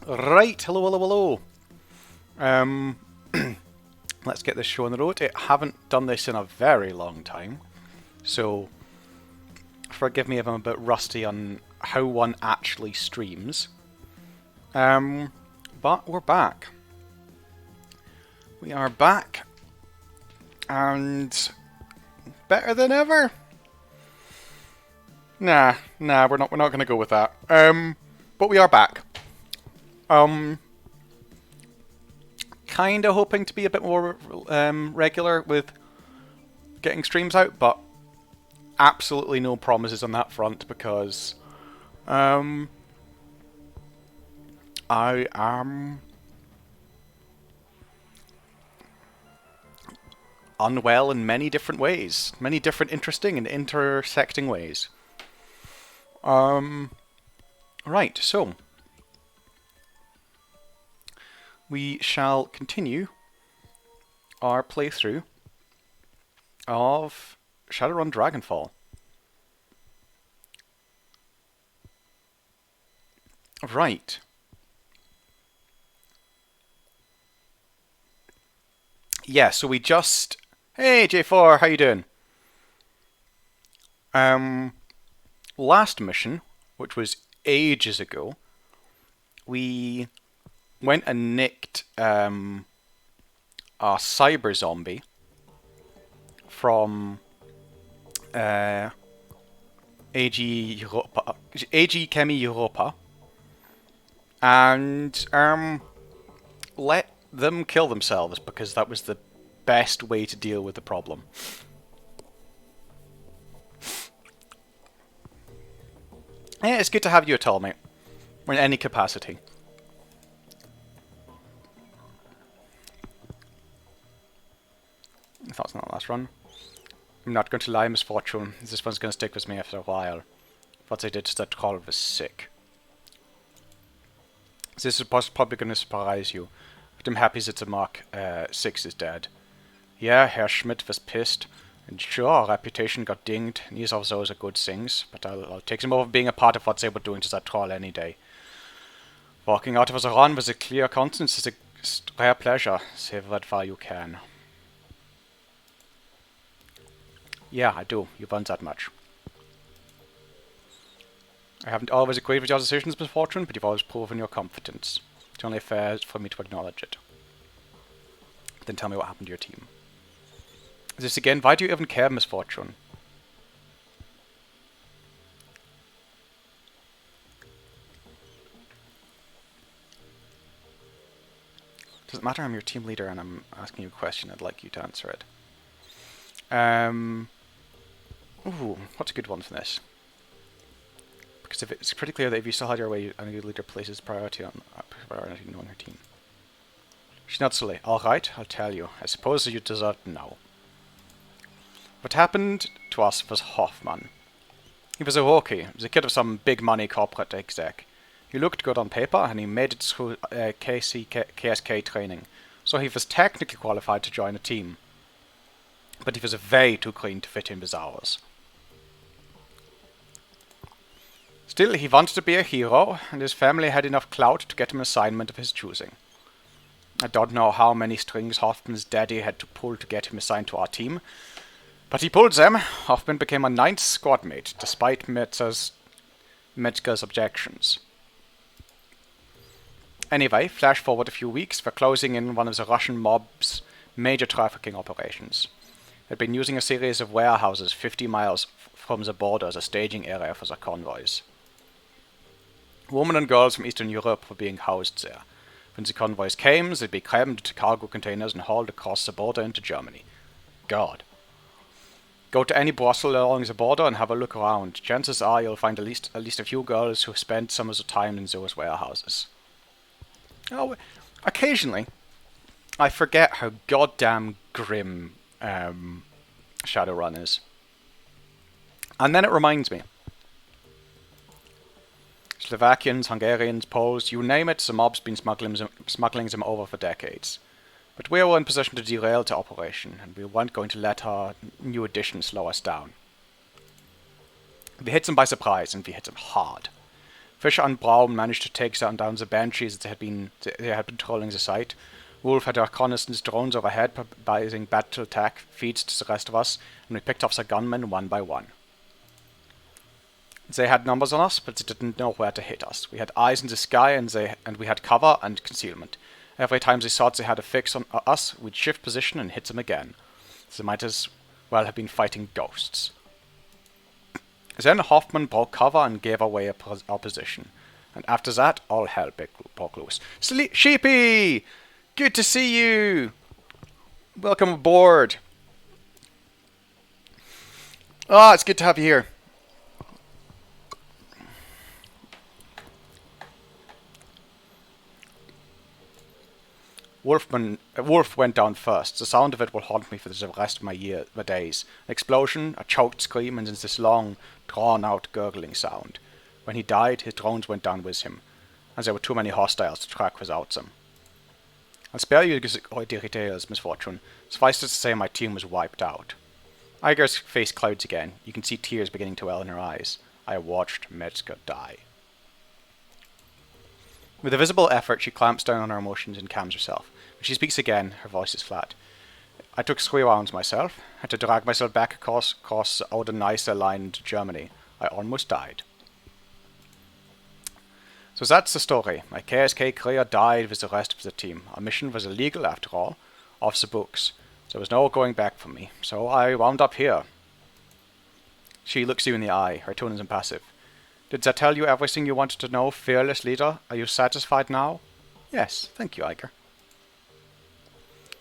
Right, hello, hello, hello. Um, let's get this show on the road. I haven't done this in a very long time, so forgive me if I'm a bit rusty on how one actually streams. But we're back. We are back, and better than ever. Nah, we're not going to go with that. But we are back. Kind of hoping to be a bit more regular with getting streams out, but absolutely no promises on that front because I am unwell in many different ways, many different interesting and intersecting ways. Right, so we shall continue our playthrough of Shadowrun Dragonfall. Right. Yeah, so we just... Hey, J4, how you doing? Last mission, which was ages ago, we went and nicked a cyber zombie from AG Europa, AG Chemi Europa, and let them kill themselves because that was the best way to deal with the problem. Yeah, it's good to have you at all, mate. In any capacity. I thought it's not the last run. I'm not going to lie, misfortune. This one's going to stick with me after a while. What I did is that troll was sick. This is probably going to surprise you, but I'm happy that the Mark 6 is dead. Yeah, Herr Schmidt was pissed, and sure, our reputation got dinged. Neither of those are good things, but I'll take them over being a part of what they were doing to that troll any day. Walking out of the run with a clear conscience is a rare pleasure. Save that while you can. Yeah, I do. You've earned that much. I haven't always agreed with your decisions, Misfortune, but you've always proven your competence. It's only fair for me to acknowledge it. Then tell me what happened to your team. This again, why do you even care, Misfortune? Does it matter I'm your team leader and I'm asking you a question? I'd like you to answer it. Ooh, what's a good one for this? Because if it's pretty clear that if you still had your way, a new leader places priority on knowing her team. She's not silly. Alright, I'll tell you. I suppose you deserve to know. What happened to us was Hoffman. He was a rookie. He was a kid of some big money corporate exec. He looked good on paper and he made it through KSK training. So he was technically qualified to join a team. But he was way too green to fit in with ours. Still, he wanted to be a hero, and his family had enough clout to get him an assignment of his choosing. I don't know how many strings Hoffman's daddy had to pull to get him assigned to our team, but he pulled them. Hoffman became a 9th squad mate, despite Metzger's objections. Anyway, flash forward a few weeks, we're closing in one of the Russian mob's major trafficking operations. They'd been using a series of warehouses 50 miles from the border as a staging area for their convoys. Women and girls from Eastern Europe were being housed there. When the convoys came, they'd be crammed into cargo containers and hauled across the border into Germany. God. Go to any brothel along the border and have a look around. Chances are you'll find at least a few girls who spent some of the time in those warehouses. Oh, occasionally, I forget how goddamn grim Shadowrun is. And then it reminds me. Slovakians, Hungarians, Poles, you name it, the mob's been smuggling them over for decades. But we were in position to derail the operation, and we weren't going to let our new addition slow us down. We hit them by surprise, and we hit them hard. Fisher and Braun managed to take down the banshees that they had been trolling the site. Wolf had reconnaissance drones overhead, providing battle attack feeds to the rest of us, and we picked off the gunmen one by one. They had numbers on us, but they didn't know where to hit us. We had eyes in the sky, and we had cover and concealment. Every time they thought they had a fix on us, we'd shift position and hit them again. They might as well have been fighting ghosts. Then Hoffman broke cover and gave away our position. And after that, all hell broke loose. Sheepy! Good to see you! Welcome aboard! Ah, it's good to have you here. Wolf went down first. The sound of it will haunt me for the rest of my days. An explosion, a choked scream, and then this long, drawn-out gurgling sound. When he died, his drones went down with him, and there were too many hostiles to track without them. I'll spare you the details, Misfortune. Suffice it to say, my team was wiped out. Iger's face clouds again. You can see tears beginning to well in her eyes. I watched Metzger die. With a visible effort, she clamps down on her emotions and calms herself. When she speaks again, her voice is flat. I took 3 rounds myself. Had to drag myself back across the Oder-Neisse line into Germany. I almost died. So that's the story. My KSK career died with the rest of the team. Our mission was illegal after all. Off the books. There was no going back for me. So I wound up here. She looks you in the eye. Her tone is impassive. Did that tell you everything you wanted to know, fearless leader? Are you satisfied now? Yes, thank you, Iger.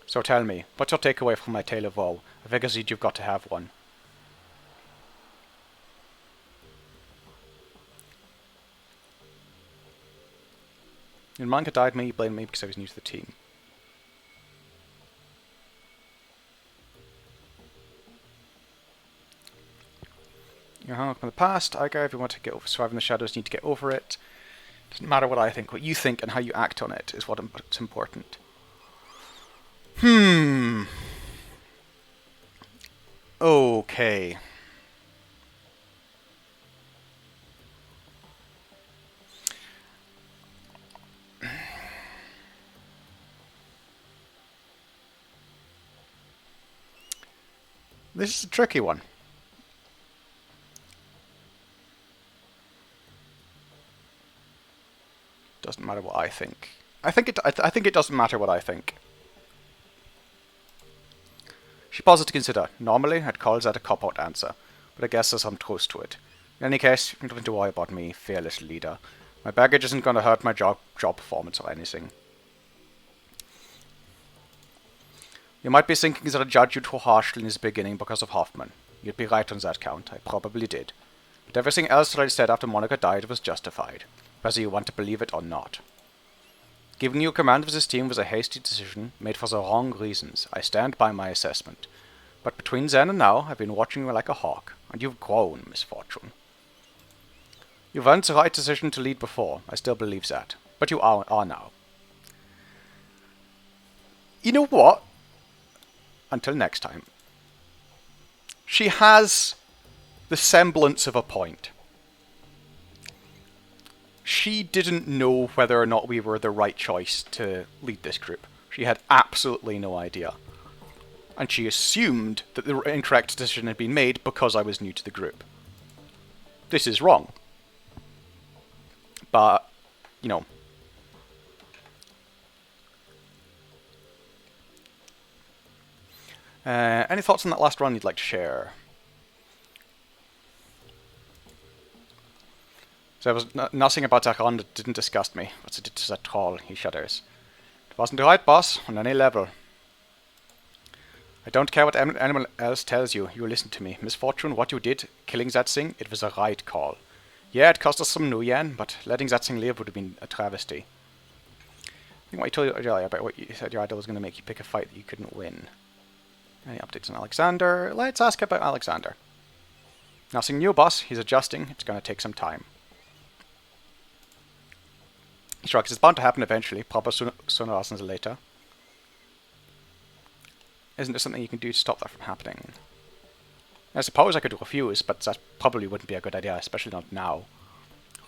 So tell me, what's your takeaway from my tale of woe? I figure you've got to have one. When Manka died me, he blamed me because I was new to the team. You're hung up in the past, Iger. If you want to survive in the shadows, you need to get over it. Doesn't matter what I think. What you think and how you act on it is what's important. Okay. This is a tricky one. Doesn't matter what I think. I think it doesn't matter what I think. She pauses to consider. Normally, I'd call that a cop-out answer, but I guess there's some truth to it. In any case, you don't have to worry about me, fearless leader. My baggage isn't going to hurt my job performance or anything. You might be thinking that I judged you too harshly in the beginning because of Hoffman. You'd be right on that count. I probably did. But everything else that I said after Monica died was justified, whether you want to believe it or not. Giving you command of this team was a hasty decision, made for the wrong reasons. I stand by my assessment. But between then and now, I've been watching you like a hawk, and you've grown, Misfortune. You've earned the right decision to lead before, I still believe that. But you are now. You know what? Until next time. She has the semblance of a point. She didn't know whether or not we were the right choice to lead this group. She had absolutely no idea. And she assumed that the incorrect decision had been made because I was new to the group. This is wrong. But, you know. Any thoughts on that last run you'd like to share? There was nothing about that run that didn't disgust me. What's it did to that troll? He shudders. It wasn't the right boss, on any level. I don't care what anyone else tells you. You listen to me. Misfortune, what you did, killing that thing, it was a right call. Yeah, it cost us some new yen, but letting that thing live would have been a travesty. I think what I told you earlier about what you said your idol was going to make you pick a fight that you couldn't win. Any updates on Alexander? Let's ask about Alexander. Nothing new, boss. He's adjusting. It's going to take some time. He shrugs. It's bound to happen eventually, probably sooner rather than later. Isn't there something you can do to stop that from happening? I suppose I could refuse, but that probably wouldn't be a good idea, especially not now.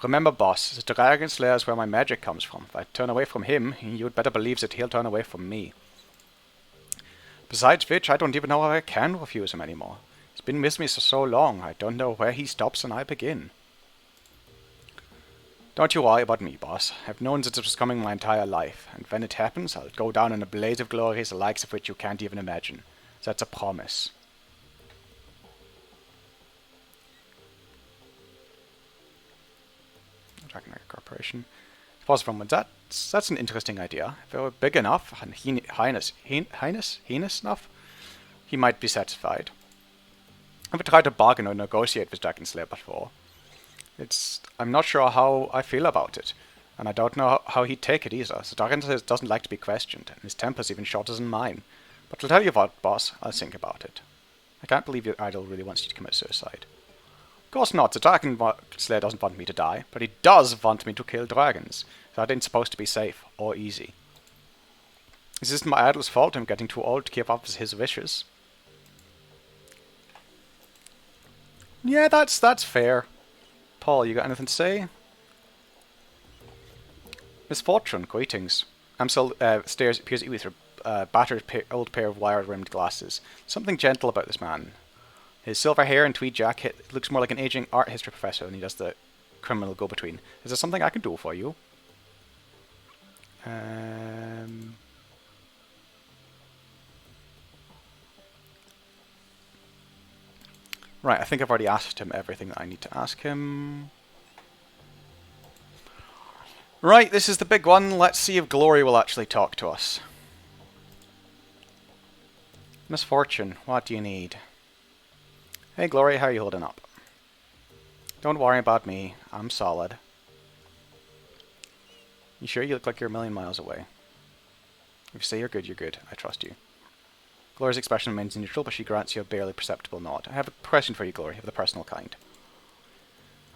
Remember, boss, the Dragon Slayer is where my magic comes from. If I turn away from him, you'd better believe that he'll turn away from me. Besides which, I don't even know how I can refuse him anymore. He's been with me for so long, I don't know where he stops and I begin. Don't you worry about me, boss. I've known that this was coming my entire life, and when it happens, I'll go down in a blaze of glory, the likes of which you can't even imagine. That's a promise. Dragon Corporation. Pause from that's an interesting idea. If they were big enough and heinous enough, he might be satisfied. I've tried to bargain or negotiate with Dragon Slayer before. I'm not sure how I feel about it, and I don't know how he'd take it either. The Dragon Slayer doesn't like to be questioned, and his temper's even shorter than mine. But I'll tell you what, boss, I'll think about it. I can't believe your idol really wants you to commit suicide. Of course not, the Dragon Slayer doesn't want me to die, but he does want me to kill dragons. That ain't supposed to be safe or easy. This isn't my idol's fault I'm getting too old to keep up with his wishes. Yeah, that's fair. Paul, you got anything to say? Misfortune, greetings. Amsel appears at you with her battered old pair of wire-rimmed glasses. Something gentle about this man. His silver hair and tweed jacket looks more like an aging art history professor than he does the criminal go-between. Is there something I can do for you? Right, I think I've already asked him everything that I need to ask him. Right, this is the big one. Let's see if Glory will actually talk to us. Misfortune, what do you need? Hey Glory, how are you holding up? Don't worry about me, I'm solid. You sure you look like you're a million miles away? If you say you're good, I trust you. Glory's expression remains neutral, but she grants you a barely perceptible nod. I have a question for you, Glory, of the personal kind.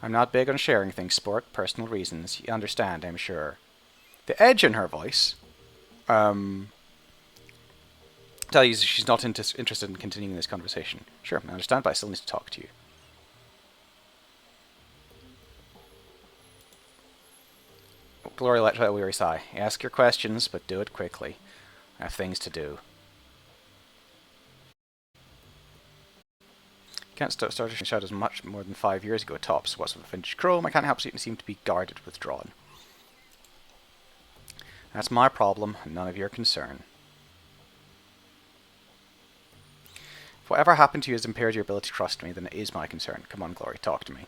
I'm not big on sharing things, sport, personal reasons. You understand, I'm sure. The edge in her voice tell you she's not interested in continuing this conversation. Sure, I understand, but I still need to talk to you. Glory let out a weary sigh. Ask your questions, but do it quickly. I have things to do. Can't start Shadows much more than 5 years ago tops. What's with vintage chrome? I can't help but seem to be guarded, withdrawn. That's my problem, none of your concern. If whatever happened to you has impaired your ability to trust me, then it is my concern. Come on, Glory, talk to me.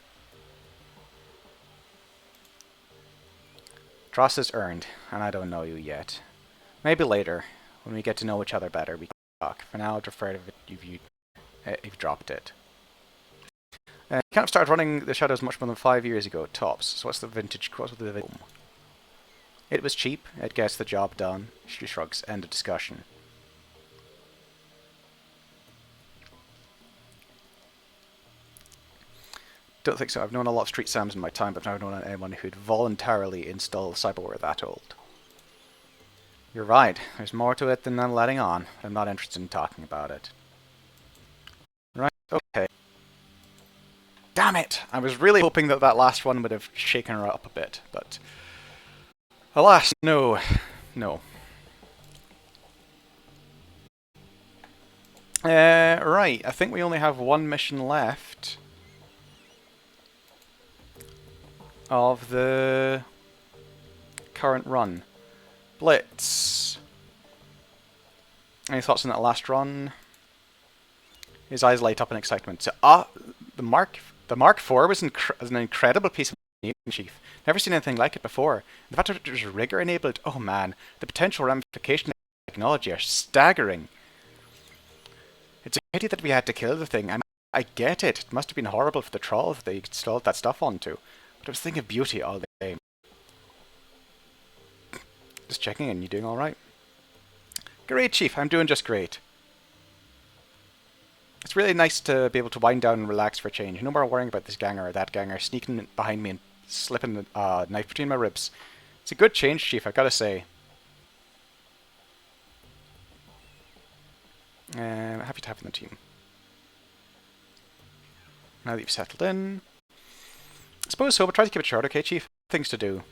Trust is earned, and I don't know you yet. Maybe later, when we get to know each other better, we can talk. For now, I'd prefer if you've dropped it. You can't have started running the Shadows much more than 5 years ago, tops. So what's the vintage? What's with the vintage? It was cheap. It gets the job done. She shrugs. End of discussion. Don't think so. I've known a lot of Street Sams in my time, but I've never known anyone who'd voluntarily install cyberware that old. You're right. There's more to it than I'm letting on. I'm not interested in talking about it. Right, okay. Damn it! I was really hoping that that last one would have shaken her up a bit, but... alas, no. No. Right, I think we only have one mission left of the current run. Blitz. Any thoughts on that last run? His eyes light up in excitement. So, the Mark IV was an incredible piece of news, Chief. Never seen anything like it before. The fact that it was rigor enabled, oh man, the potential ramifications of technology are staggering. It's a pity that we had to kill the thing. I get it. It must have been horrible for the troll that they installed that stuff onto. But I was thinking of beauty all day. Just checking in. You doing alright? Great, Chief. I'm doing just great. It's really nice to be able to wind down and relax for a change. No more worrying about this ganger or that ganger sneaking behind me and slipping a knife between my ribs. It's a good change, Chief, I've got to say. Happy to have you on the team. Now that you've settled in. suppose so, but try to keep it short, okay, Chief? Things to do.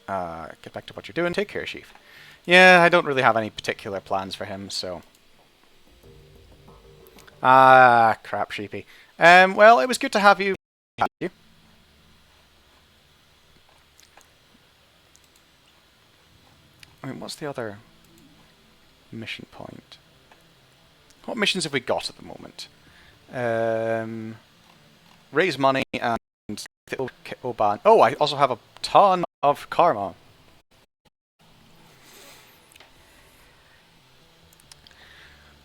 Get back to what you're doing. Take care, Chief. Yeah, I don't really have any particular plans for him, so... Ah, crap, Sheepy. Well, it was good to have you. I mean, what's the other mission point? What missions have we got at the moment? Raise money and the Oban. Oh, I also have a ton of karma.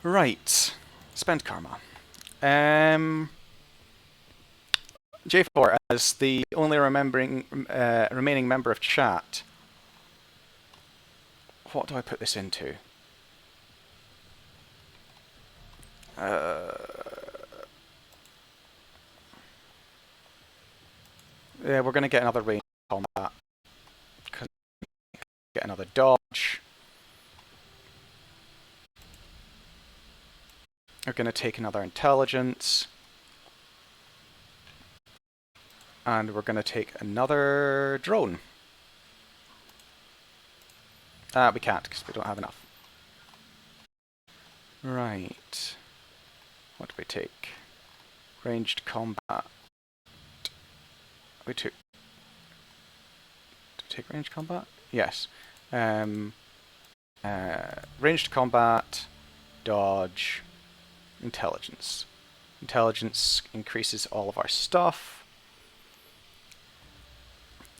Right. Spend karma. J4, as the only remaining member of chat, what do I put this into? Yeah, we're going to get another range combat. Get another dodge. We're going to take another intelligence. And we're going to take another drone. We can't, because we don't have enough. Right. What do we take? Ranged combat. We took... Did we take ranged combat? Yes. Ranged combat, dodge, intelligence. Intelligence increases all of our stuff.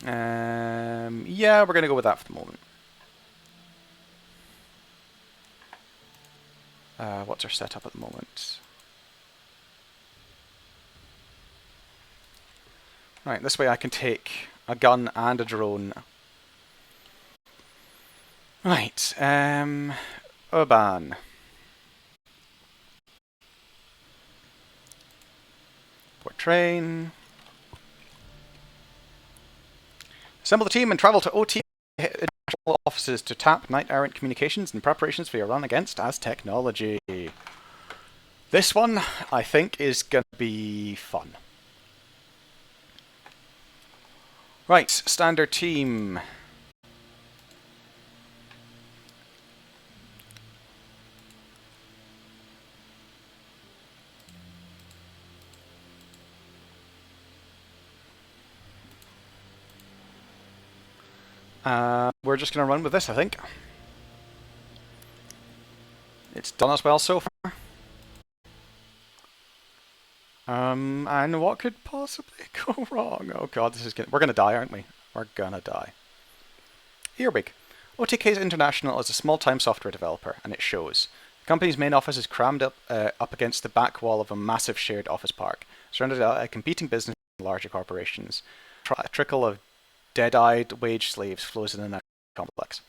Yeah, we're going to go with that for the moment. What's our setup at the moment? Right, this way I can take a gun and a drone. Right, Urban. Port train. Assemble the team and travel to OT offices to tap Knight Errant Communications in preparations for your run against Aztecnology. This one, I think, is going to be fun. Right, standard team. We're just going to run with this, I think. It's done us well so far. And what could possibly go wrong? Oh god, this is we're gonna die, aren't we? We're gonna die. Earwig. OTK International is a small-time software developer, and it shows. The company's main office is crammed up against the back wall of a massive shared office park, surrounded by competing businesses and larger corporations. A trickle of dead-eyed wage slaves flows in and out of the complex.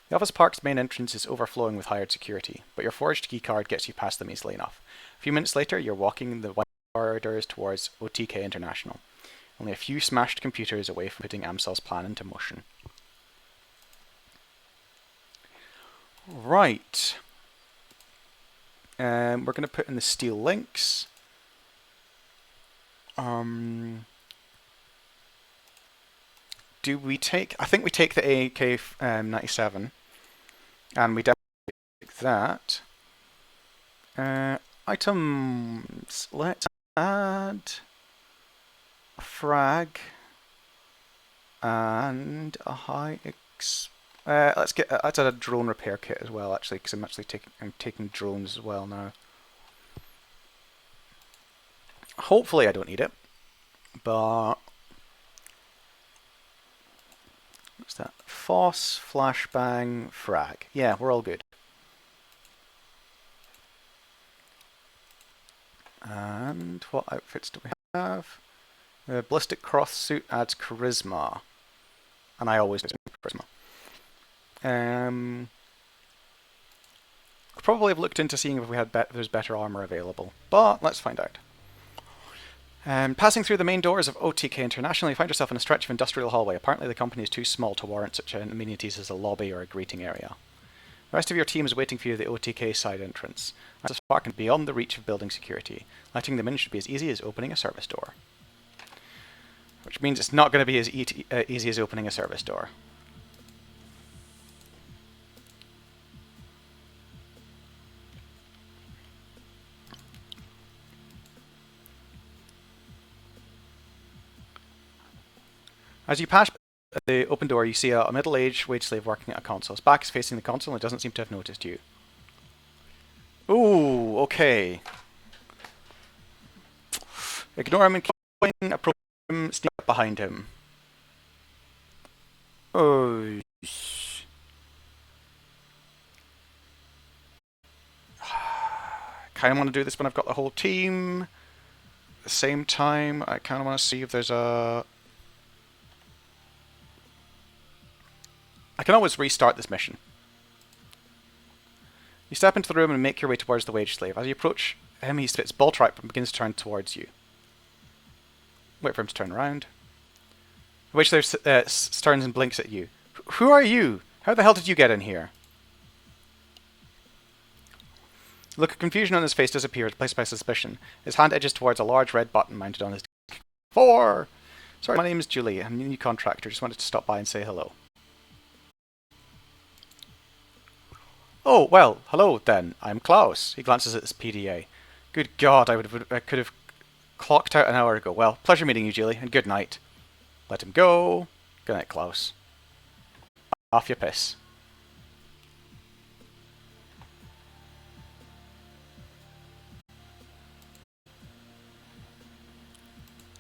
The office park's main entrance is overflowing with hired security, but your forged keycard gets you past them easily enough. A few minutes later, you're walking the corridors towards OTK International, only a few smashed computers away from putting Amsel's plan into motion. Right. We're going to put in the steel links. Do we take... I think we take the AK-97, and we definitely take that. Items. Let's add a frag and a high let's add a drone repair kit as well, actually, because I'm taking drones as well now. Hopefully I don't need it, but what's that? FOSS, flashbang, frag. Yeah, we're all good. And what outfits do we have? The ballistic cross suit adds charisma, and I always use charisma. Could probably have looked into seeing if we had there's better armor available, but let's find out. Passing through the main doors of OTK International, you find yourself in a stretch of industrial hallway. Apparently the company is too small to warrant such amenities as a lobby or a greeting area. The rest of your team is waiting for you at the OTK side entrance. As far and beyond the reach of building security. Letting them in should be as easy as opening a service door. Which means it's not going to be as easy as opening a service door. As you pass the open door, you see a middle-aged wage slave working at a console. His back is facing the console and doesn't seem to have noticed you. Ooh, okay. Ignore him and keep going. Approach him, sneak up behind him. Oh. Kind of want to do this when I've got the whole team. At the same time, I kind of want to see if there's a... I can always restart this mission. You step into the room and make your way towards the wage slave. As you approach him, he spits bolt right and begins to turn towards you. Wait for him to turn around. The wage slave turns and blinks at you. Who are you? How the hell did you get in here? The look of confusion on his face disappears, replaced by suspicion. His hand edges towards a large red button mounted on his desk. 4! Sorry, my name is Julie. I'm a new contractor. Just wanted to stop by and say hello. Oh, well, hello then. I'm Klaus. He glances at his PDA. Good God, I could have clocked out an hour ago. Well, pleasure meeting you, Julie, and good night. Let him go. Good night, Klaus. Off your piss.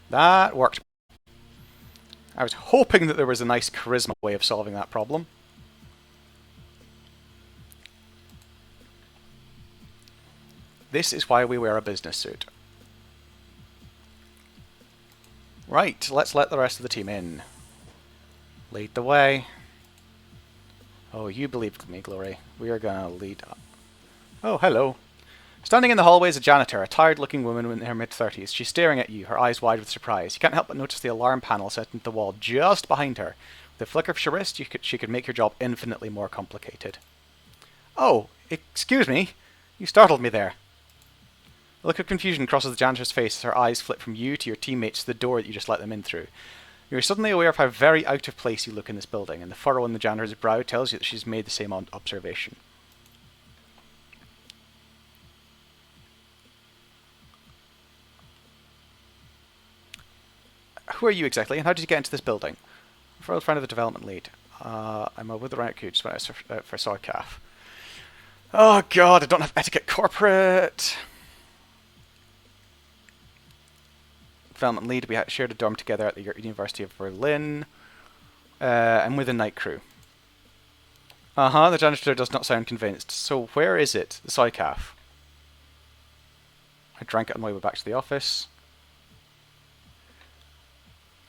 That worked. I was hoping that there was a nice charisma way of solving that problem. This is why we wear a business suit. Right, let's let the rest of the team in. Lead the way. Oh, you believed me, Glory. We are gonna lead up. Oh, hello. Standing in the hallway is a janitor, a tired-looking woman in her mid-30s. She's staring at you, her eyes wide with surprise. You can't help but notice the alarm panel set into the wall just behind her. With a flicker of her wrist, she could make your job infinitely more complicated. Oh, excuse me. You startled me there. A look of confusion crosses the janitor's face as her eyes flit from you to your teammates to the door that you just let them in through. You are suddenly aware of how very out of place you look in this building, and the furrow on the janitor's brow tells you that she's made the same observation. Who are you exactly, and how did you get into this building? I'm a friend of the development lead. I'm with the Rank just went out for Sarkaf. Oh God, I don't have etiquette corporate. Development lead, we shared a dorm together at the University of Berlin. I'm with a night crew. The janitor does not sound convinced. So where is it? The Psycaf. I drank it on my way back to the office.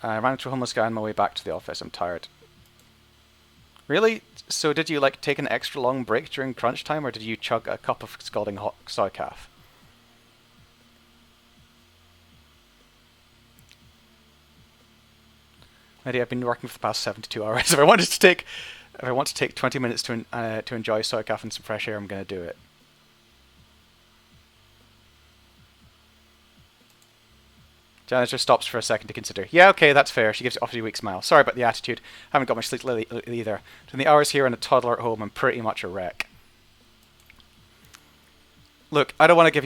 I ran into a homeless guy on my way back to the office. I'm tired. Really? So did you take an extra long break during crunch time, or did you chug a cup of scalding hot Psycaf? Maybe I've been working for the past 72 hours. If I want to take 20 minutes to enjoy Psycaf and some fresh air, I'm going to do it. Janitor stops for a second to consider. Yeah, okay, that's fair. She gives off a weak smile. Sorry about the attitude. Haven't got much sleep either. Between the hours here and a toddler at home, I'm pretty much a wreck. Look, I don't want to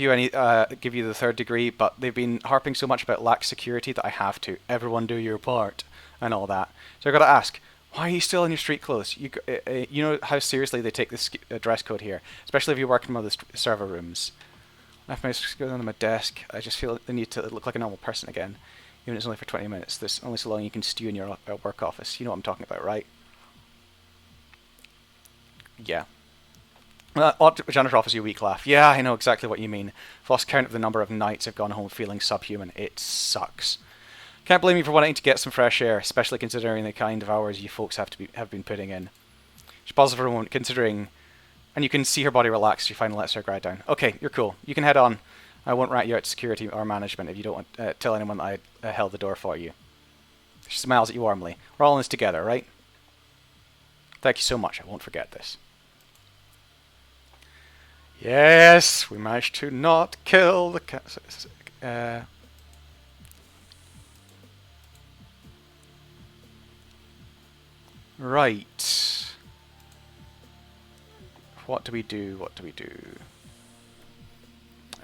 give you the third degree, but they've been harping so much about lax security that I have to. Everyone do your part. And all that. So I've got to ask, why are you still in your street clothes? You know how seriously they take this dress code here, especially if you work in one of the server rooms. Left my screen on my desk. I just feel the need to look like a normal person again, even if it's only for 20 minutes. There's only so long you can stew in your work office. You know what I'm talking about, right? Yeah. Janitor offers you a weak laugh. Yeah, I know exactly what you mean. I've lost count of the number of nights I've gone home feeling subhuman. It sucks. Can't blame you for wanting to get some fresh air, especially considering the kind of hours you folks have been putting in. She pauses for a moment, considering, and you can see her body relax as she finally lets her guard down. Okay, you're cool. You can head on. I won't rat you out to security or management if you don't want to tell anyone that I held the door for you. She smiles at you warmly. We're all in this together, right? Thank you so much. I won't forget this. Yes, we managed to not kill the cat. Right. What do we do? What do we do?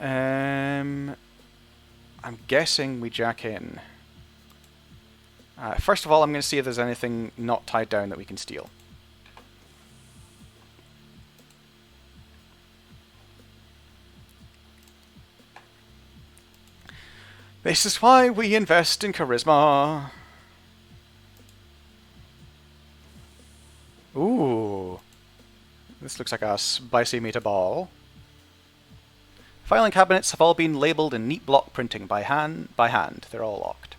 I'm guessing we jack in. First of all, I'm going to see if there's anything not tied down that we can steal. This is why we invest in charisma. Ooh. This looks like a spicy meatball. Filing cabinets have all been labelled in neat block printing by hand. They're all locked.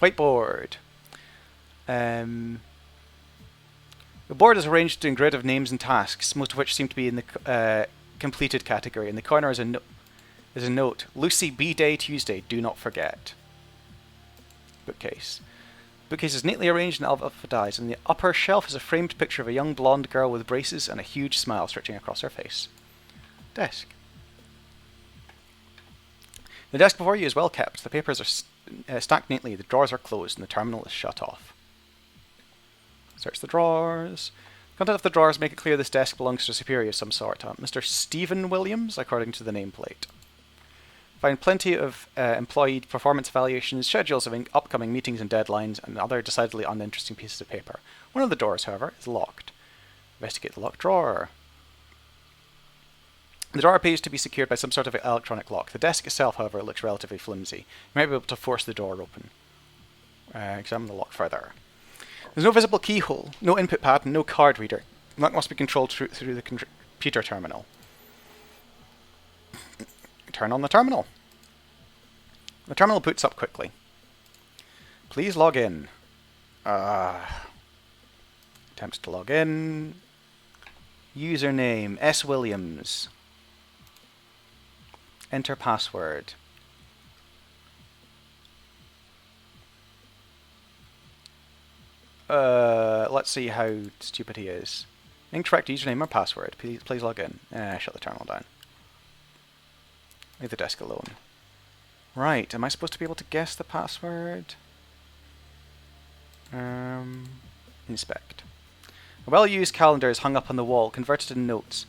Whiteboard. The board is arranged in grid of names and tasks, most of which seem to be in the completed category. In the corner is a note. Lucy B-Day Tuesday, do not forget. Bookcase. Bookcase is neatly arranged and alphabetized. On the upper shelf is a framed picture of a young blonde girl with braces and a huge smile stretching across her face. Desk. The desk before you is well kept. The papers are stacked neatly, the drawers are closed, and the terminal is shut off. Search the drawers. Content of the drawers make it clear this desk belongs to a superior of some sort. Mr. Stephen Williams, according to the nameplate. Find plenty of employee performance evaluations, schedules of upcoming meetings and deadlines, and other decidedly uninteresting pieces of paper. One of the doors, however, is locked. Investigate the locked drawer. The drawer appears to be secured by some sort of electronic lock. The desk itself, however, looks relatively flimsy. You might be able to force the door open. Examine the lock further. There's no visible keyhole, no input pad, and no card reader. The lock must be controlled through the computer terminal. Turn on the terminal. The terminal boots up quickly. Please log in. Attempts to log in. Username S. Williams. Enter password. Let's see how stupid he is. Incorrect username or password. Please log in. Shut the terminal down. Leave the desk alone. Right, am I supposed to be able to guess the password? Inspect. A well-used calendar is hung up on the wall, converted in notes.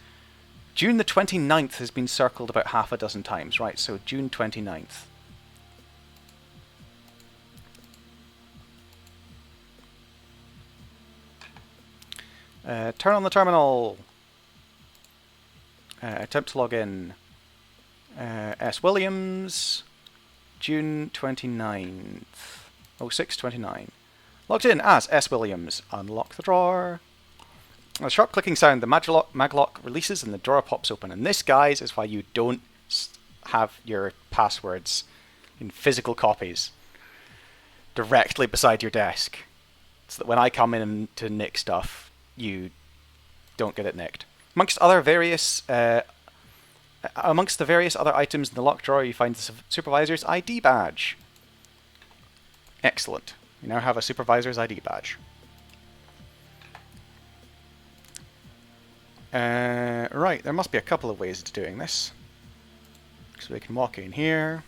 June the 29th has been circled about half a dozen times. Right, so June 29th. Turn on the terminal. Attempt to log in. S. Williams. June 29th. 06:29. Logged in as S. Williams. Unlock the drawer. A sharp clicking sound, the maglock releases and the drawer pops open. And this, guys, is why you don't have your passwords in physical copies directly beside your desk. So that when I come in to nick stuff, you don't get it nicked. Amongst the various other items in the locked drawer, you find the supervisor's ID badge. Excellent. We now have a supervisor's ID badge. Right, there must be a couple of ways of doing this. So we can walk in here.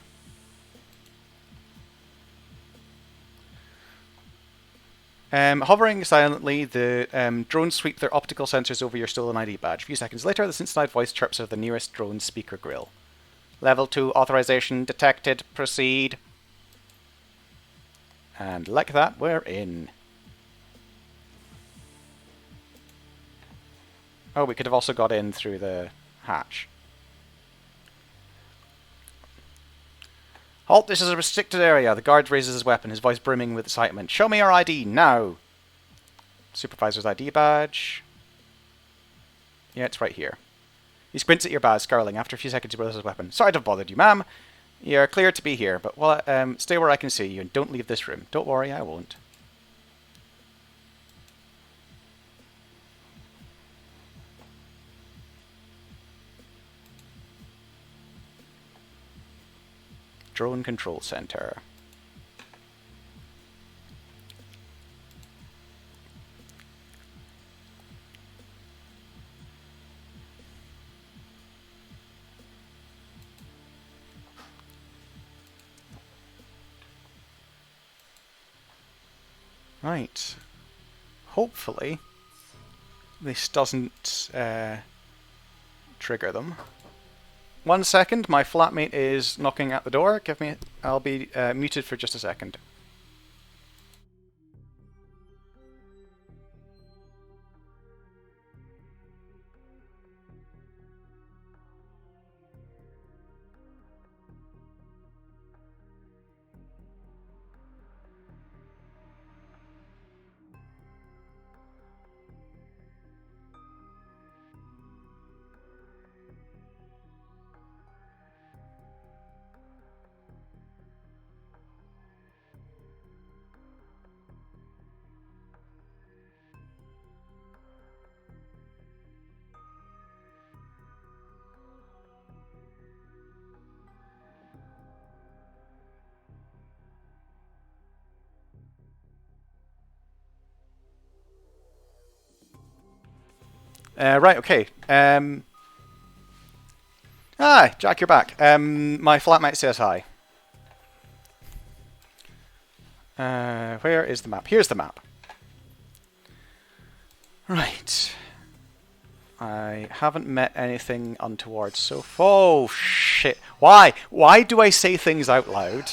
Hovering silently, the drones sweep their optical sensors over your stolen ID badge. A few seconds later, the synthesized voice chirps out of the nearest drone's speaker grill. Level 2 authorization detected. Proceed. And like that, we're in. Oh, we could have also got in through the hatch. Halt, this is a restricted area. The guard raises his weapon, his voice brimming with excitement. Show me your ID, now! Supervisor's ID badge. Yeah, it's right here. He squints at your badge, scowling. After a few seconds, he raises his weapon. Sorry to have bothered you, ma'am. You're clear to be here, but stay where I can see you and don't leave this room. Don't worry, I won't. Drone Control Center. Right. Hopefully this doesn't trigger them. 1 second, my flatmate is knocking at the door. I'll be muted for just a second. Right, okay. Hi, Jack, you're back. My flatmate says hi. Where is the map? Here's the map. Right. I haven't met anything untoward so far. Oh, shit. Why? Why do I say things out loud?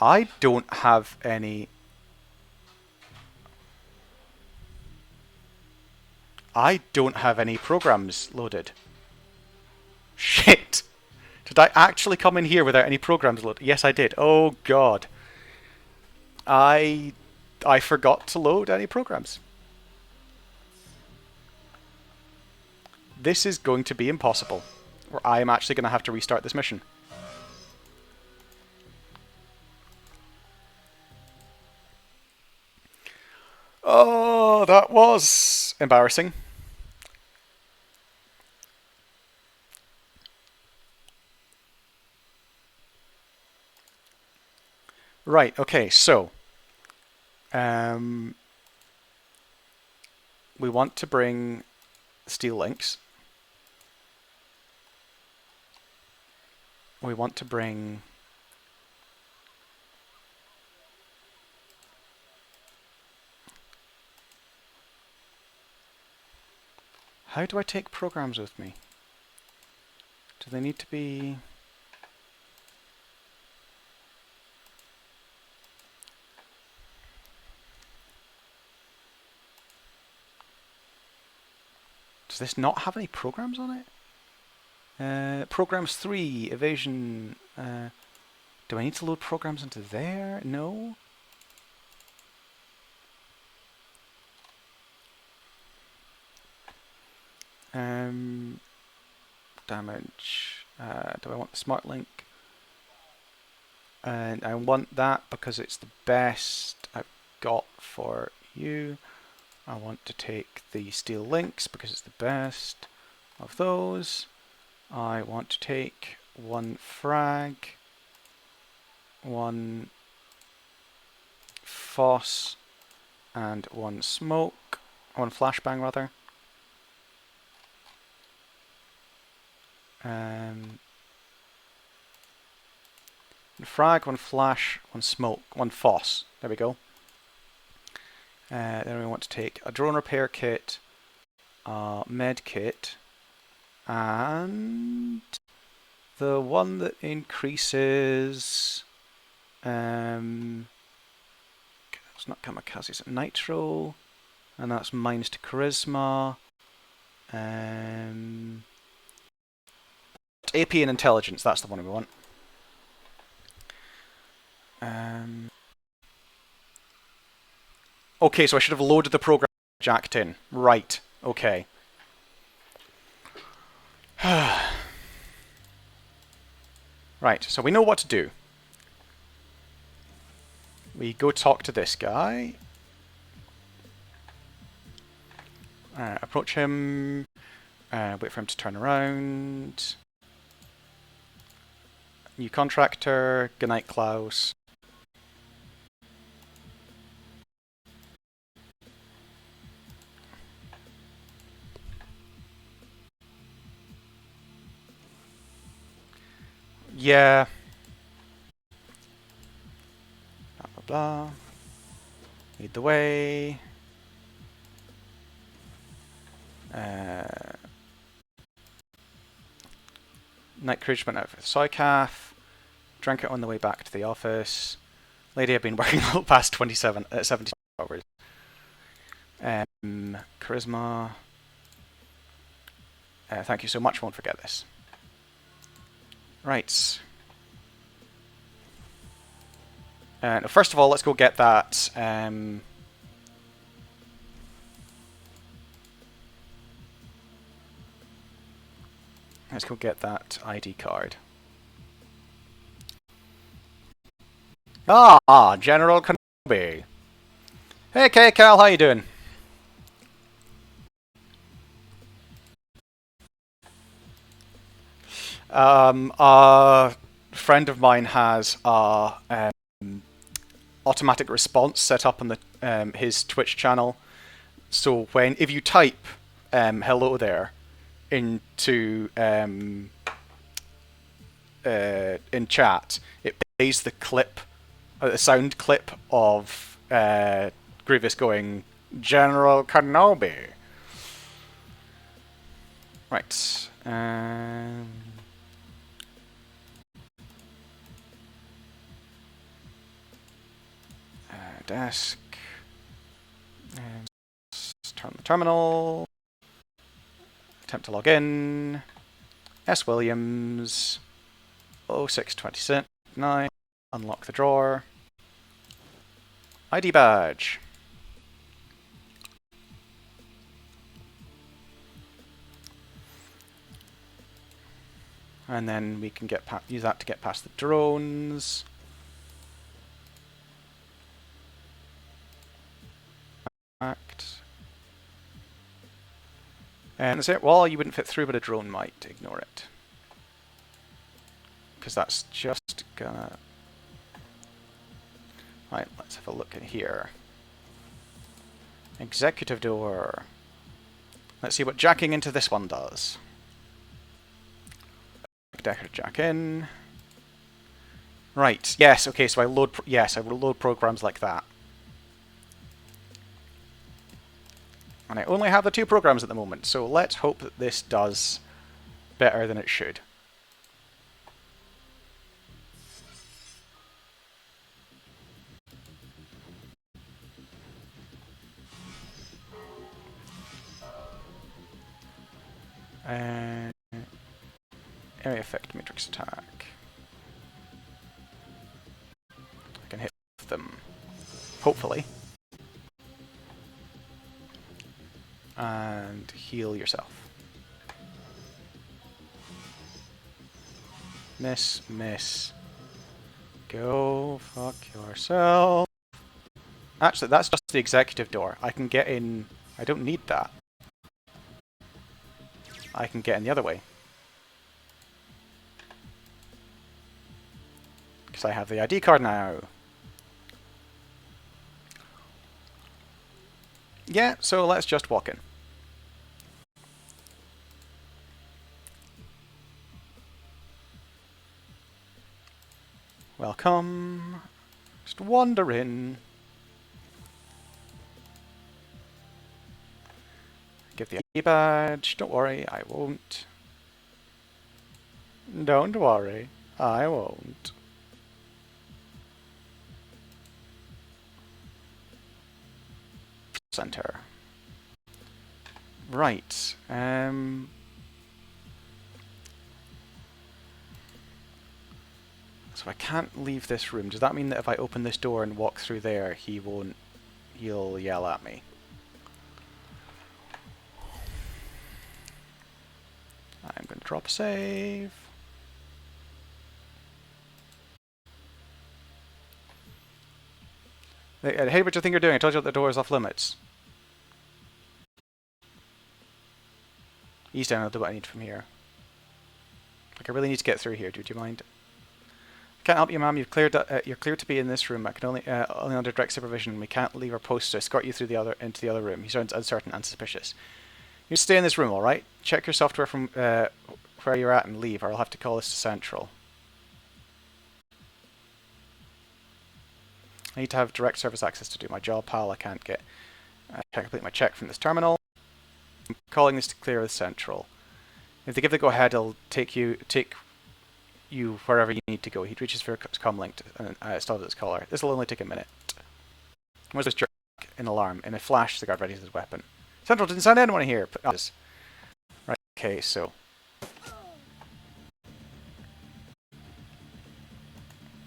I don't have any... I don't have any programs loaded. Shit! Did I actually come in here without any programs loaded? Yes, I did. Oh, God. I forgot to load any programs. This is going to be impossible. Or I am actually going to have to restart this mission. Oh, that was embarrassing. Right, okay, so we want to bring steel links. We want to bring how do I take programs with me? Do they need to be... Does this not have any programs on it? Programs 3, evasion... do I need to load programs into there? No? Damage... do I want the smart link? And I want that because it's the best I've got for you. I want to take the steel links because it's the best of those. I want to take one frag, one foss, and one smoke, one flashbang rather. One frag, one flash, one smoke, one foss. There we go. Then we want to take a drone repair kit, a med kit, and the one that increases... it's not kamikaze, it's nitro, and that's minus to charisma. AP and intelligence, that's the one we want. Okay, so I should have loaded the program jacked in. Right, okay. Right, so we know what to do. We go talk to this guy. Approach him. Wait for him to turn around. New contractor. Good night, Klaus. Yeah. Blah, blah, blah. Lead the way. Night Cruise went out for the soy calf. Drank it on the way back to the office. Lady had been working past 70 hours. Charisma. Thank you so much. Won't forget this. Right. First of all, let's go get that. Let's go get that ID card. Ah, General Kenobi. Hey, Cal, how you doing? A friend of mine has a automatic response set up on the his Twitch channel. So if you type "hello there" into in chat, it plays the clip, a sound clip of Grievous going, "General Kenobi." Right. Desk. Turn the terminal. Attempt to log in. S. Williams. 0629. Unlock the drawer. ID badge. And then we can use that to get past the drones. Act. And that's it. Well, you wouldn't fit through, but a drone might. Ignore it. Because that's just gonna... Right, let's have a look in here. Executive door. Let's see what jacking into this one does. Decker jack in. Right, yes, okay, so I will load programs like that. And I only have the 2 programs at the moment, so let's hope that this does better than it should. Area effect matrix attack. I can hit them, hopefully. And heal yourself. Miss, miss. Go fuck yourself. Actually, that's just the executive door. I can get in... I don't need that. I can get in the other way. Because I have the ID card now. Yeah, so let's just walk in. Welcome. Just wander in. Give the ID badge. Don't worry, I won't. Don't worry, I won't. Center. Right. So I can't leave this room. Does that mean that if I open this door and walk through there, he'll yell at me? I'm going to drop a save. Hey, what do you think you're doing? I told you that the door is off limits. Ease down, I'll do what I need from here. Like, I really need to get through here. Do you mind? I can't help you, ma'am. You're cleared to be in this room. I can only under direct supervision. We can't leave our post to escort you through into the other room. He sounds uncertain and suspicious. You stay in this room, all right? Check your software from where you're at and leave, or I'll have to call this to Central. I need to have direct service access to do my job, pal. I can't complete my check from this terminal. I'm calling this to clear the central. If they give the go-ahead, it'll take you wherever you need to go. He reaches for his comm link and stops its collar. This will only take a minute. Where's this jerk? An alarm. In a flash, the guard readies his weapon. Central didn't send anyone here. Right, okay, so.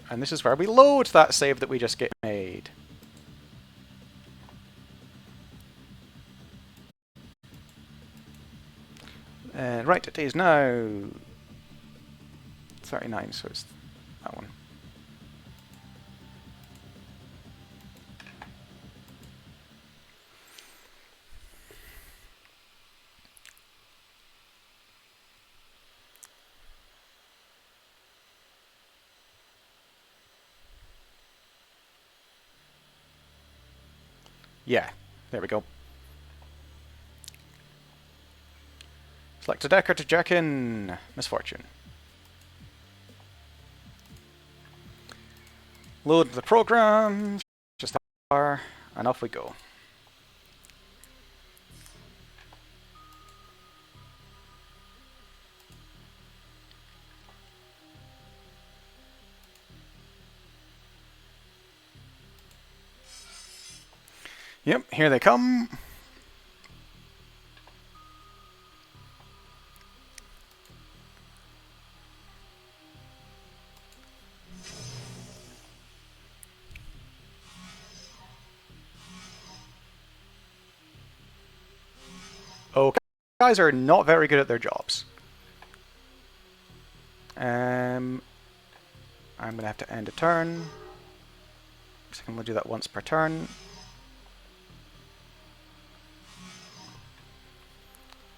And this is where we load that save that we just get made. Right, it is now 39, so it's that one. Yeah, there we go. Select a decker to jack in. Misfortune. Load the program. Just R, and off we go. Yep, here they come. Okay, guys are not very good at their jobs. I'm going to have to end a turn. So I'm going to do that once per turn.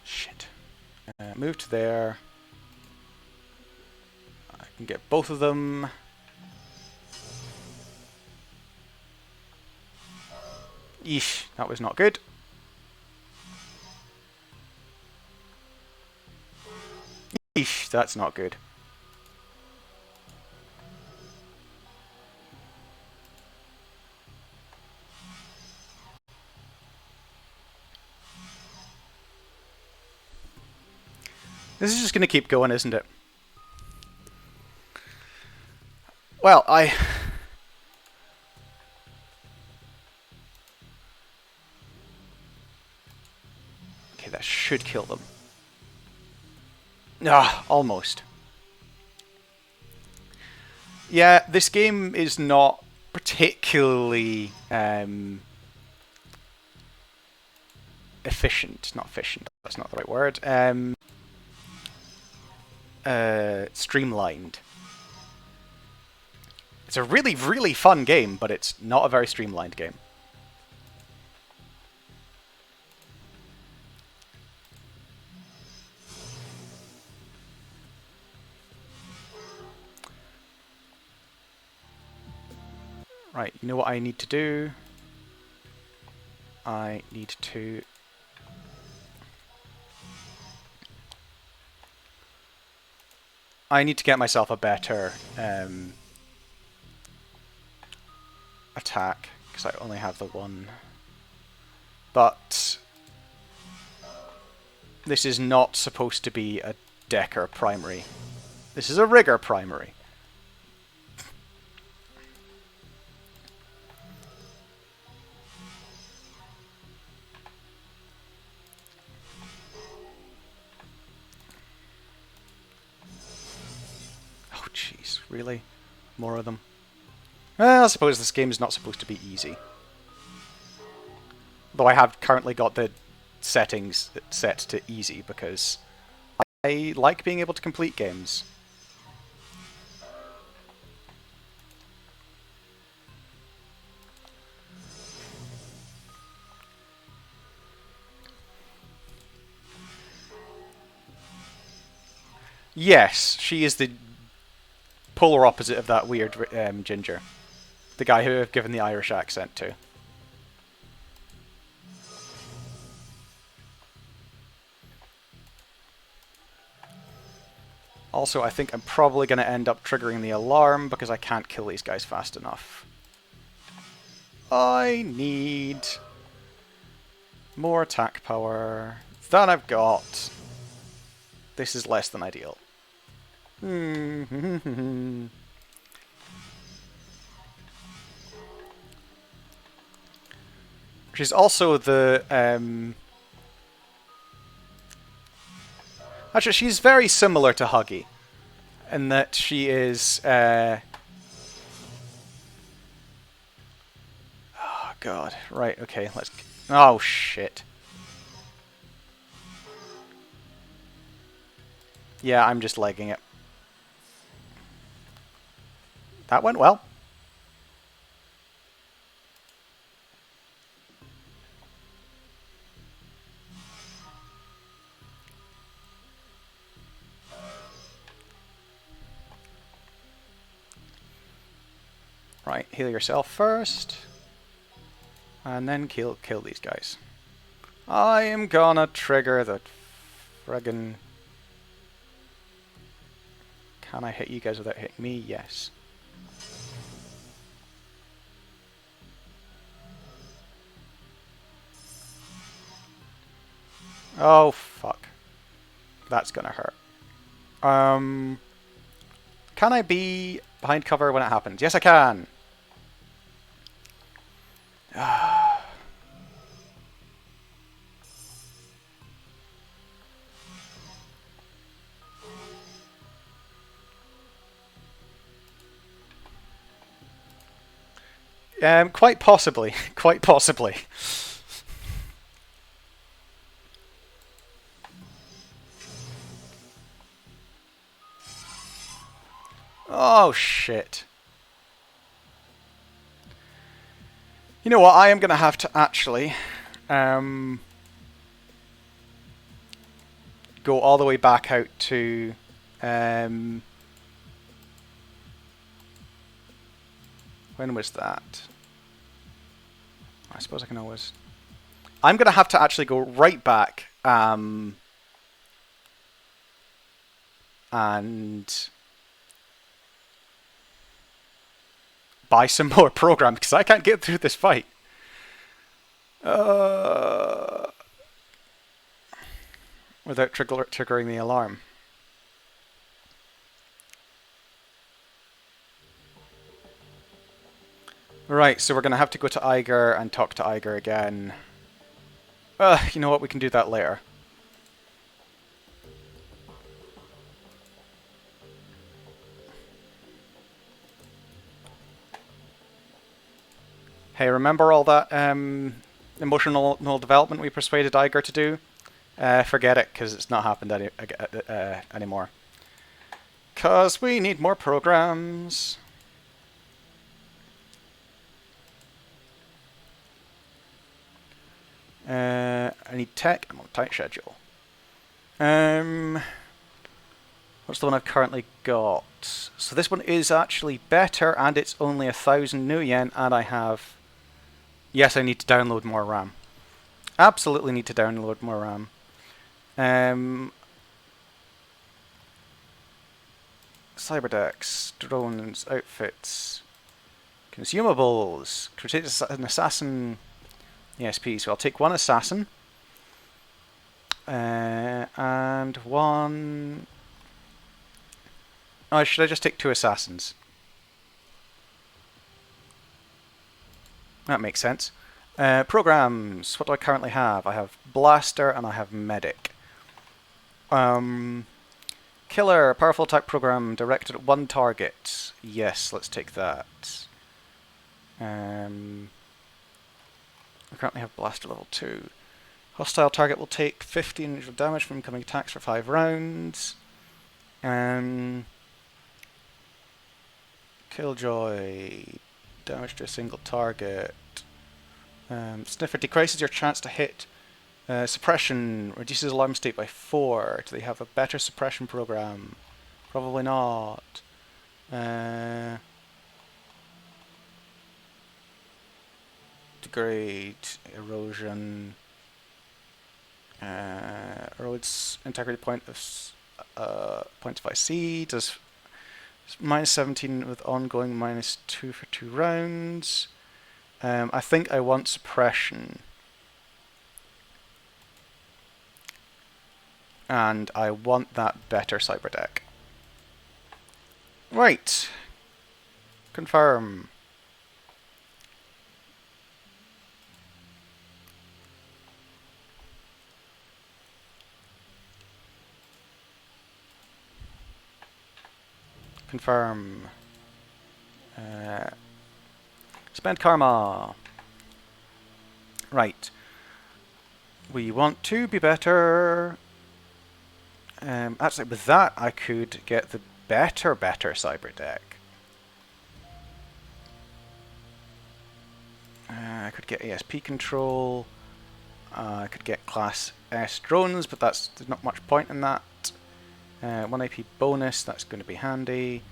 Shit. Move to there. I can get both of them. Eesh, that was not good. Eesh, that's not good. This is just going to keep going, isn't it? Well, Okay, that should kill them. Ah, almost. Yeah, this game is not particularly efficient. Not efficient, that's not the right word. Streamlined. It's a really, really fun game, but it's not a very streamlined game. Right, you know what I need to do? I need to... I need to get myself a better attack, because I only have the one. But this is not supposed to be a Decker primary. This is a Rigger primary. Oh jeez, really? More of them? Well, I suppose this game is not supposed to be easy. Though I have currently got the settings set to easy because I like being able to complete games. Yes, she is the polar opposite of that weird ginger. The guy who I've given the Irish accent to. Also, I think I'm probably going to end up triggering the alarm because I can't kill these guys fast enough. I need more attack power than I've got. This is less than ideal. She's also the... Actually, she's very similar to Huggy in that she is... Oh, God. Right, okay, let's... Oh, shit. Yeah, I'm just legging it. That went well. Right, heal yourself first. And then kill these guys. I am gonna trigger the friggin... Can I hit you guys without hitting me? Yes. Oh, fuck. That's gonna hurt. Can I be behind cover when it happens? Yes, I can! Quite possibly. Quite possibly. Oh, shit. You know what? I am going to have to actually go all the way back out to... when was that? I suppose I can always... I'm going to have to actually go right back and buy some more programs because I can't get through this fight. Without triggering the alarm. Right, so we're going to have to go to Iger and talk to Iger again. You know what, we can do that later. Hey, remember all that emotional development we persuaded Iger to do? Forget it, because it's not happened anymore. Because we need more programs. I need tech. I'm on a tight schedule. What's the one I've currently got? So this one is actually better, and it's only 1,000 new yen, and I have... Yes, I need to download more RAM. Absolutely need to download more RAM. Cyberdecks, drones, outfits, consumables, an assassin ESP. So I'll take one assassin and one... Oh, should I just take 2 assassins? That makes sense. Programs. What do I currently have? I have Blaster and I have Medic. Killer, powerful attack program directed at one target. Yes, let's take that. I currently have Blaster level 2. Hostile target will take 15 initial damage from incoming attacks for 5 rounds. Killjoy, damage to a single target. Sniffer decreases your chance to hit. Suppression reduces alarm state by 4. Do they have a better suppression program? Probably not. Degrade, erosion. Erodes integrity point of 0.5 C. Does minus 17 with ongoing minus 2 for 2 rounds. I think I want suppression. And I want that better cyber deck. Right. Confirm. Confirm. Spend karma. Right. We want to be better. Actually, with that, I could get the better cyber deck. I could get ASP control. I could get Class S drones, but there's not much point in that. 1 AP bonus, that's going to be handy.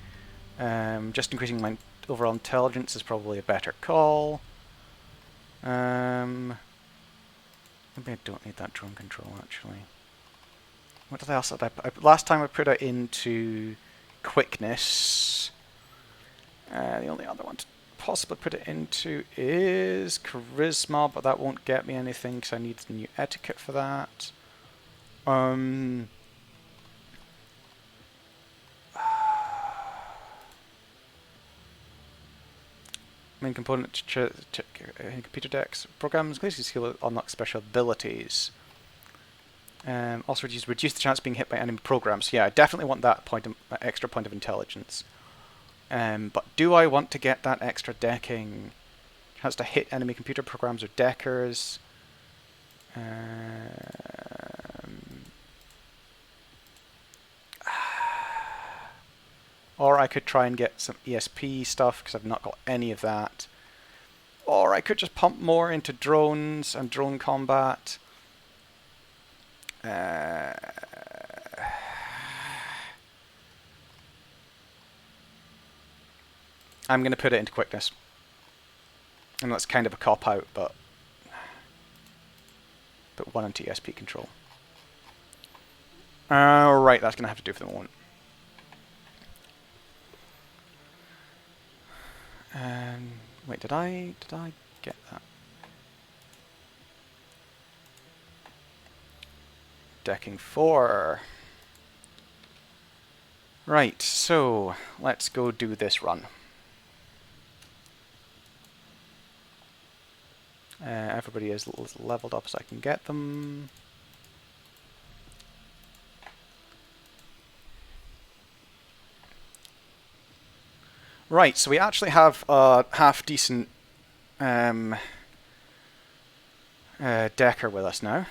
Just increasing my overall intelligence is probably a better call. Maybe I don't need that drone control, actually. What else did last time I put it into quickness. The only other one to possibly put it into is charisma, but that won't get me anything because I need the new etiquette for that. Main component to computer decks programs basically skill unlock special abilities. Also reduce the chance of being hit by enemy programs. Yeah, I definitely want that extra point of intelligence. But do I want to get that extra decking? Chance to hit enemy computer programs or deckers. Or I could try and get some ESP stuff because I've not got any of that. Or I could just pump more into drones and drone combat. I'm going to put it into quickness. And that's kind of a cop-out, but put one into ESP control. Right, that's going to have to do for the moment. Wait, did I get that? Decking 4. Right, so let's go do this run. Everybody is leveled up so I can get them. Right, so we actually have a half-decent decker with us now.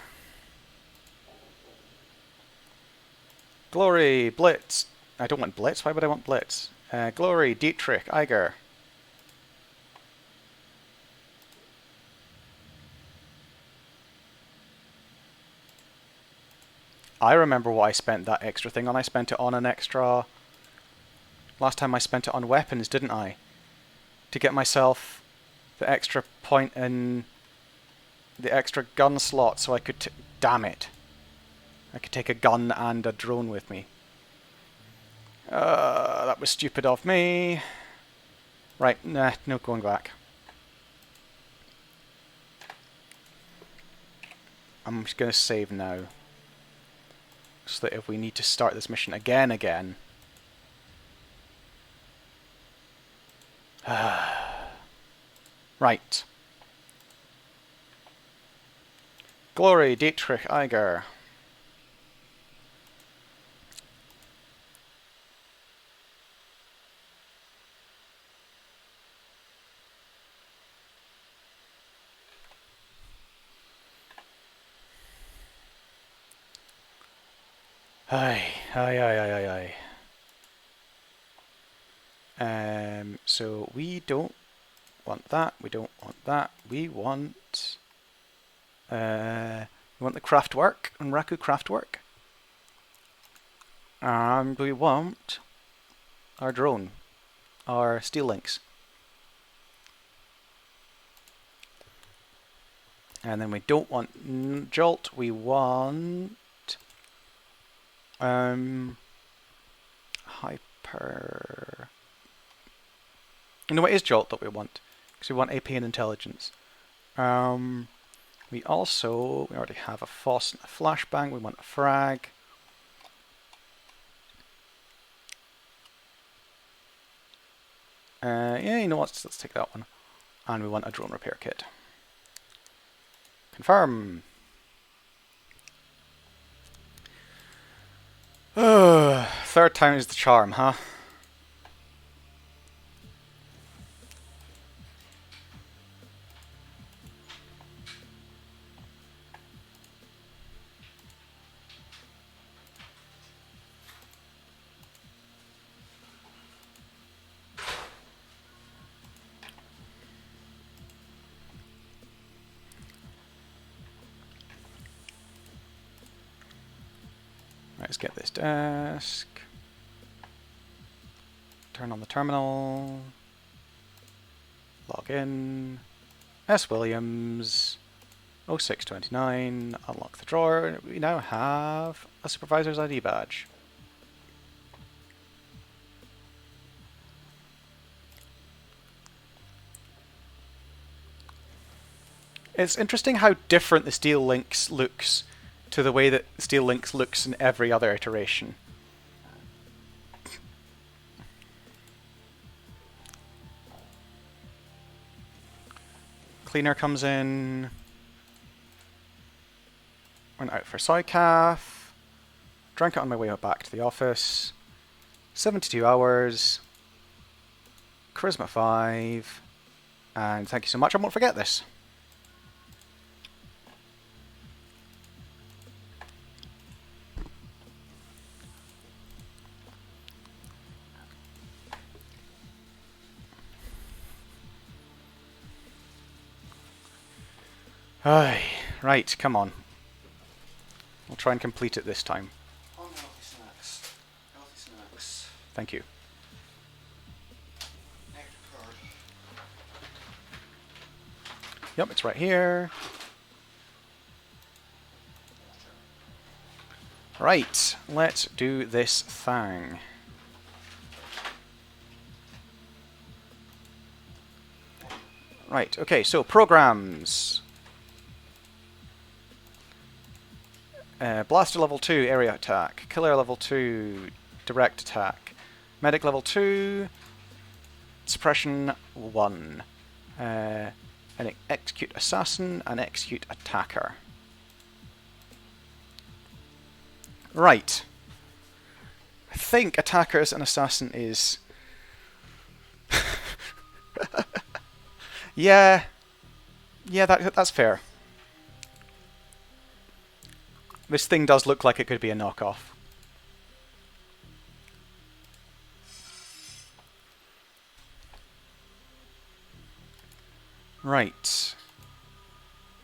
Glory, Blitz. I don't want Blitz, why would I want Blitz? Glory, Dietrich, Eiger. I remember what I spent that extra thing on. I spent it on an extra... Last time I spent it on weapons, didn't I? To get myself the extra point in the extra gun slot so I could... Damn it. I could take a gun and a drone with me. That was stupid of me. Right, nah, no going back. I'm just going to save now. So that if we need to start this mission again... Right. Glory, Dietrich, Eiger. Aye. So we don't want that. We don't want that. We want the craftwork and Raku craftwork, and we want our drone, our steel links, and then we don't want jolt. We want hyper. You know what is jolt that we want? because we want AP and intelligence. We already have a FOSS and a flashbang. We want a frag. Yeah, you know what? Let's take that one. And we want a drone repair kit. Confirm. Third time is the charm, huh? Let's get this desk. Turn on the terminal. Log in. S. Williams. 0629. Unlock the drawer. We now have a supervisor's ID badge. It's interesting how different the Steel Lynx looks to the way that Steel Lynx looks in every other iteration. Cleaner comes in. Went out for soy calf. Drank it on my way back to the office. 72 hours. Charisma 5. And thank you so much, I won't forget this. Right, come on. We'll try and complete it this time. Healthy snacks. Healthy snacks. Thank you. Nectar card. Yep, it's right here. Right, let's do this thing. Right, okay, so programs. Blaster level 2, area attack. Killer level 2, direct attack. Medic level 2, suppression 1. And execute assassin and execute attacker. Right. I think attackers and assassin is... yeah, that's fair. This thing does look like it could be a knockoff. Right.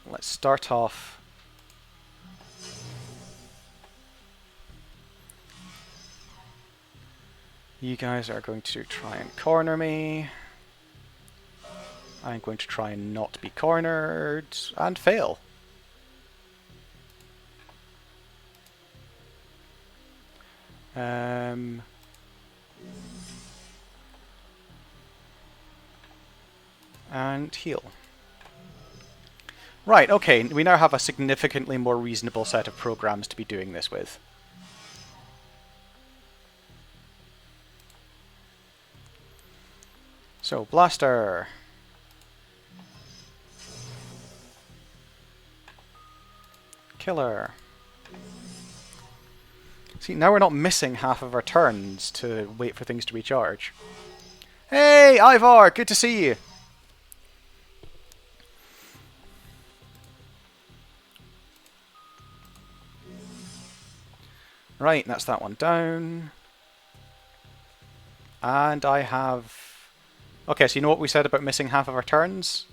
Let's start off. You guys are going to try and corner me. I'm going to try and not be cornered and fail. And heal. Right, okay, we now have a significantly more reasonable set of programs to be doing this with. So, Blaster. Killer. See, now we're not missing half of our turns to wait for things to recharge. Hey, Ivar, good to see you. Right, that's that one down. And I have... Okay, so you know what we said about missing half of our turns?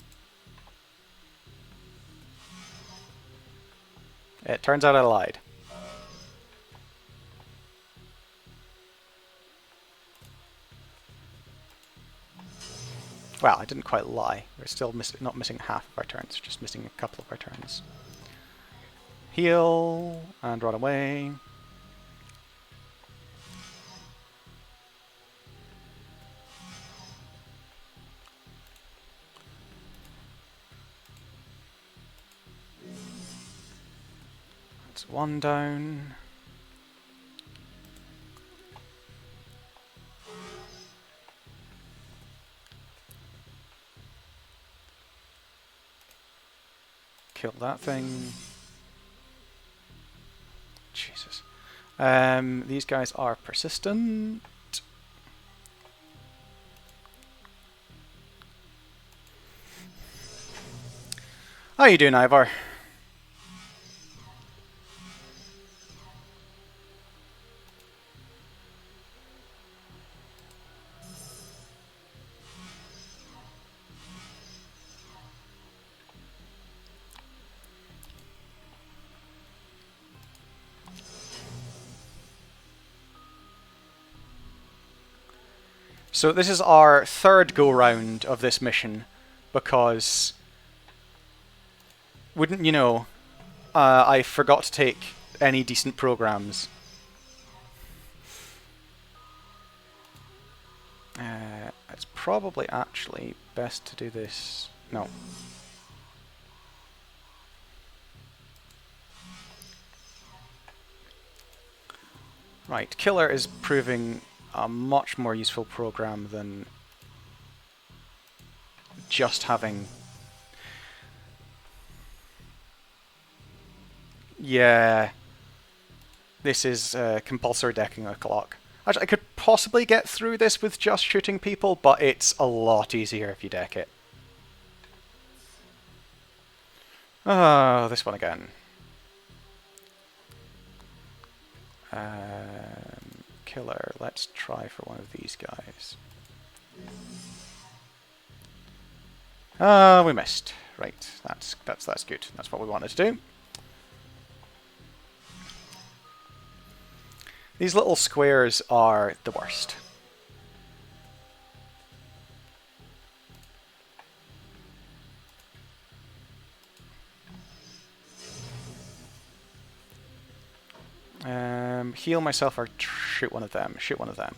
It turns out I lied. Well, I didn't quite lie. We're still not missing half of our turns, just missing a couple of our turns. Heal, and run away. one down. Kill that thing. Jesus. These guys are persistent. How you doing, Ivar? So this is our third go-round of this mission, because, wouldn't you know, I forgot to take any decent programs. It's probably actually best to do this. No. Right, Killer is proving a much more useful program than just having... Yeah. This is compulsory decking a clock. Actually, I could possibly get through this with just shooting people, but it's a lot easier if you deck it. Oh, this one again. Killer, let's try for one of these guys. We missed. Right, that's good. That's what we wanted to do. These little squares are the worst. Heal myself or shoot one of them. Shoot one of them.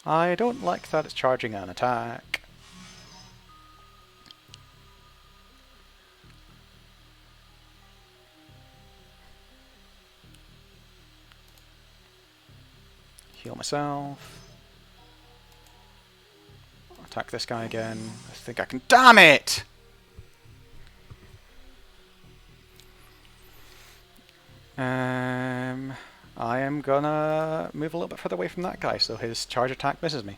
I don't like that it's charging an attack. Heal myself. Attack this guy again. I think I can... Damn it! I am gonna move a little bit further away from that guy so his charge attack misses me.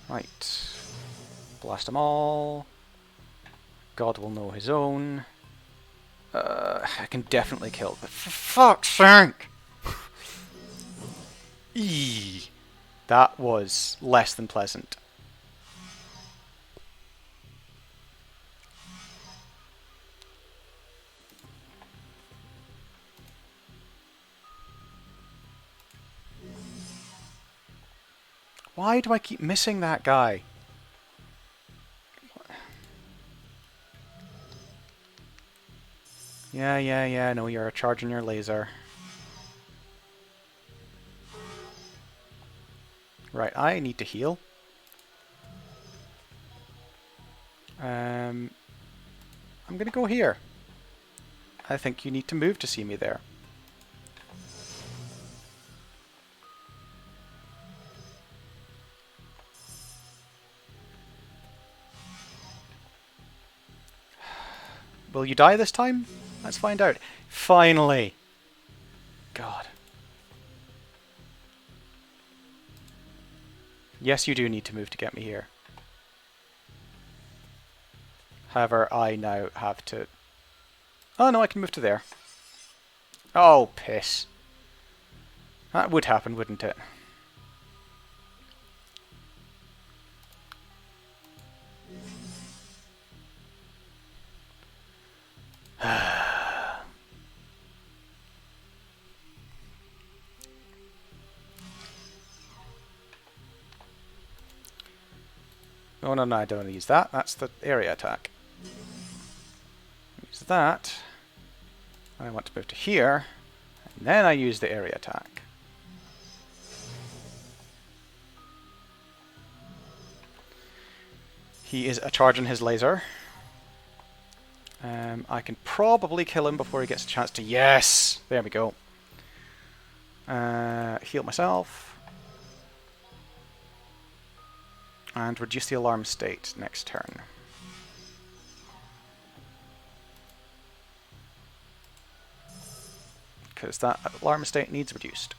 Right. Blast them all. God will know his own. I can definitely kill... For fuck's sake! Eee. That was less than pleasant. Why do I keep missing that guy? Yeah, no, you're charging your laser. Right, I need to heal. I'm gonna go here. I think you need to move to see me there. Will you die this time? Let's find out. Finally! God. Yes, you do need to move to get me here. However, I now have to... Oh no, I can move to there. Oh, piss. That would happen, wouldn't it? Oh no, I don't use that. That's the area attack. use that. I want to move to here, and then I use the area attack. He is charging his laser. I can probably kill him before he gets a chance to... Yes! There we go. Heal myself. And reduce the alarm state next turn. Because that alarm state needs reduced.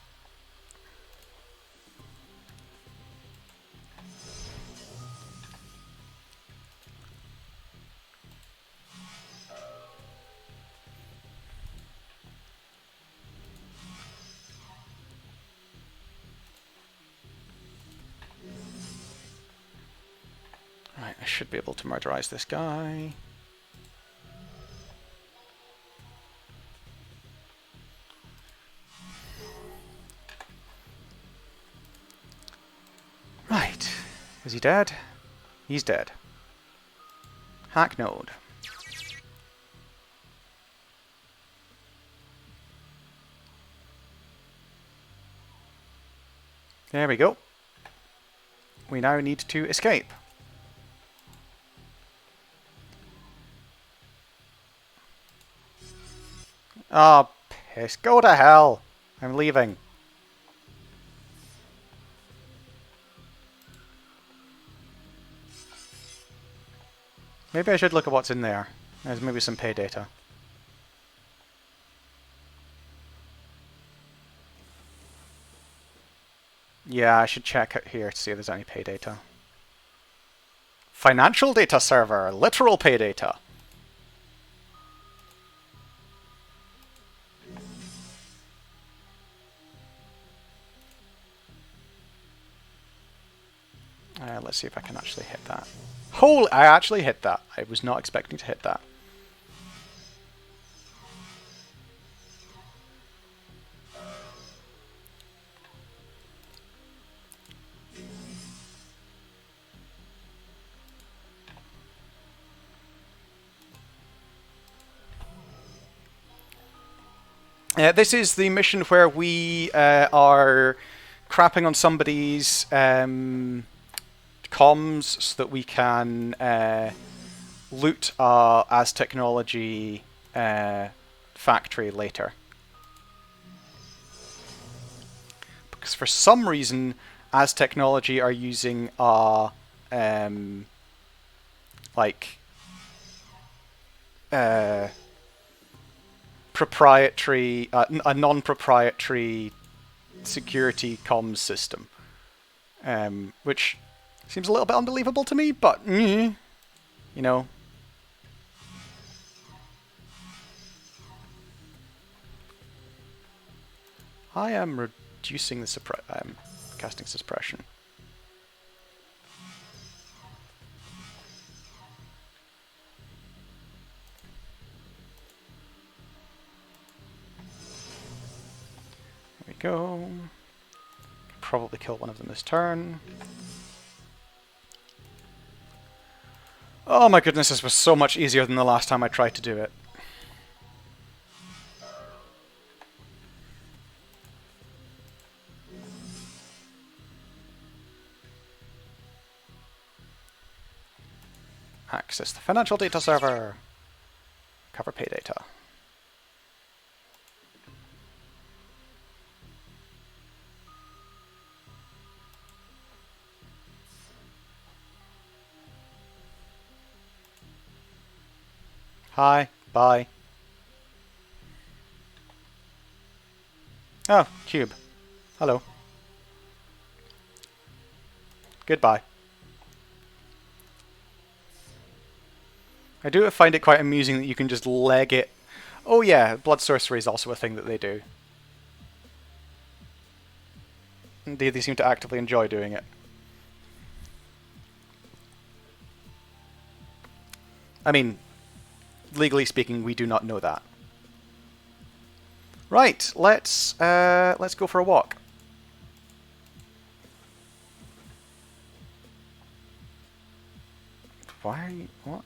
Right, I should be able to murderize this guy. Right. Is he dead? He's dead. Hack node. There we go. We now need to escape. Oh, piss. Go to hell. I'm leaving. Maybe I should look at what's in there. There's maybe some pay data. Yeah, I should check out here to see if there's any pay data. Financial data server. Literal pay data. Let's see if I can actually hit that. Holy, I actually hit that. I was not expecting to hit that. This is the mission where we are crapping on somebody's comms so that we can loot our Aztecnology factory later. Because for some reason, Aztecnology are using our proprietary, a non-proprietary security comms system, which seems a little bit unbelievable to me, but you know. I am reducing the casting suppression. There we go. Probably kill one of them this turn. Oh my goodness, this was so much easier than the last time I tried to do it. Access the financial data server. Cover pay data. Hi, bye. Oh, cube. Hello. Goodbye. I do find it quite amusing that you can just leg it. Oh yeah, blood sorcery is also a thing that they do. Indeed, they seem to actively enjoy doing it. I mean, legally speaking, we do not know that. Right, let's go for a walk. Why are you... what?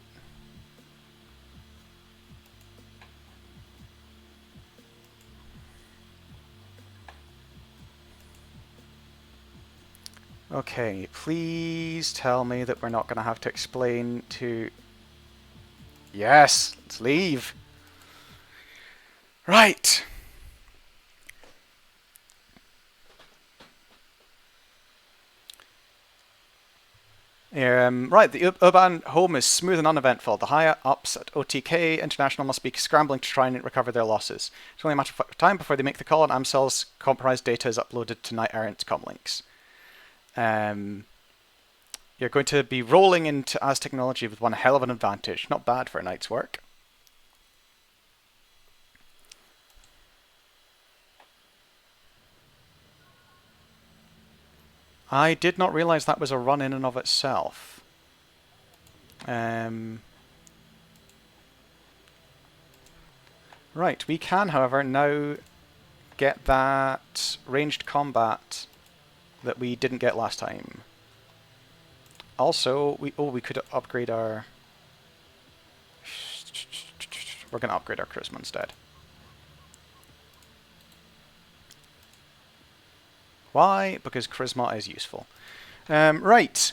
Okay, please tell me that we're not going to have to explain to... Yes, let's leave. Right. Right, the urban home is smooth and uneventful. The higher-ups at OTK International must be scrambling to try and recover their losses. It's only a matter of time before they make the call and Amcel's compromised data is uploaded to Knight Errant's comlinks. You're going to be rolling into Aztecnology with one hell of an advantage. Not bad for a night's work. I did not realize that was a run in and of itself. Right, we can, however, now get that ranged combat that we didn't get last time. Also, we could upgrade our... We're going to upgrade our charisma instead. Why? Because charisma is useful. Right.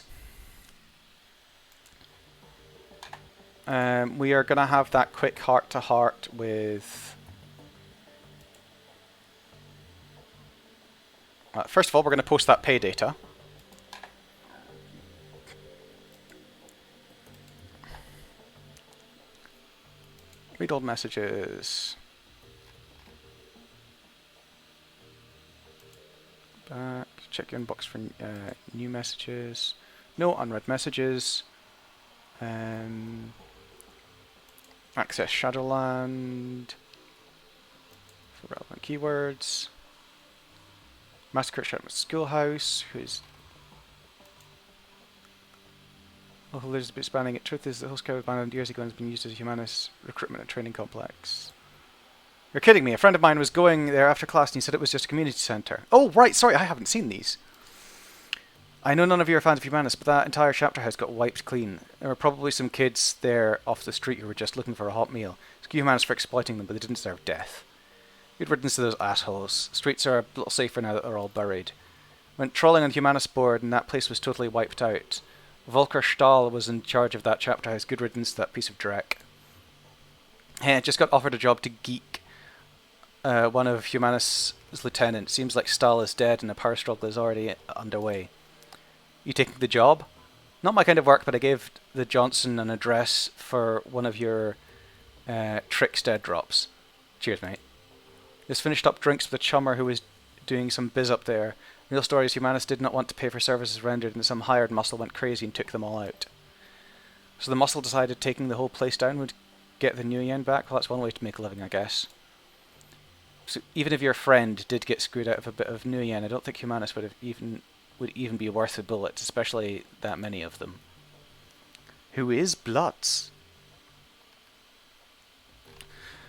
We are going to have that quick heart-to-heart with... first of all, we're going to post that pay data. Read old messages. Back. Check your inbox for new messages. No unread messages. Access Shadowland for relevant keywords. Massacre at Shadowrun Schoolhouse. Who's... Local leaders have been expanding it. Truth is, the whole scale abandoned years ago and has been used as a humanist recruitment and training complex. You're kidding me. A friend of mine was going there after class and he said it was just a community centre. Oh, right. Sorry, I haven't seen these. I know none of you are fans of humanists, but that entire chapter house got wiped clean. There were probably some kids there off the street who were just looking for a hot meal. Excuse humanists for exploiting them, but they didn't deserve death. Good riddance to those assholes. Streets are a little safer now that they're all buried. Went trolling on humanist board and that place was totally wiped out. Volker Stahl was in charge of that chapter house. Good riddance to that piece of dreck. Hey, I just got offered a job to geek one of Humanist's lieutenants. Seems like Stahl is dead and a power struggle is already underway. You taking the job? Not my kind of work, but I gave the Johnson an address for one of your tricks dead drops. Cheers, mate. Just finished up drinks with a chummer who was doing some biz up there. Real story is Humanist did not want to pay for services rendered and some hired muscle went crazy and took them all out. So the muscle decided taking the whole place down would get the new yen back? Well, that's one way to make a living, I guess. So even if your friend did get screwed out of a bit of new yen, I don't think Humanist would even be worth a bullet, especially that many of them. Who is Blutz?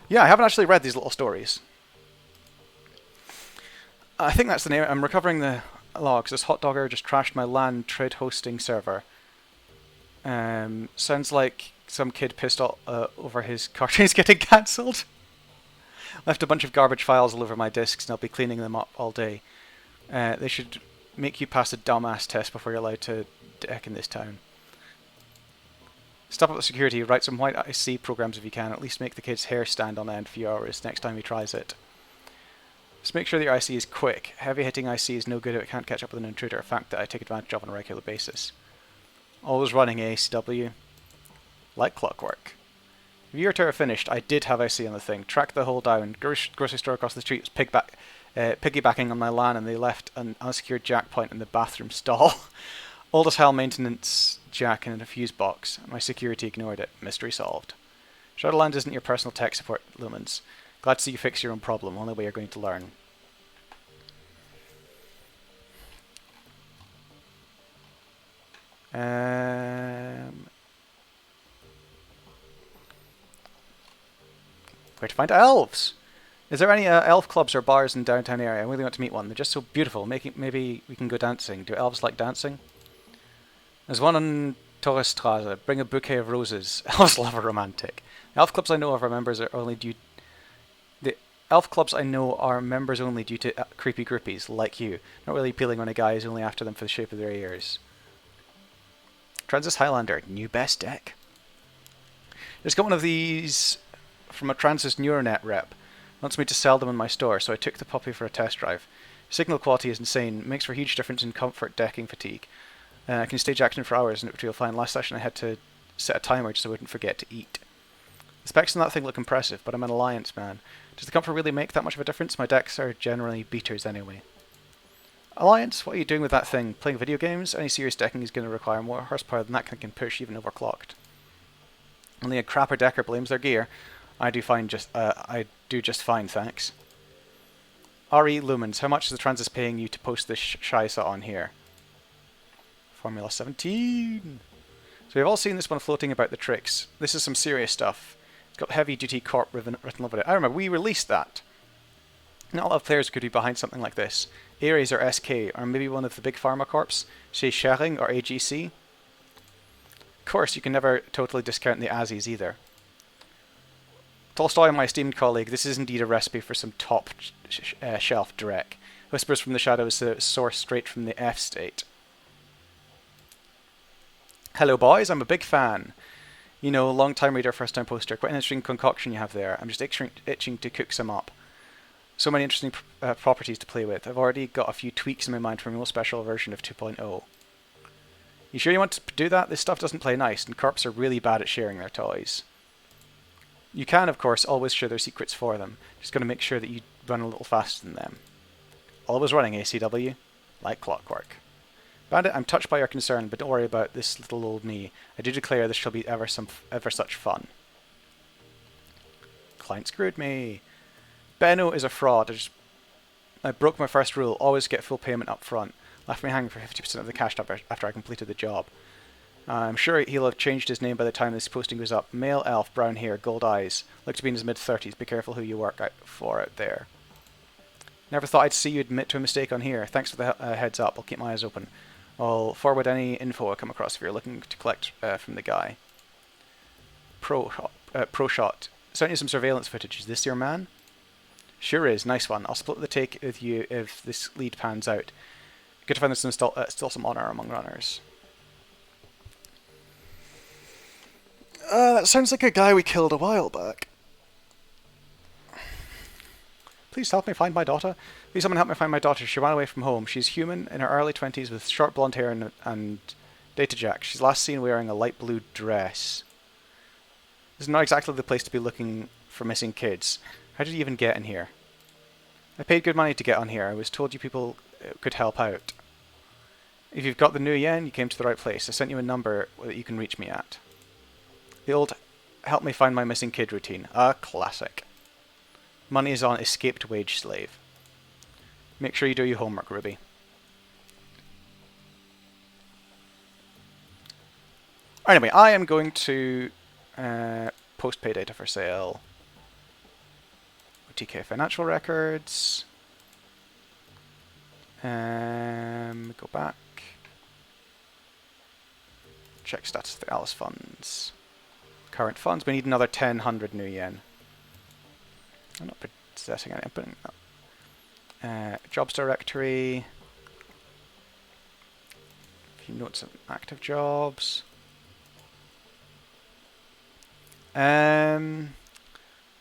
Yeah, I haven't actually read these little stories. I think that's the name. I'm recovering the logs. This hot dogger just trashed my LAN trade hosting server. Sounds like some kid pissed over his cartoons getting cancelled. Left a bunch of garbage files all over my disks and I'll be cleaning them up all day. They should make you pass a dumbass test before you're allowed to deck in this town. Step up the security, write some white IC programs if you can, at least make the kid's hair stand on end for a few hours next time he tries it. Just make sure that your IC is quick. Heavy hitting IC is no good if it can't catch up with an intruder, a fact that I take advantage of on a regular basis. Always running ACW. Like clockwork. If you are finished, I did have IC on the thing. Tracked the hole down. Grocery store across the street was piggybacking on my LAN and they left an unsecured jack point in the bathroom stall. Old as hell maintenance jack in a fuse box. My security ignored it. Mystery solved. Shadowlands isn't your personal tech support, Lumens. Glad to see you fix your own problem. Only way you're going to learn. Where to find elves? Is there any elf clubs or bars in downtown area? I really want to meet one. They're just so beautiful. Maybe we can go dancing. Do elves like dancing? There's one on Torresstrasse. Bring a bouquet of roses. Elves love a romantic. The elf clubs I know of our members are only due... Elf clubs I know are members only due to creepy groupies like you. Not really appealing when a guy is only after them for the shape of their ears. Transys Highlander, new best deck. Just got one of these from a Transys Neuronet rep. Wants me to sell them in my store, so I took the puppy for a test drive. Signal quality is insane. Makes for a huge difference in comfort, decking, fatigue. I can stage action for hours, and it would feel fine. Last session I had to set a timer just so I wouldn't forget to eat. The specs on that thing look impressive, but I'm an Alliance man. Does the comfort really make that much of a difference? My decks are generally beaters anyway. Alliance, what are you doing with that thing? Playing video games? Any serious decking is going to require more horsepower than that thing can push, even overclocked. Only a crapper decker blames their gear. I do just fine, thanks. RE Lumens, how much is the Transys paying you to post this Shisa on here? Formula 17. So we've all seen this one floating about the tricks. This is some serious stuff. It's got heavy duty corp written over it. I remember we released that. Not a lot of players could be behind something like this. Ares or SK, or maybe one of the big pharma corps, say Schering or AGC. Of course, you can never totally discount the Azis either. Tolstoy, my esteemed colleague, this is indeed a recipe for some top shelf Drek. Whispers from the Shadows, source straight from the F state. Hello boys, I'm a big fan. You know, long time reader, first time poster. Quite an interesting concoction you have there. I'm just itching to cook some up. So many interesting properties to play with. I've already got a few tweaks in my mind for a real special version of 2.0. You sure you want to do that? This stuff doesn't play nice, and corps are really bad at sharing their toys. You can, of course, always share their secrets for them. Just got to make sure that you run a little faster than them. Always running ACW, like clockwork. Bandit, I'm touched by your concern, but don't worry about this little old me. I do declare this shall be ever such fun. Client screwed me. Benno is a fraud. I broke my first rule. Always get full payment up front. Left me hanging for 50% of the cash after I completed the job. I'm sure he'll have changed his name by the time this posting goes up. Male elf, brown hair, gold eyes. Look to be in his mid-30s. Be careful who you work for out there. Never thought I'd see you admit to a mistake on here. Thanks for the heads up. I'll keep my eyes open. I'll forward any info I come across if you're looking to collect from the guy. Pro shot. Sent you some surveillance footage. Is this your man? Sure is. Nice one. I'll split the take with you if this lead pans out. Good to find there's still some honor among runners. That sounds like a guy we killed a while back. Please help me find my daughter. Please someone help me find my daughter. She ran away from home. She's human, in her early 20s, with short blonde hair and data jack. She's last seen wearing a light blue dress. This is not exactly the place to be looking for missing kids. How did you even get in here? I paid good money to get on here. I was told you people could help out. If you've got the new yen, you came to the right place. I sent you a number that you can reach me at. The old help me find my missing kid routine. A classic. Money is on escaped wage slave. Make sure you do your homework, Ruby. Anyway, I am going to post pay data for sale. OTK financial records. Go back. Check status of the Alice funds. Current funds. We need another 1,000 new yen. I'm not possessing any. I'm putting jobs directory. A few notes of active jobs.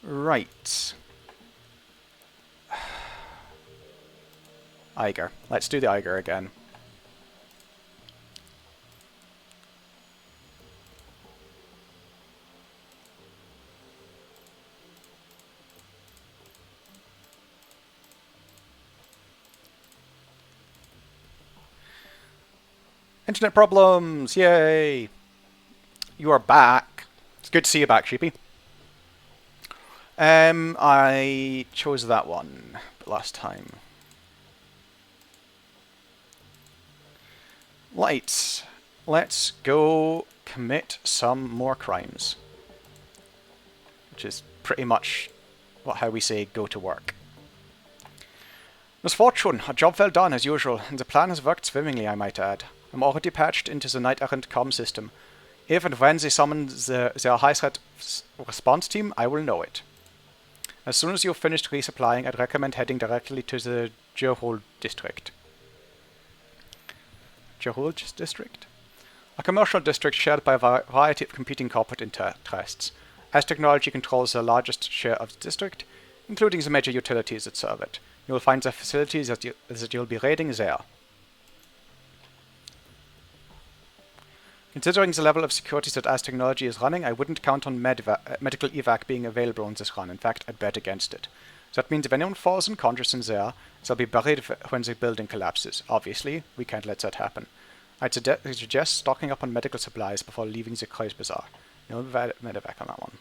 Right. Eiger. Let's do the Eiger again. Internet problems! Yay! You are back. It's good to see you back, Sheepy. I chose that one last time. Lights. Let's go commit some more crimes. Which is pretty much how we say go to work. Misfortune. A job well done as usual, and the plan has worked swimmingly, I might add. I'm already patched into the Knight-Errant comm system. If and when they summon their high-threat response team, I will know it. As soon as you've finished resupplying, I'd recommend heading directly to the Johol district. Johol district? A commercial district shared by a variety of competing corporate interests. Aztecnology controls the largest share of the district, including the major utilities that serve it. You will find the facilities that you'll be raiding there. Considering the level of security that Aztecnology is running, I wouldn't count on medical evac being available on this run. In fact, I'd bet against it. That means if anyone falls unconscious in there, they'll be buried when the building collapses. Obviously, we can't let that happen. I'd suggest stocking up on medical supplies before leaving the Kreuz Bazaar. No medevac on that one.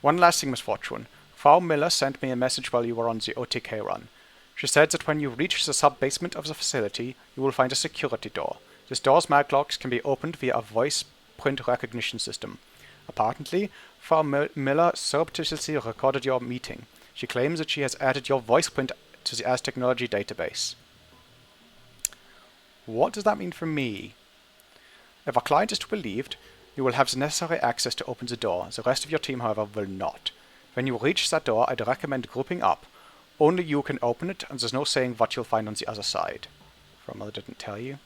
One last thing, Miss Fortune. Frau Miller sent me a message while you were on the OTK run. She said that when you reach the sub-basement of the facility, you will find a security door. This door's maglocks can be opened via a voice print recognition system. Apparently, Frau Miller surreptitiously recorded your meeting. She claims that she has added your voice print to the Aztecnology database. What does that mean for me? If our client is to be believed, you will have the necessary access to open the door. The rest of your team, however, will not. When you reach that door, I'd recommend grouping up. Only you can open it, and there's no saying what you'll find on the other side. Frau Miller didn't tell you.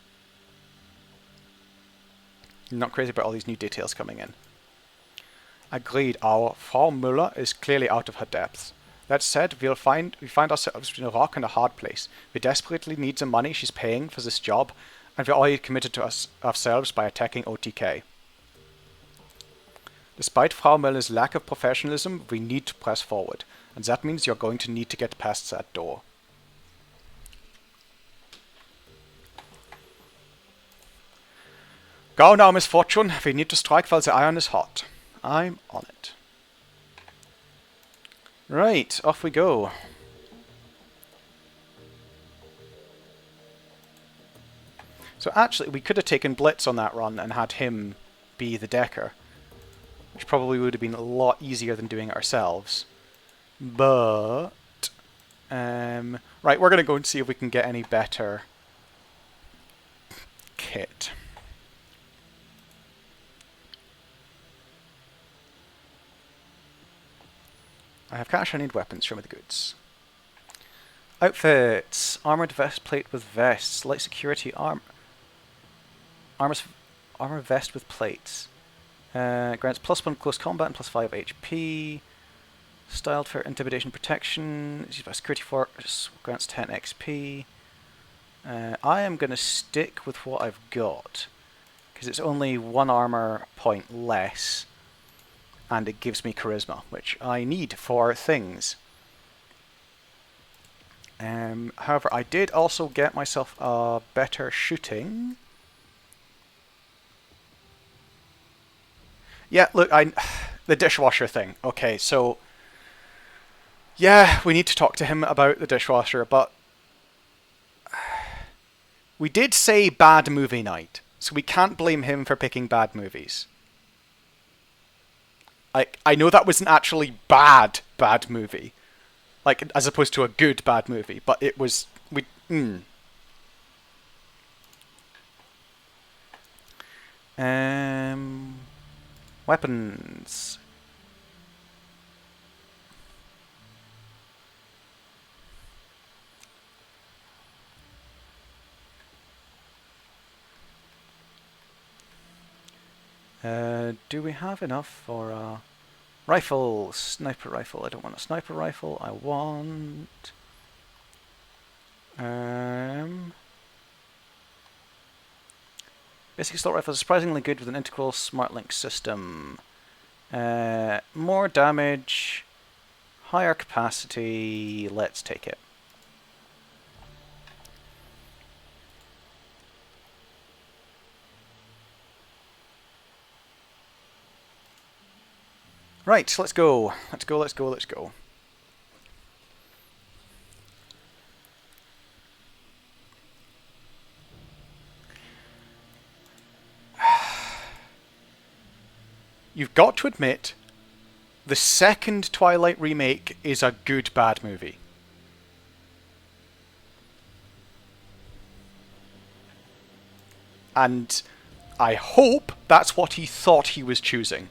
I'm not crazy about all these new details coming in. Agreed, our Frau Müller is clearly out of her depth. That said, we find ourselves between a rock and a hard place. We desperately need the money she's paying for this job, and we're already committed to ourselves by attacking OTK. Despite Frau Müller's lack of professionalism, we need to press forward, and that means you're going to need to get past that door. Go now, Miss Fortune. We need to strike while the iron is hot. I'm on it. Right, off we go. So actually, we could have taken Blitz on that run and had him be the decker, which probably would have been a lot easier than doing it ourselves. But right, we're going to go and see if we can get any better kit. I have cash, I need weapons. Show me the goods. Outfits. Armored vest plate with vests. Light security armor vest with plates. Grants +1 close combat and +5 HP. Styled for intimidation protection. Used by security force. Grants 10 XP. I am going to stick with what I've got, because it's only 1 armor point less, and it gives me charisma, which I need for things. However, I did also get myself a better shooting. Yeah, look, the dishwasher thing. Okay, so yeah, we need to talk to him about the dishwasher, but we did say bad movie night, so we can't blame him for picking bad movies. I know that wasn't actually bad movie, like as opposed to a good bad movie, but it was weapons. Do we have enough for a rifle? Sniper rifle. I don't want a sniper rifle. I want basic assault rifle is surprisingly good with an integral smart link system. More damage, higher capacity. Let's take it. Right, let's go. Let's go, let's go, let's go. You've got to admit, the second Twilight remake is a good bad movie. And I hope that's what he thought he was choosing.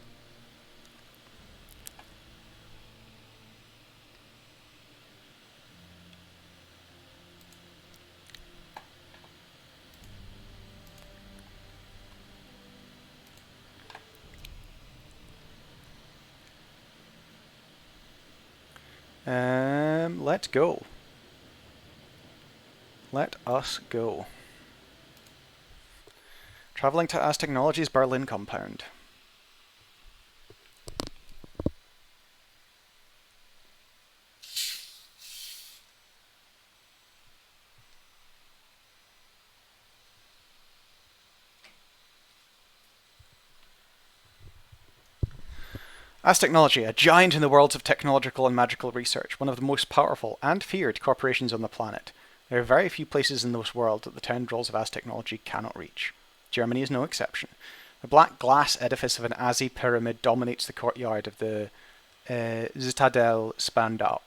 Let's go. Let us go. Traveling to Aztecnology's Berlin compound. Aztecnology, a giant in the worlds of technological and magical research, one of the most powerful and feared corporations on the planet. There are very few places in this world that the tendrils of Aztecnology cannot reach. Germany is no exception. The black glass edifice of an Azzy pyramid dominates the courtyard of the Zitadel Spandau,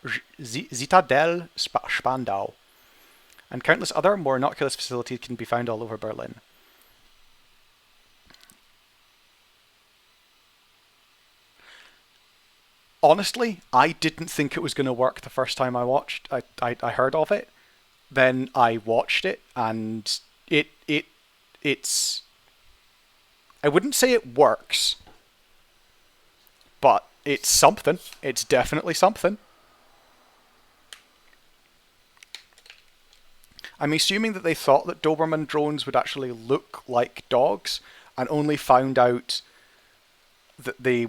and countless other more innocuous facilities can be found all over Berlin. Honestly, I didn't think it was going to work the first time I heard of it. Then I watched it, and it's I wouldn't say it works, but it's something. It's definitely something. I'm assuming that they thought that Doberman drones would actually look like dogs, and only found out that they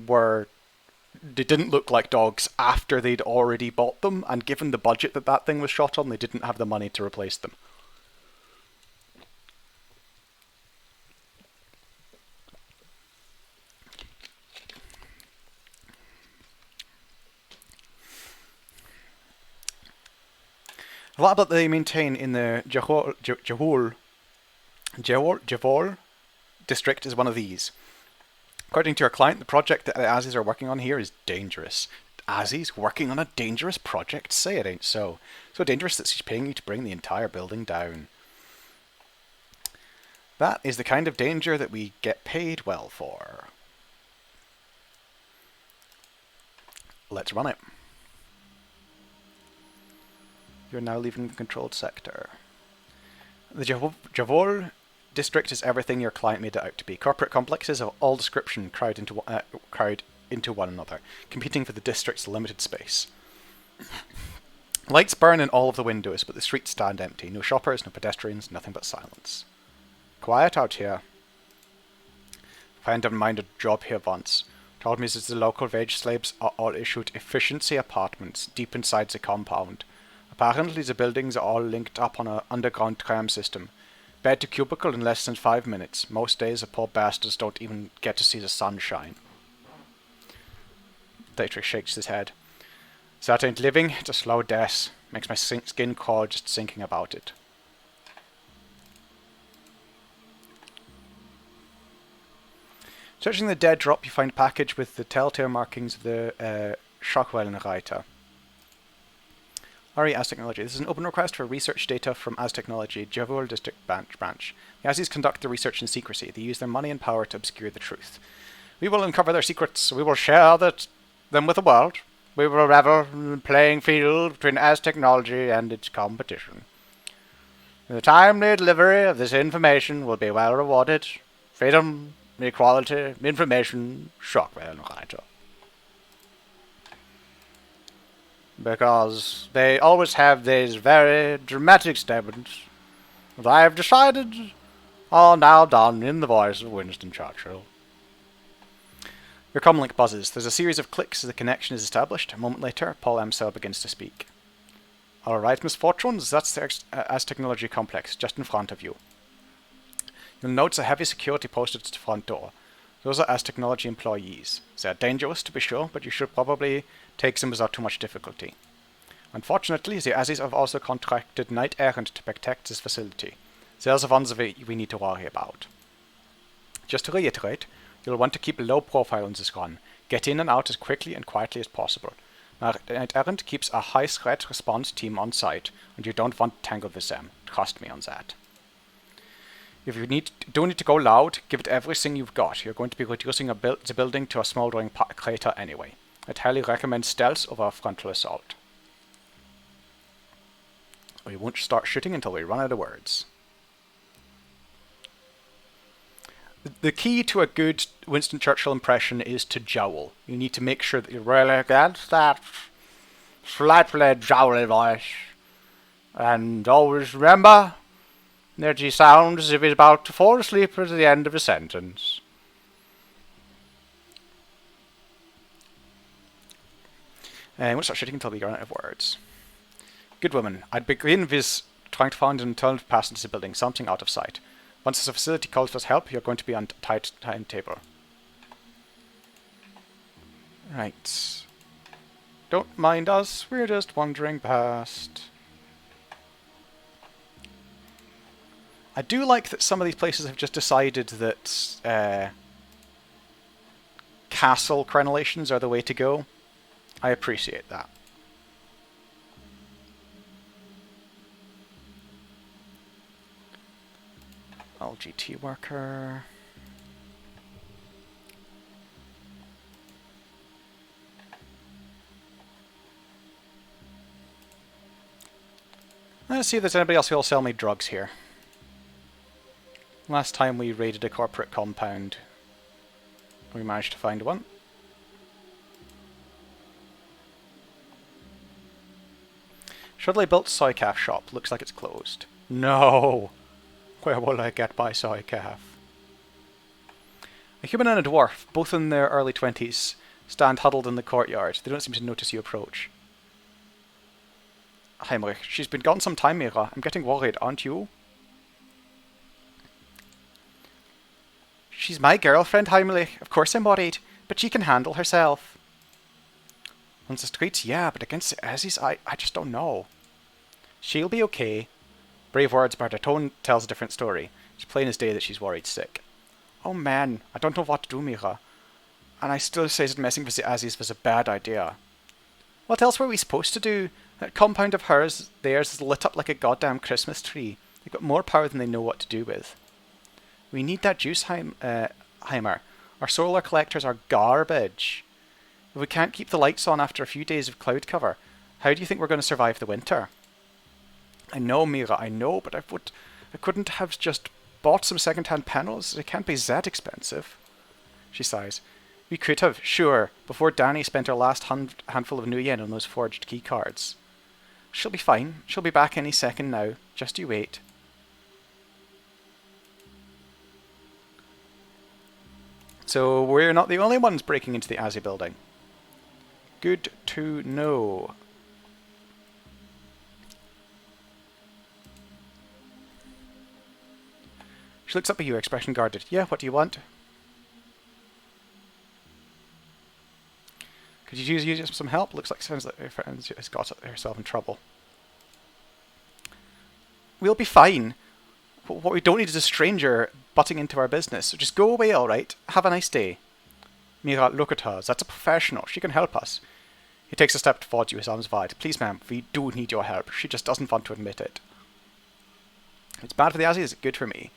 didn't look like dogs after they'd already bought them, and given the budget that thing was shot on, they didn't have the money to replace them. The lab that they maintain in the Javol district is one of these. According to our client, the project that the Azzies are working on here is dangerous. Azzies working on a dangerous project? Say it ain't so. So dangerous that she's paying you to bring the entire building down. That is the kind of danger that we get paid well for. Let's run it. You're now leaving the controlled sector. The Javol district is everything your client made it out to be. Corporate complexes of all description crowd into one another, competing for the district's limited space. Lights burn in all of the windows, but the streets stand empty. No shoppers, no pedestrians, nothing but silence. Quiet out here. Friend of mine a job here once. Told me that the local wage slaves are all issued efficiency apartments deep inside the compound. Apparently the buildings are all linked up on an underground tram system. Bed to cubicle in less than 5 minutes. Most days the poor bastards don't even get to see the sunshine. Dietrich shakes his head. That ain't living, it's a slow death. Makes my skin crawl just thinking about it. Searching the dead drop, you find a package with the telltale markings of the Schockwellenreiter. RE Aztecnology. This is an open request for research data from Aztecnology, Javol District Branch. The Azzies conduct the research in secrecy. They use their money and power to obscure the truth. We will uncover their secrets. We will share them with the world. We will revel in the playing field between Aztecnology and its competition. The timely delivery of this information will be well rewarded. Freedom, equality, information, Schockwellenreiter. Because they always have these very dramatic statements that I have decided are now done in the voice of Winston Churchill. Your comlink buzzes. There's a series of clicks as the connection is established. A moment later, Paul Amsel begins to speak. Alright, Miss Fortunes, that's the Aztecnology complex, just in front of you. You'll notice a heavy security posted at the front door. Those are Aztecnology employees. They're dangerous, to be sure, but you should probably take them without too much difficulty. Unfortunately, the Azzies have also contracted Knight Errant to protect this facility. They're the ones we need to worry about. Just to reiterate, you'll want to keep a low profile on this run. Get in and out as quickly and quietly as possible. Knight Errant keeps a high threat response team on site, and you don't want to tangle with them. Trust me on that. If you don't need to go loud, give it everything you've got. You're going to be reducing the building to a smoldering crater anyway. I'd highly recommend stealth over a frontal assault. We won't start shooting until we run out of words. The key to a good Winston Churchill impression is to jowl. You need to make sure that you really get that slightly jowly voice. And always remember that he sounds as if he's about to fall asleep at the end of a sentence. And we'll start shooting until we run out of words. Good woman, I'd begin with trying to find an alternative pass into the building, something out of sight. Once the facility calls for help, you're going to be on tight timetable. Right. Don't mind us, we're just wandering past. I do like that some of these places have just decided that castle crenellations are the way to go. I appreciate that. LGT worker. Let's see if there's anybody else who will sell me drugs here. Last time we raided a corporate compound, we managed to find one. Shoddily built soy calf shop. Looks like it's closed. No! Where will I get my soy calf? A human and a dwarf, both in their early 20s, stand huddled in the courtyard. They don't seem to notice you approach. Heinrich, she's been gone some time, Mira. I'm getting worried, aren't you? She's my girlfriend, Heinrich. Of course I'm worried, but she can handle herself. On the streets, yeah, but against the Azis, I just don't know. She'll be okay. Brave words, but her tone tells a different story. It's plain as day that she's worried sick. Oh man, I don't know what to do, Mira. And I still say that messing with the Azis was a bad idea. What else were we supposed to do? That compound of theirs is lit up like a goddamn Christmas tree. They've got more power than they know what to do with. We need that juice, Heimer. Our solar collectors are garbage. If we can't keep the lights on after a few days of cloud cover, how do you think we're going to survive the winter? I know, Mira, I know, but I couldn't have just bought some second-hand panels. They can't be that expensive. She sighs. We could have, sure, before Danny spent her last handful of new yen on those forged key cards. She'll be fine. She'll be back any second now. Just you wait. So we're not the only ones breaking into the Azzy building. Good to know. She looks up at you, expression guarded. Yeah, what do you want? Could you use some help? Looks like sounds like her friend has got herself in trouble. We'll be fine. What we don't need is a stranger butting into our business. So just go away, alright? Have a nice day. Mira, look at her. That's a professional. She can help us. He takes a step towards you, his arms wide. Please, ma'am, we do need your help. She just doesn't want to admit it. It's bad for the Azzy, is it good for me?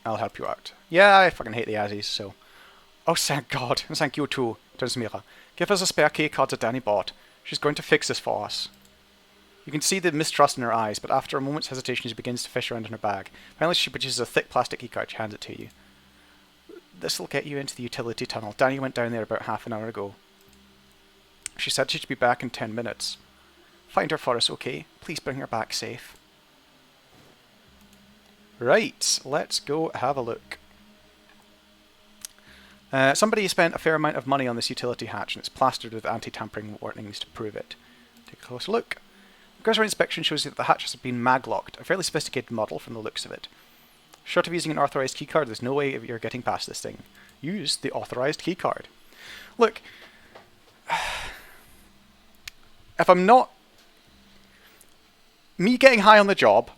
I'll help you out. Yeah, I fucking hate the Azzies, so... Oh, thank God. And thank you too, turns to Mira. Give us a spare key card that Danny bought. She's going to fix this for us. You can see the mistrust in her eyes, but after a moment's hesitation she begins to fish around in her bag. Finally she produces a thick plastic key card. She hands it to you. This'll get you into the utility tunnel. Danny went down there about half an hour ago. She said she'd be back in 10 minutes. Find her for us, okay? Please bring her back safe. Right, let's go have a look. Somebody spent a fair amount of money on this utility hatch and it's plastered with anti-tampering warnings to prove it. Take a closer look. A cursory inspection shows that the hatch has been mag-locked, a fairly sophisticated model from the looks of it. Short of using an authorized keycard, there's no way you're getting past this thing. Use the authorized keycard. Look, if I'm not... Me getting high on the job,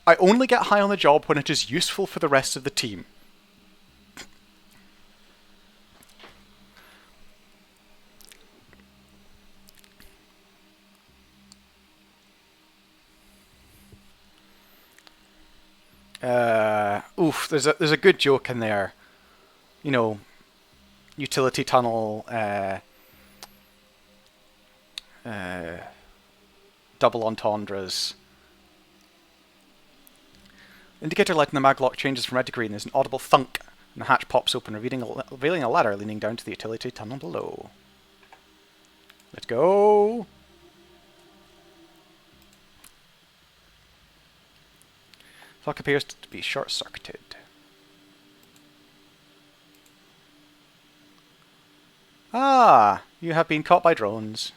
I only get high on the job when it is useful for the rest of the team. Oof, there's a good joke in there. You know, utility tunnel, double entendres. Indicator light in the maglock changes from red to green. There's an audible thunk, and the hatch pops open, revealing a ladder leaning down to the utility tunnel below. Let's go! Clock appears to be short-circuited. Ah! You have been caught by drones.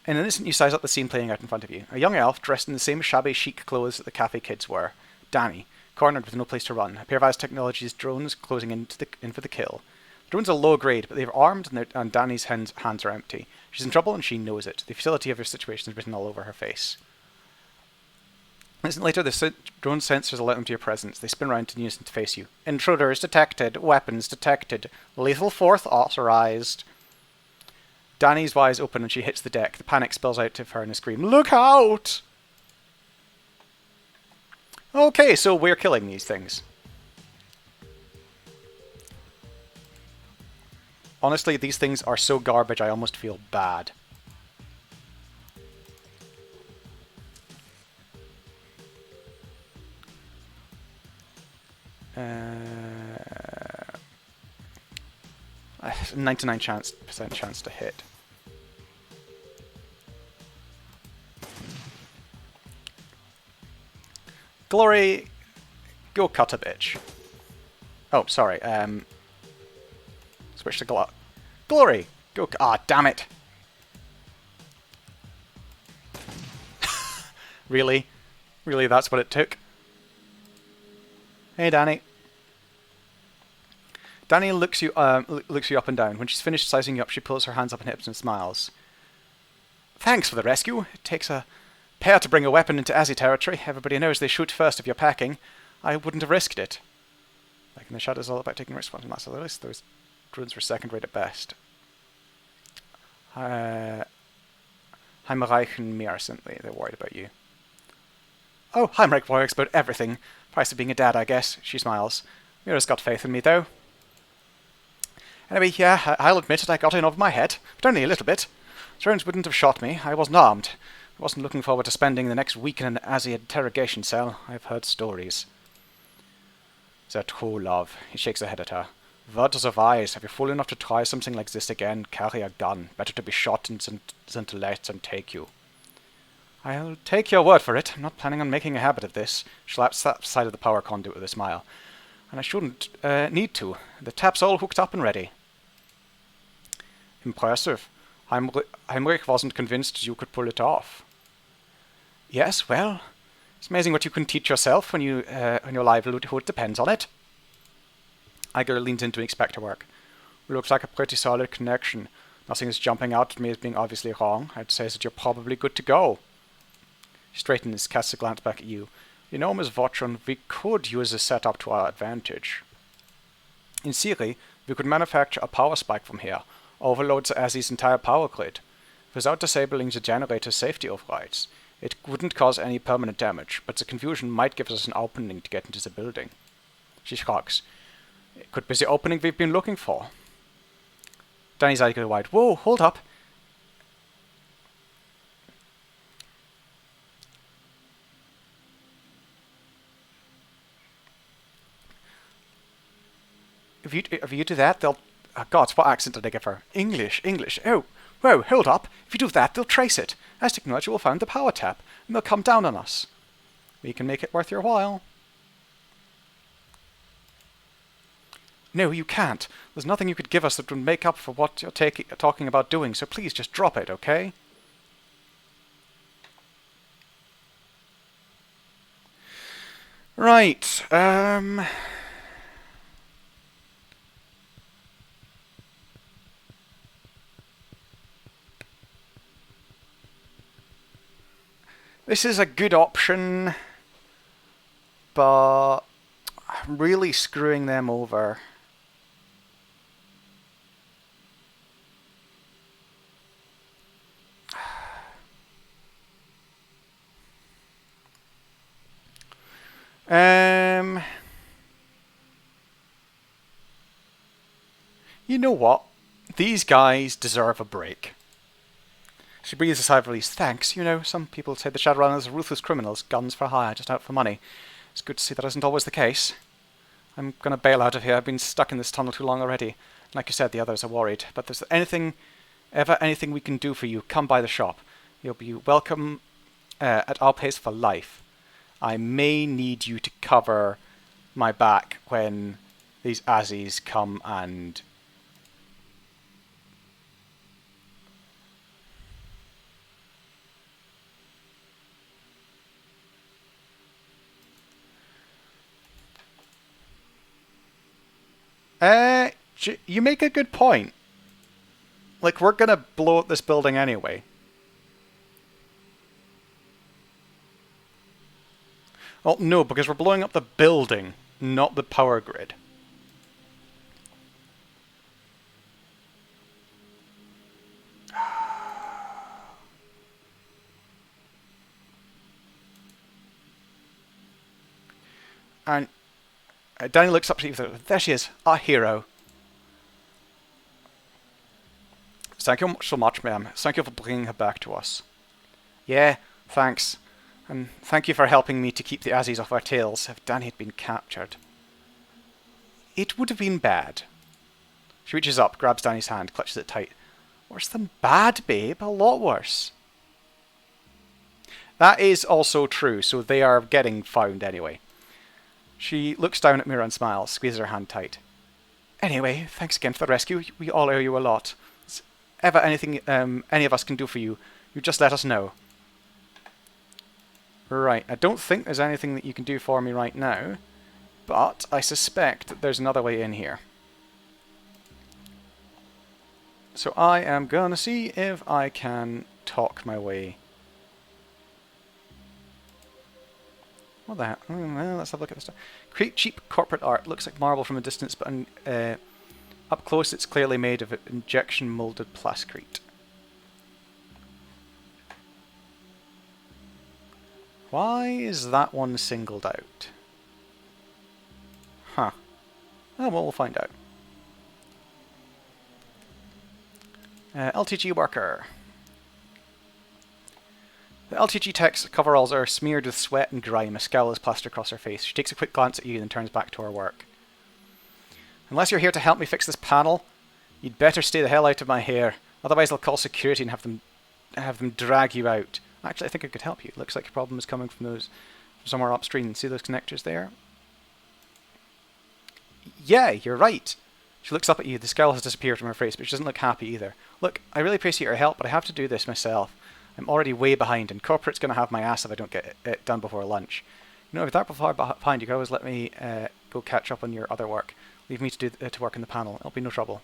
In an instant, you size up the scene playing out in front of you. A young elf, dressed in the same shabby chic clothes that the cafe kids wear. Danny, cornered with no place to run. A pair of Aztecnology's drones closing in for the kill. The drones are low grade, but they're armed and Danny's hands are empty. She's in trouble and she knows it. The futility of her situation is written all over her face. An instant later, the drone sensors alert them to your presence. They spin around in unison to face you. Intruders detected. Weapons detected. Lethal force authorized. Danny's eyes open and she hits the deck. The panic spills out of her in a scream. Look out! Okay, so we're killing these things. Honestly, these things are so garbage I almost feel bad. Uh, 99% chance to hit. Glory, go cut a bitch. Oh, sorry. Switch to Glory, go. Ah, damn it. Really? Really, that's what it took? Hey, Danny. Danny looks you up and down. When she's finished sizing you up, she pulls her hands up on hips and smiles. Thanks for the rescue. It takes a pair to bring a weapon into Azzy territory. Everybody knows they shoot first if you're packing. I wouldn't have risked it. Like in the Shadows, all about taking risks. Those drones were second rate at best. Heimreichen mir simply. They're worried about you. Oh, Heimreich worries about everything. Price of being a dad, I guess. She smiles. Mira's got faith in me, though. Anyway, yeah, I'll admit it, I got in over my head. But only a little bit. Drones wouldn't have shot me. I wasn't armed. I wasn't looking forward to spending the next week in an Azzy interrogation cell. I've heard stories. They're true, love. He shakes her head at her. Words of eyes. If you're fool enough to try something like this again, carry a gun. Better to be shot than to let them take you. I'll take your word for it. I'm not planning on making a habit of this. She slaps that side of the power conduit with a smile. And I shouldn't need to. The tap's all hooked up and ready. Impressive. Heinrich wasn't convinced you could pull it off. Yes, well, it's amazing what you can teach yourself when your livelihood depends on it. Iger leans in to inspect her work. Looks like a pretty solid connection. Nothing is jumping out at me as being obviously wrong. I'd say that you're probably good to go. She straightens, casts a glance back at you. You know, Ms. Votron, we could use this setup to our advantage. In theory, we could manufacture a power spike from here, overload the Azzy's entire power grid. Without disabling the generator's safety overrides, it wouldn't cause any permanent damage, but the confusion might give us an opening to get into the building. She shrugs. It could be the opening we've been looking for. Danny's eyes go wide. Whoa, hold up. If you do that, they'll... Oh, God, what accent did I give her? English. Oh, whoa, hold up. If you do that, they'll trace it. Aztecnology will find the power tap, and they'll come down on us. We can make it worth your while. No, you can't. There's nothing you could give us that would make up for what you're talking about doing, so please just drop it, okay? Right, this is a good option, but I'm really screwing them over. You know what? These guys deserve a break. She breathes a sigh of release. Thanks. You know, some people say the Shadowrunners are ruthless criminals, guns for hire, just out for money. It's good to see that isn't always the case. I'm gonna bail out of here. I've been stuck in this tunnel too long already. Like you said, the others are worried. But if there's anything we can do for you, come by the shop. You'll be welcome at our place for life. I may need you to cover my back when these Azzies come and... You make a good point. Like, we're gonna blow up this building anyway. Well, no, because we're blowing up the building, not the power grid. And Danny looks up to you. There she is, our hero. Thank you so much, ma'am. Thank you for bringing her back to us. Yeah, thanks. And thank you for helping me to keep the Azzies off our tails if Danny had been captured. It would have been bad. She reaches up, grabs Danny's hand, clutches it tight. Worse than bad, babe. A lot worse. That is also true, so they are getting found anyway. She looks down at Mira and smiles, squeezes her hand tight. Anyway, thanks again for the rescue. We all owe you a lot. If ever anything any of us can do for you, you just let us know. Right, I don't think there's anything that you can do for me right now, but I suspect that there's another way in here. So I am gonna see if I can talk my way. What the heck? Well, let's have a look at this stuff. Create cheap corporate art. Looks like marble from a distance, but up close it's clearly made of injection molded plasticrete. Why is that one singled out? Huh. Oh, well, we'll find out. LTG worker. The LTG tech's coveralls are smeared with sweat and grime. A scowl is plastered across her face. She takes a quick glance at you and then turns back to her work. Unless you're here to help me fix this panel, you'd better stay the hell out of my hair. Otherwise I'll call security and have them drag you out. Actually, I think I could help you. Looks like your problem is coming from somewhere upstream. See those connectors there? Yeah, you're right. She looks up at you. The scowl has disappeared from her face, but she doesn't look happy either. Look, I really appreciate your help, but I have to do this myself. I'm already way behind, and corporate's going to have my ass if I don't get it done before lunch. You know, if that far behind, you can always let me go catch up on your other work. Leave me to work in the panel. It'll be no trouble.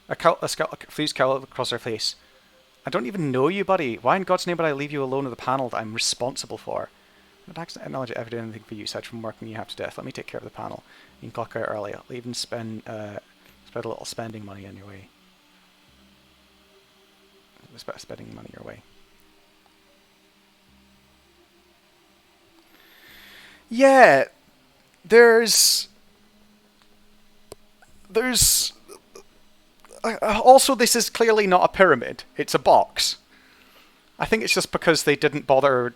A fleas cowl across her face. I don't even know you, buddy. Why in God's name would I leave you alone with the panel that I'm responsible for? Would Aztecnology ever do anything for you aside from working you half to death? Let me take care of the panel. You can clock out early. I'll even spend a little spending money on your way. Spending money your way. Yeah, there's also, this is clearly not a pyramid. It's a box. I think it's just because they didn't bother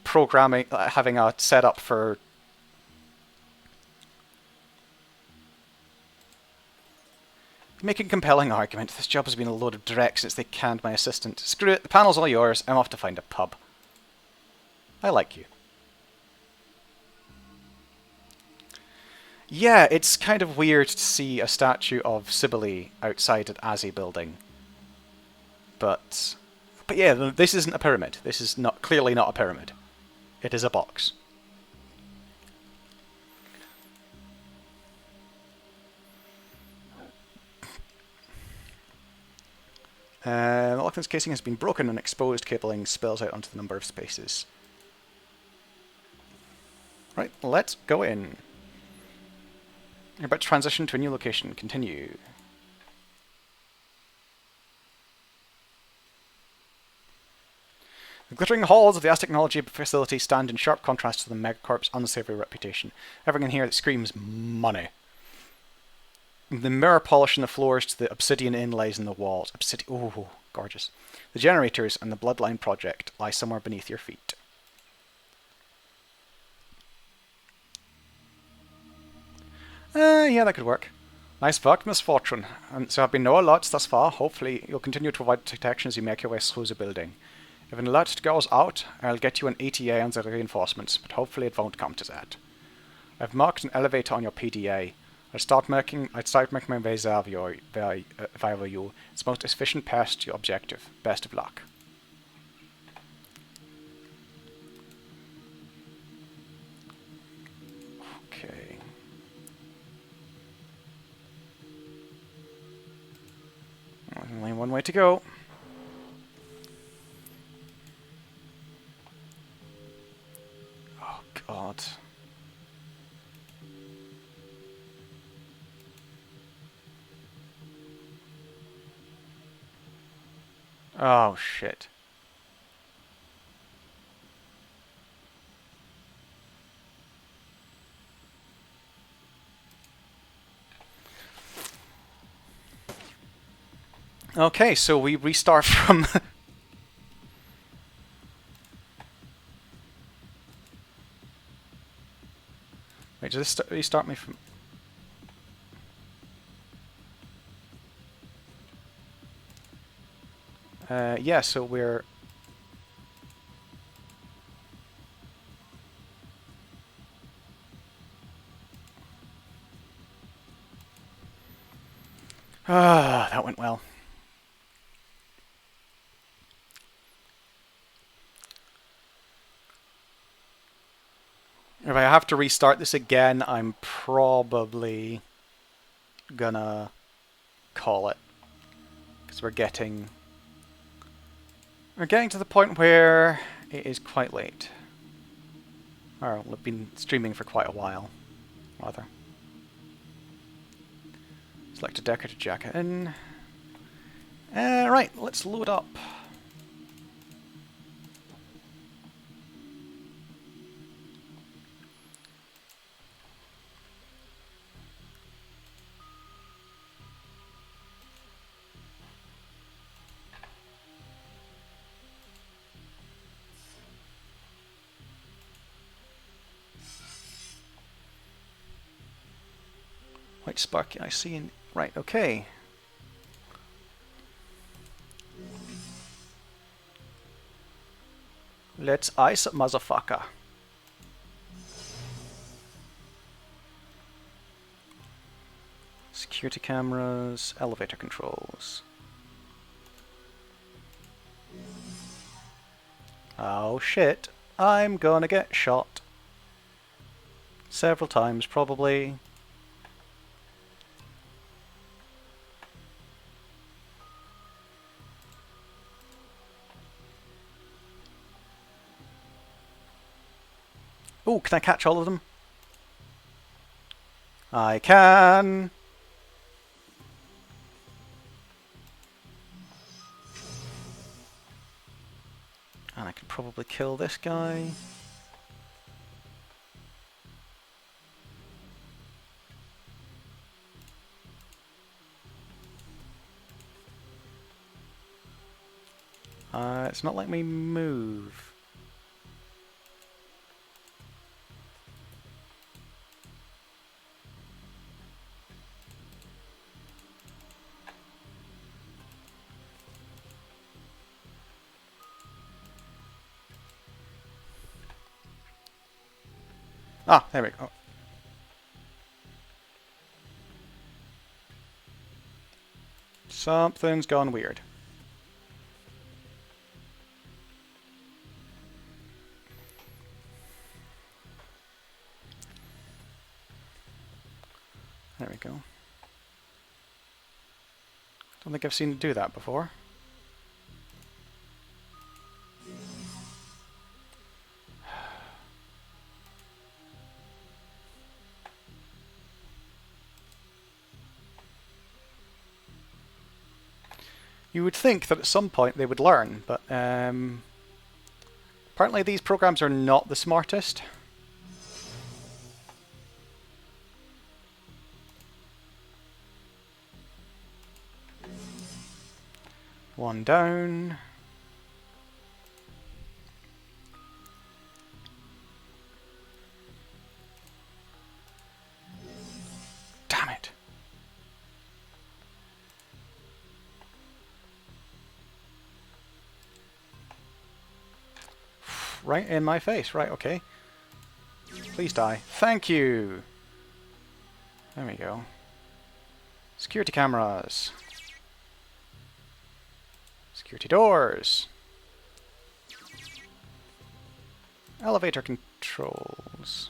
programming, having a setup for... Making compelling argument. This job has been a load of dreck since they canned my assistant. Screw it, the panel's all yours. I'm off to find a pub. I like you. Yeah, it's kind of weird to see a statue of Cybele outside an Azzy building. But yeah, this isn't a pyramid. This is clearly not a pyramid. It is a box. The Lochlin's casing has been broken and exposed cabling spills out onto the number of spaces. Right, let's go in. You're about to transition to a new location. Continue. The glittering halls of the Aztecnology facility stand in sharp contrast to the megacorp's unsavory reputation. Everything in here that screams money. The mirror polish in the floors to the obsidian inlays in the walls. Ooh, gorgeous. The generators and the Bloodline project lie somewhere beneath your feet. Yeah, that could work. Nice work, Miss Fortune. And there have been no alerts thus far. Hopefully, you'll continue to provide detection as you make your way through the building. If an alert goes out, I'll get you an ETA on the reinforcements, but hopefully it won't come to that. I've marked an elevator on your PDA. I'd start making my way there if I were you. It's the most efficient path to your objective. Best of luck. Okay. Only one way to go. Oh, God. Oh, shit. Okay, so we restart from... Wait, does this restart me from... yeah, so we're... Ah, that went well. If I have to restart this again, I'm probably gonna call it. Because we're getting to the point where it is quite late. Or we've been streaming for quite a while, rather. Select a decorated jacket in. Right, let's load up. White Sparky, I see. Right, okay. Let's ice it, motherfucker. Security cameras, elevator controls. Oh shit, I'm gonna get shot. Several times, probably. Oh, can I catch all of them? I can! And I can probably kill this guy. It's not letting me move. Ah, there we go. Something's gone weird. There we go. Don't think I've seen it do that before. You would think that at some point they would learn, but Apparently these programs are not the smartest. One down. Damn it. Right in my face. Right, okay. Please die. Thank you. There we go. Security cameras. Security doors. Elevator controls.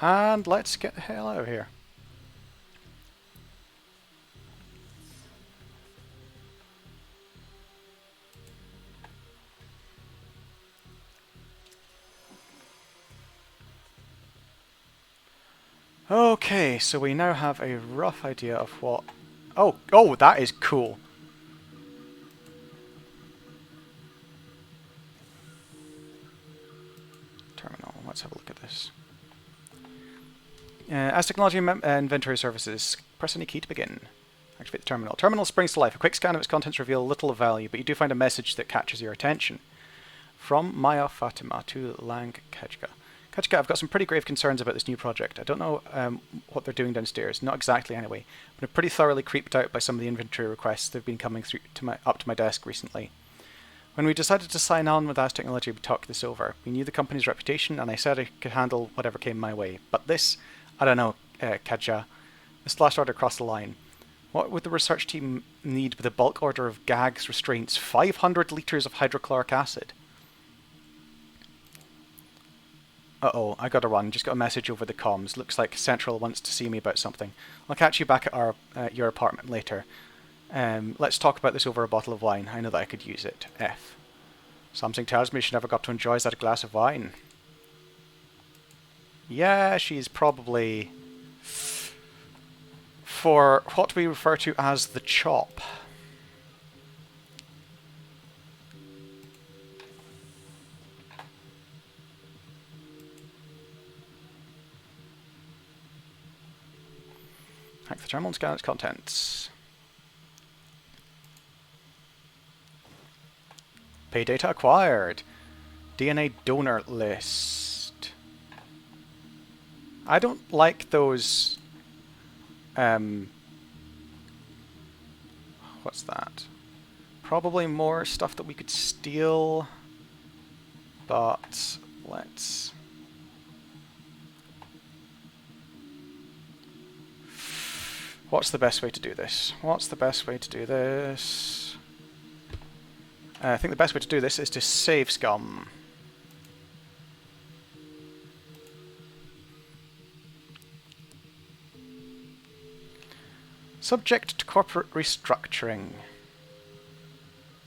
And let's get the hell out of here. Okay, so we now have a rough idea of what... Oh, that is cool. Terminal, let's have a look at this. Aztecnology inventory services. Press any key to begin. Activate the terminal. Terminal springs to life. A quick scan of its contents reveal little of value, but you do find a message that catches your attention. From Maya Fatima to Lang Kajka. Kajka, I've got some pretty grave concerns about this new project. I don't know what they're doing downstairs. Not exactly, anyway. But I'm pretty thoroughly creeped out by some of the inventory requests that have been coming through up to my desk recently. When we decided to sign on with Aztecnology, we talked this over. We knew the company's reputation, and I said I could handle whatever came my way. But this, I don't know, Kajka. This last order crossed the line. What would the research team need with a bulk order of gags, restraints, 500 litres of hydrochloric acid? Uh-oh, I gotta run. Just got a message over the comms. Looks like Central wants to see me about something. I'll catch you back at your apartment later. Let's talk about this over a bottle of wine. I know that I could use it. F. Something tells me she never got to enjoy that glass of wine. Yeah, she's probably... for what we refer to as the chop. Hack the terminal and scan its contents. Pay data acquired. DNA donor list. I don't like those... what's that? Probably more stuff that we could steal. But let's... What's the best way to do this? What's the best way to do this? I think the best way to do this is to save scum. Subject to corporate restructuring.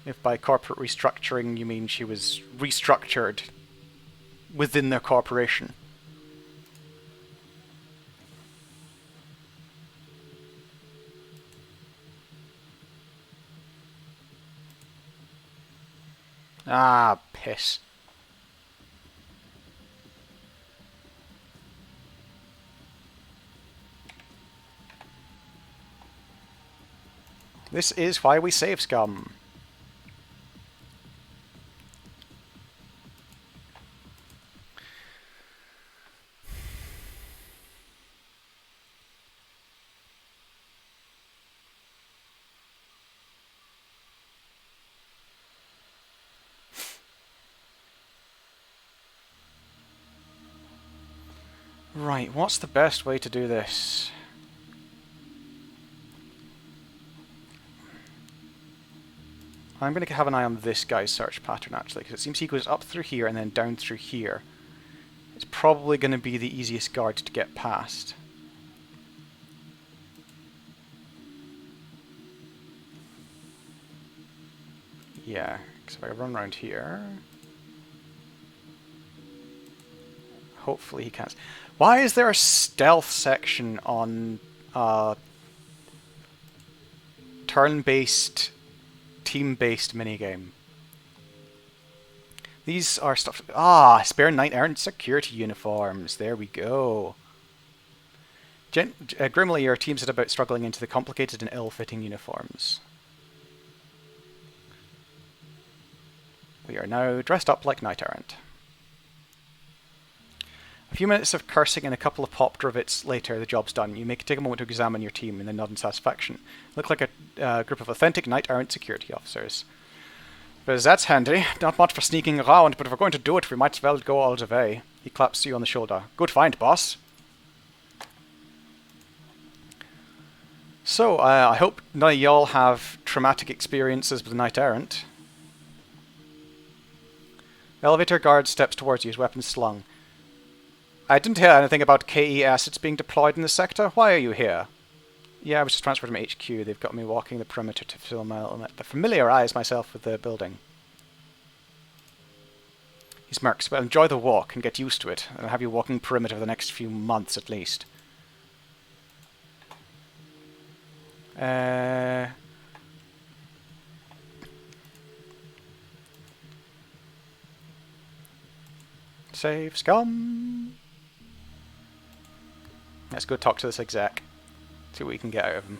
If by corporate restructuring you mean she was restructured within their corporation. Ah, piss. This is why we save scum. Right, what's the best way to do this? I'm going to have an eye on this guy's search pattern, actually, because it seems he goes up through here and then down through here. It's probably going to be the easiest guard to get past. Yeah, because if I run around here... Hopefully he can't... Why is there a stealth section on turn-based, team-based minigame. These are stuff... Ah, spare Knight Errant security uniforms. There we go. Grimly, your team set about struggling into the complicated and ill-fitting uniforms. We are now dressed up like Knight Errant. A few minutes of cursing and a couple of pop drivets later, the job's done. You take a moment to examine your team and then nod in satisfaction. Look like a group of authentic Knight Errant security officers. But that's handy. Not much for sneaking around, but if we're going to do it, we might as well go all the way. He claps you on the shoulder. Good find, boss. So, I hope none of y'all have traumatic experiences with Knight Errant. Elevator guard steps towards you, his weapon slung. I didn't hear anything about KE assets being deployed in the sector. Why are you here? Yeah, I was just transferred from HQ. They've got me walking the perimeter to familiarize myself with the building. He smirks. Well, enjoy the walk and get used to it. I'll have you walking perimeter for the next few months at least. Save scum. Let's go talk to this exec. See what we can get out of him.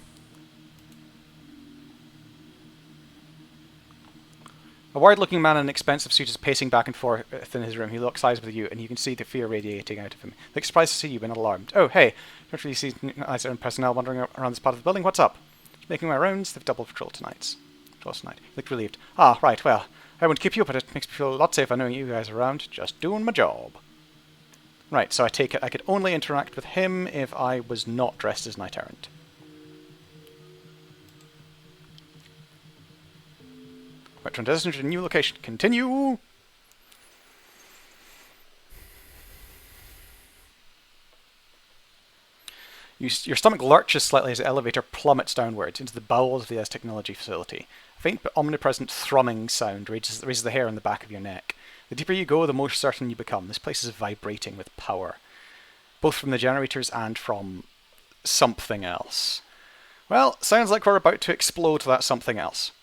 A worried-looking man in an expensive suit is pacing back and forth in his room. He looks eyes with you, and you can see the fear radiating out of him. He looks surprised to see you, but not alarmed. Oh, hey. Don't really see eyes and personnel wandering around this part of the building. What's up? Just making my rounds. They've double patrol tonight. He looked relieved. Ah, right, well, I won't keep you, but it makes me feel a lot safer knowing you guys are around. Just doing my job. Right, so I take it I could only interact with him if I was not dressed as Knight Errant. Right, transition to a new location. Continue! Your stomach lurches slightly as the elevator plummets downwards into the bowels of the Aztecnology facility. A faint but omnipresent thrumming sound raises the hair on the back of your neck. The deeper you go, the more certain you become. This place is vibrating with power, both from the generators and from something else. Well, sounds like we're about to explode that something else.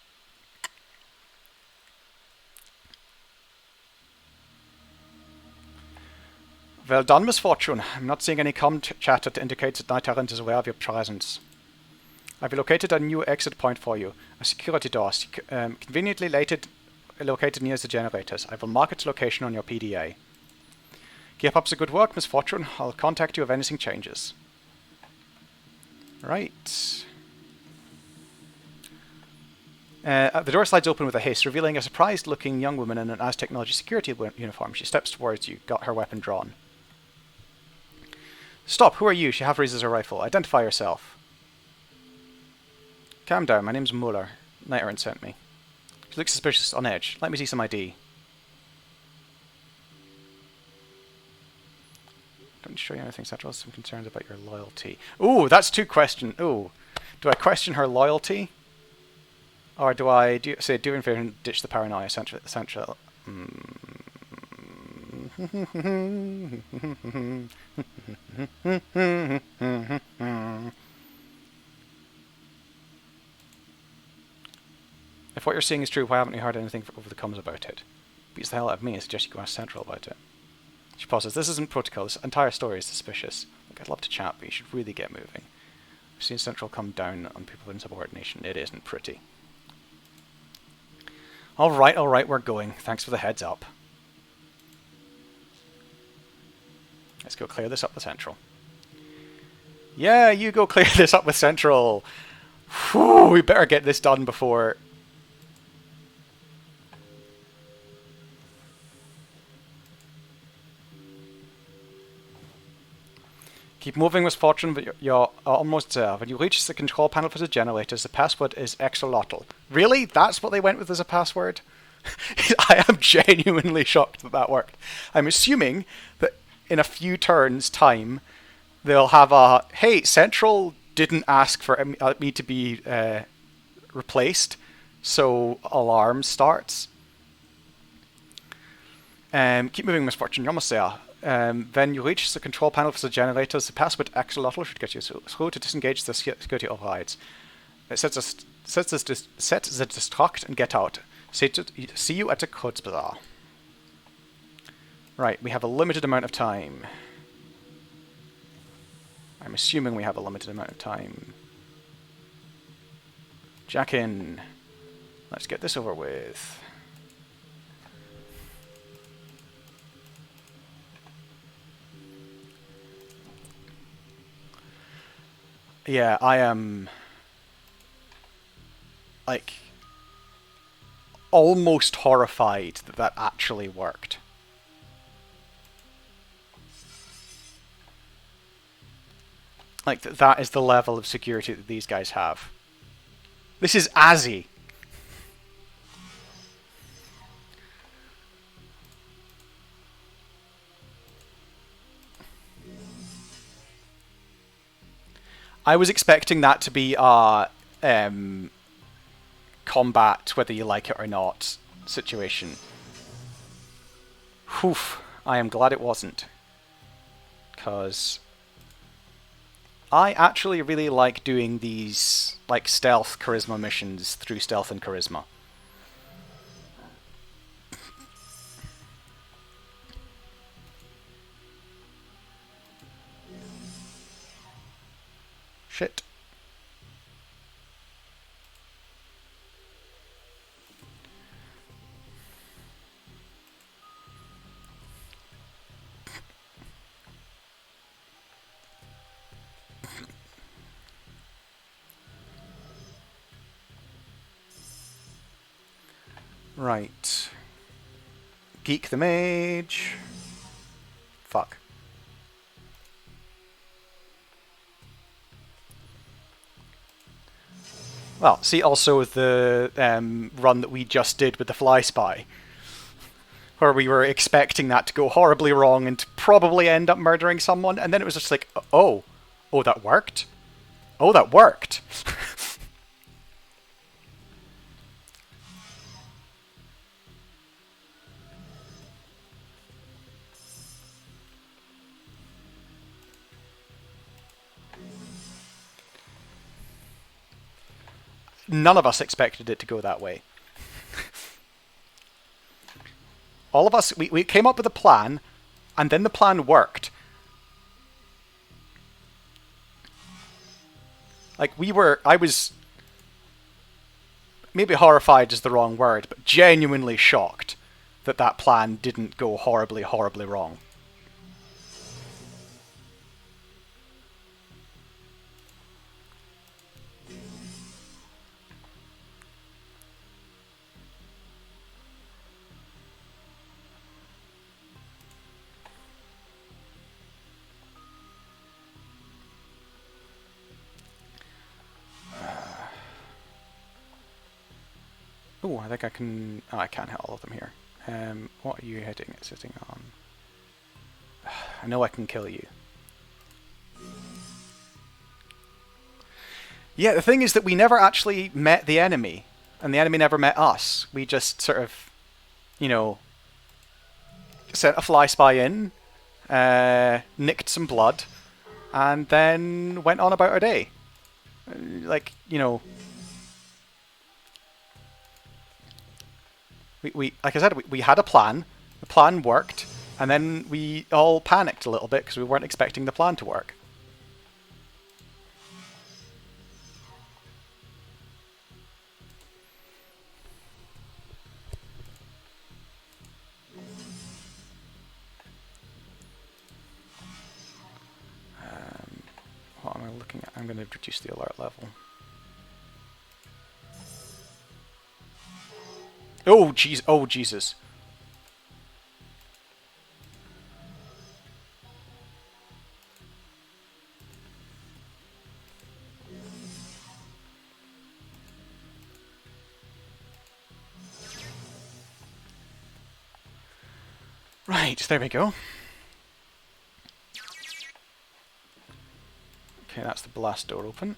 Well done, Misfortune. I'm not seeing any chatter to indicate that Knight Errant is aware of your presence. I've located a new exit point for you. A security door, conveniently located near the generators. I will mark its location on your PDA. Keep up the good work, Misfortune. I'll contact you if anything changes. Right. The door slides open with a hiss, revealing a surprised-looking young woman in an Aztecnology security uniform. She steps towards you, got her weapon drawn. Stop, who are you? She half-raises her rifle. Identify yourself. Calm down, my name's Muller. Knight Errant sent me. She looks suspicious, on edge. Let me see some ID. Don't show you anything central. Some concerns about your loyalty. Ooh, that's two questions. Ooh. Do I question her loyalty? Or do I say, do in favor and ditch the paranoia? Essential. If what you're seeing is true, why haven't you heard anything over the comms about it? Beats the hell out of me and suggests you go ask Central about it. She pauses. This isn't protocol. This entire story is suspicious. Look, I'd love to chat, but you should really get moving. I've seen Central come down on people in subordination. It isn't pretty. Alright, we're going. Thanks for the heads up. Let's go clear this up with Central. Yeah, you go clear this up with Central. Whew, we better get this done before... Keep moving with fortune, but you're almost there. When you reach the control panel for the generators, the password is Exolotl. Really? That's what they went with as a password? I am genuinely shocked that that worked. I'm assuming that in a few turns' time, they'll have a, hey, Central didn't ask for me to be replaced, so alarm starts. Keep moving, Misfortune, you're almost there. Then you reach the control panel for the generators. The password Axolotl should get you through to disengage the security overrides. It says set the destruct and get out. See you at the Kurzbazaar. Right, we have a limited amount of time. I'm assuming we have a limited amount of time. Jack in. Let's get this over with. Yeah, I am like almost horrified that that actually worked. Like, that is the level of security that these guys have. This is Azzy. I was expecting that to be a combat, whether you like it or not, situation. Whew. I am glad it wasn't. Because I actually really like doing these like stealth charisma missions through stealth and charisma. Shit. Right. Geek the Mage. Fuck. Well, see also the run that we just did with the Fly Spy, where we were expecting that to go horribly wrong and to probably end up murdering someone, and then it was just like, oh, that worked? Oh, that worked! None of us expected it to go that way. All of us, we came up with a plan, and then the plan worked. Like, I was, maybe horrified is the wrong word, but genuinely shocked that that plan didn't go horribly, horribly wrong. Oh, I think I can... Oh, I can't hit all of them here. What are you sitting on? I know I can kill you. Yeah, the thing is that we never actually met the enemy, and the enemy never met us. We just sort of, you know, sent a fly spy in, nicked some blood, and then went on about our day. Like, you know... We like I said, we had a plan. The plan worked, and then we all panicked a little bit because we weren't expecting the plan to work. What am I looking at? I'm going to reduce the alert level. Oh, jeez. Oh, Jesus. Right, there we go. Okay, that's the blast door open.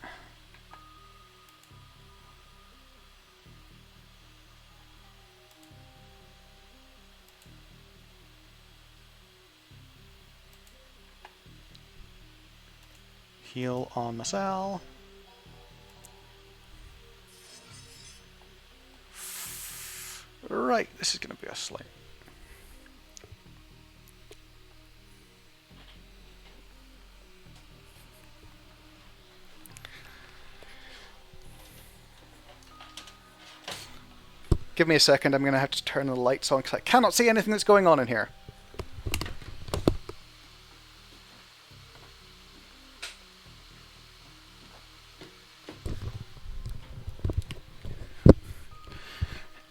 Heal on Marcel. Right, this is going to be a slight... Give me a second, I'm going to have to turn the lights on because I cannot see anything that's going on in here.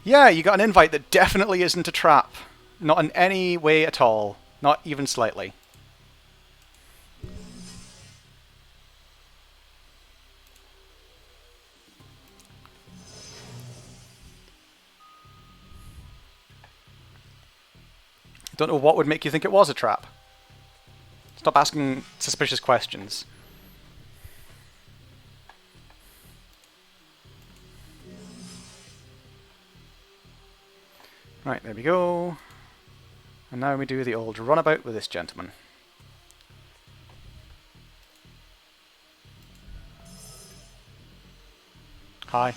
Yeah, you got an invite that definitely isn't a trap. Not in any way at all. Not even slightly. Don't know what would make you think it was a trap. Stop asking suspicious questions. Right, there we go. And now we do the old runabout with this gentleman. Hi.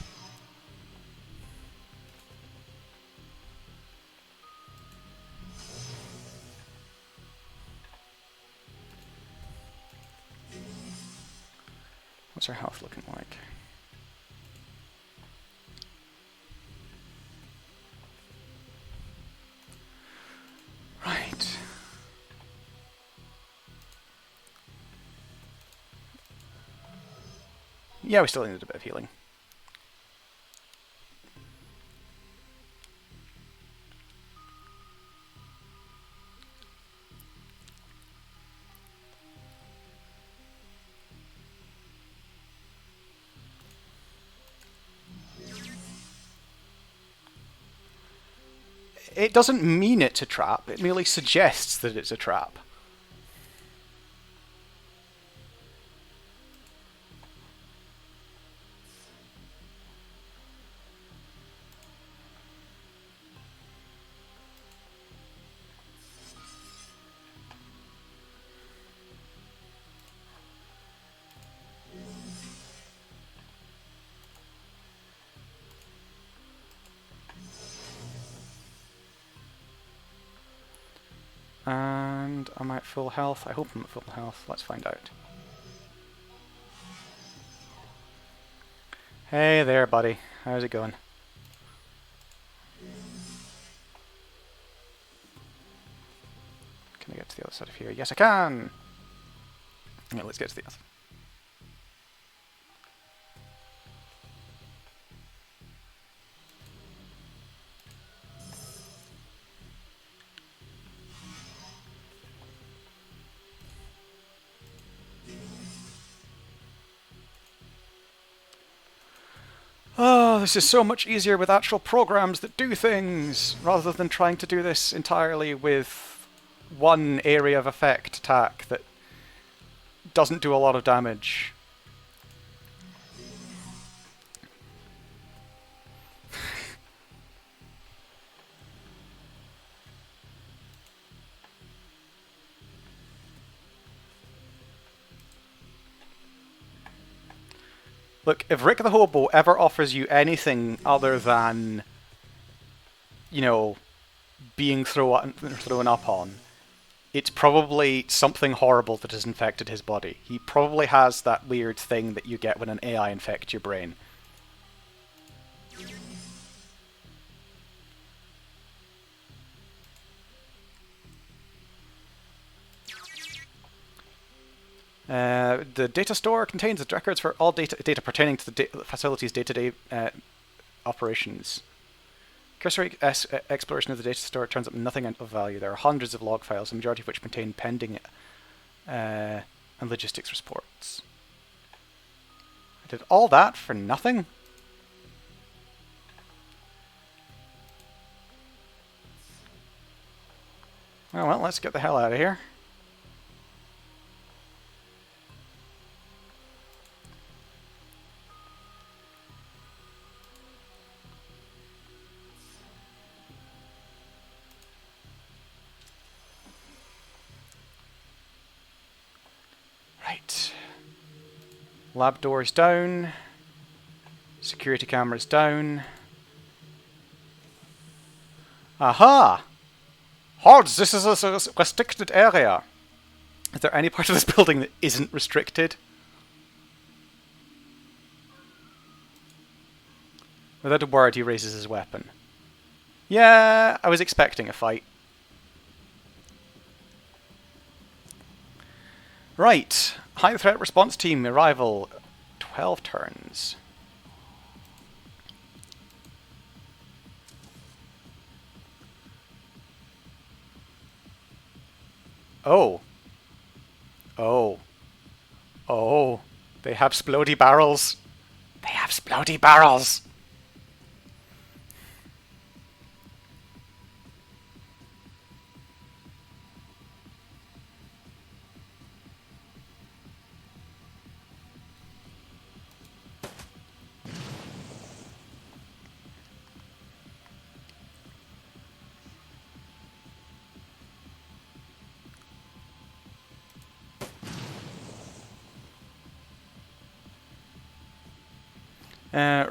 What's her health looking like? Right. Yeah, we still need a bit of healing. It doesn't mean it's a trap, it merely suggests that it's a trap. And am I at full health? I hope I'm at full health. Let's find out. Hey there, buddy. How's it going? Can I get to the other side of here? Yes, I can! Yeah, let's get to the other. Oh, this is so much easier with actual programs that do things, rather than trying to do this entirely with one area of effect attack that doesn't do a lot of damage. Look, if Rick the Hobo ever offers you anything other than, you know, being thrown up on, it's probably something horrible that has infected his body. He probably has that weird thing that you get when an AI infects your brain. The data store contains the records for all data pertaining to the facility's day-to-day operations. Cursory exploration of the data store turns up nothing of value. There are hundreds of log files, the majority of which contain pending and logistics reports. I did all that for nothing? Oh, well, let's get the hell out of here. Right. Lab doors down. Security cameras down. Aha! Hordes, this is a restricted area. Is there any part of this building that isn't restricted? Without a word, he raises his weapon. Yeah, I was expecting a fight. Right. High threat response team arrival. 12 turns. Oh. Oh. Oh. They have splody barrels. They have splody barrels.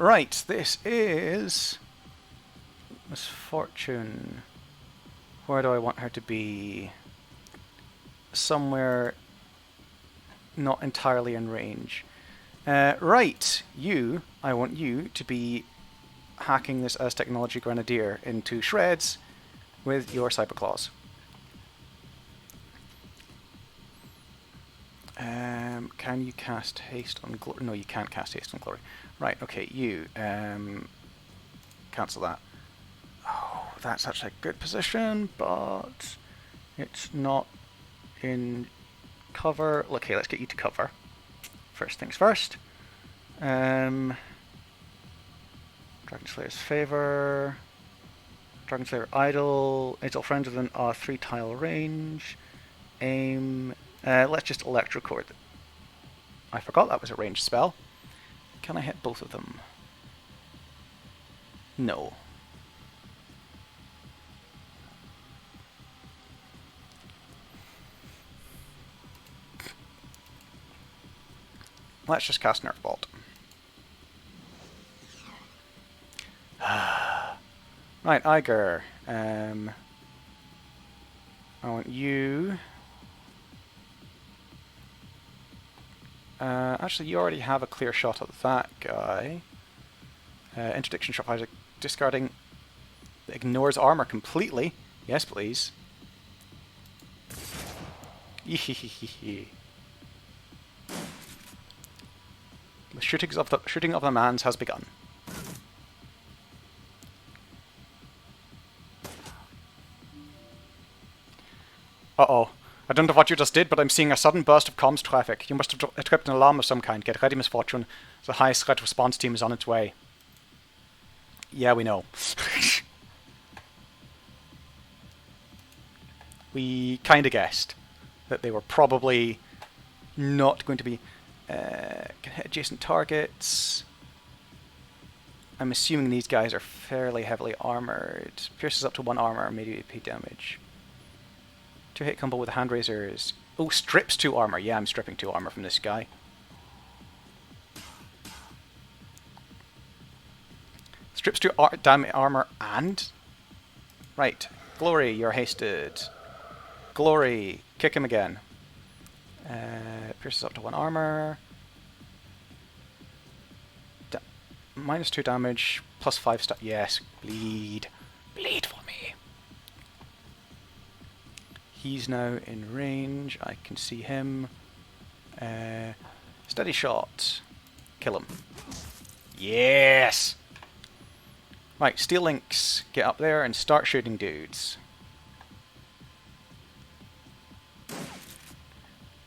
Right, this is Misfortune. Where do I want her to be? Somewhere not entirely in range. Right, I want you to be hacking this Aztecnology Grenadier into shreds with your Cyberclaws. Can you cast haste on glory? No, you can't cast haste on glory. Right, okay, you cancel that. Oh, that's actually a good position, but it's not in cover. Okay, let's get you to cover. First things first. Dragon Slayer's Favor. Dragon Slayer Idle. It's all friends within a 3-tile range. Aim. Let's just Electrocord. I forgot that was a ranged spell. Can I hit both of them? No. Let's just cast Nerf Bolt. Right, Iger. I want you. Actually, you already have a clear shot at that guy. Interdiction Shot Isaac discarding. Ignores armor completely. Yes, please. The shooting of the mans has begun. Uh-oh. I don't know what you just did, but I'm seeing a sudden burst of comms traffic. You must have tripped an alarm of some kind. Get ready, Misfortune. The highest threat response team is on its way. Yeah, we know. We kind of guessed that they were probably not going to be... can hit adjacent targets. I'm assuming these guys are fairly heavily armoured. Pierces up to 1 armour, maybe AP damage. 2-hit combo with the hand raisers. Oh, strips 2 armor. Yeah, I'm stripping 2 armor from this guy. Strips 2 armor and... Right. Glory, you're hasted. Glory, kick him again. Pierces up to 1 armor. Minus 2 damage, plus 5 stat. Yes, bleed. Bleed for me. He's now in range. I can see him. Steady shot. Kill him. Yes! Right, Steel Links. Get up there and start shooting dudes.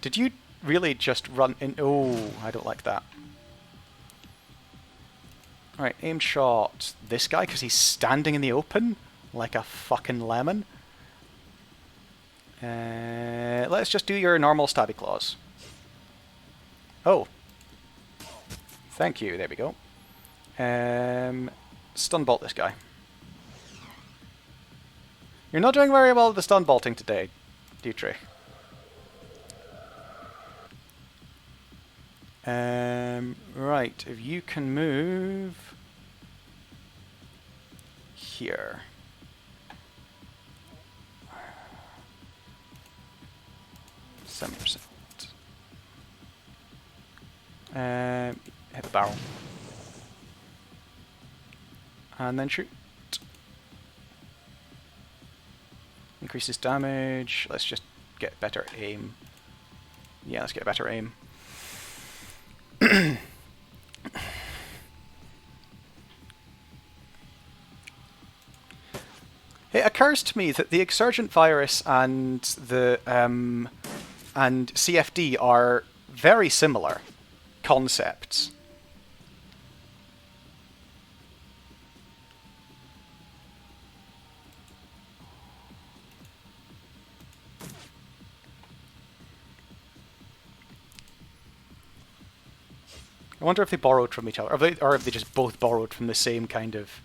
Did you really just run in? Oh, I don't like that. Alright, aim shot. This guy, because he's standing in the open like a fucking lemon. Let's just do your normal stabby claws. Oh. Thank you, there we go. Stun bolt this guy. You're not doing very well with the stun bolting today, Dietrich. Right, if you can move here. 70%. Hit the barrel. And then shoot. Increases damage. Let's just get better aim. Yeah, let's get better aim. It occurs to me that the Exurgent virus and the and CFD are very similar concepts. I wonder if they borrowed from each other, or if they just both borrowed from the same kind of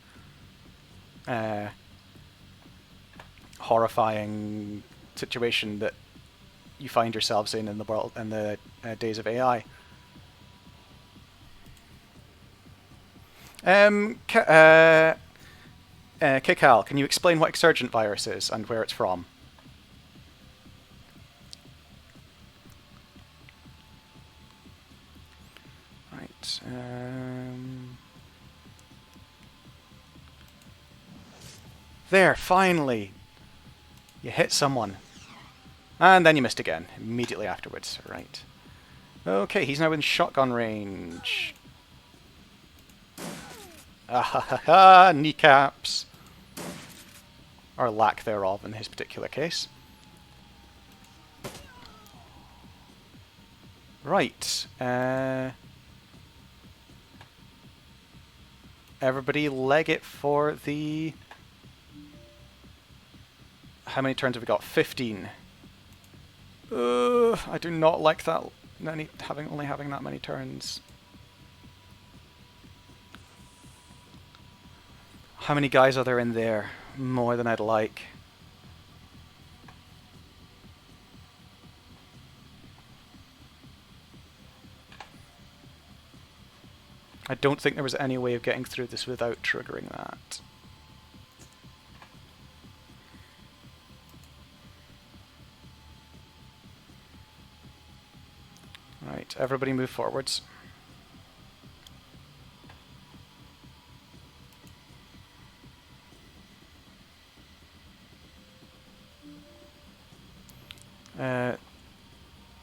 horrifying situation that you find yourselves in the world in the days of AI. Kikal, can you explain what Exurgent virus is and where it's from? Right. There, finally! You hit someone. And then you missed again, immediately afterwards. Right. Okay, he's now in shotgun range. Ah ha ha ha! Kneecaps! Or lack thereof in his particular case. Right. Everybody leg it for the... How many turns have we got? 15. I do not like that. Only having that many turns. How many guys are there in there? More than I'd like. I don't think there was any way of getting through this without triggering that. Right, everybody move forwards.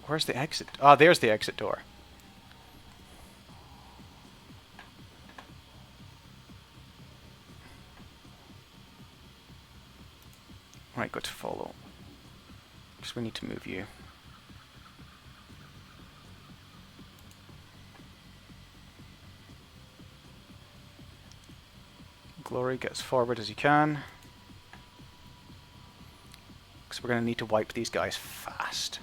Where's the exit? Ah, there's the exit door. Right, go to follow. Because we need to move you. Glory, get as forward as you can. Because we're going to need to wipe these guys fast.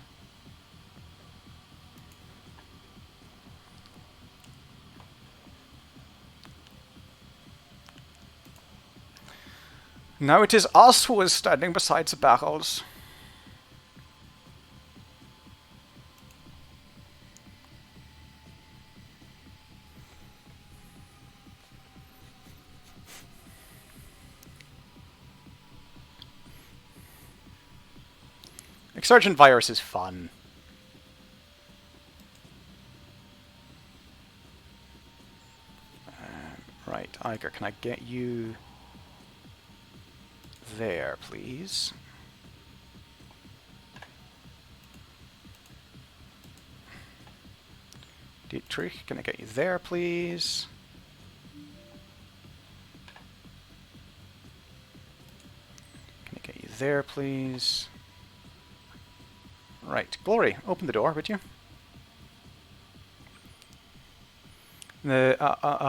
Now it is us who is standing beside the barrels. Exurgent virus is fun. Right, Iger, can I get you there, please? Dietrich, can I get you there, please? Can I get you there, please? Right, Glory, open the door, would you? The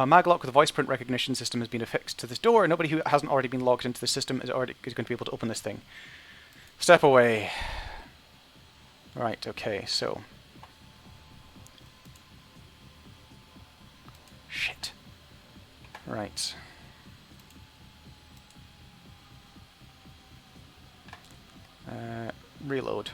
maglock with a voice print recognition system has been affixed to this door. Nobody who hasn't already been logged into the system is going to be able to open this thing. Step away. Right, okay, so... Shit. Right. Reload.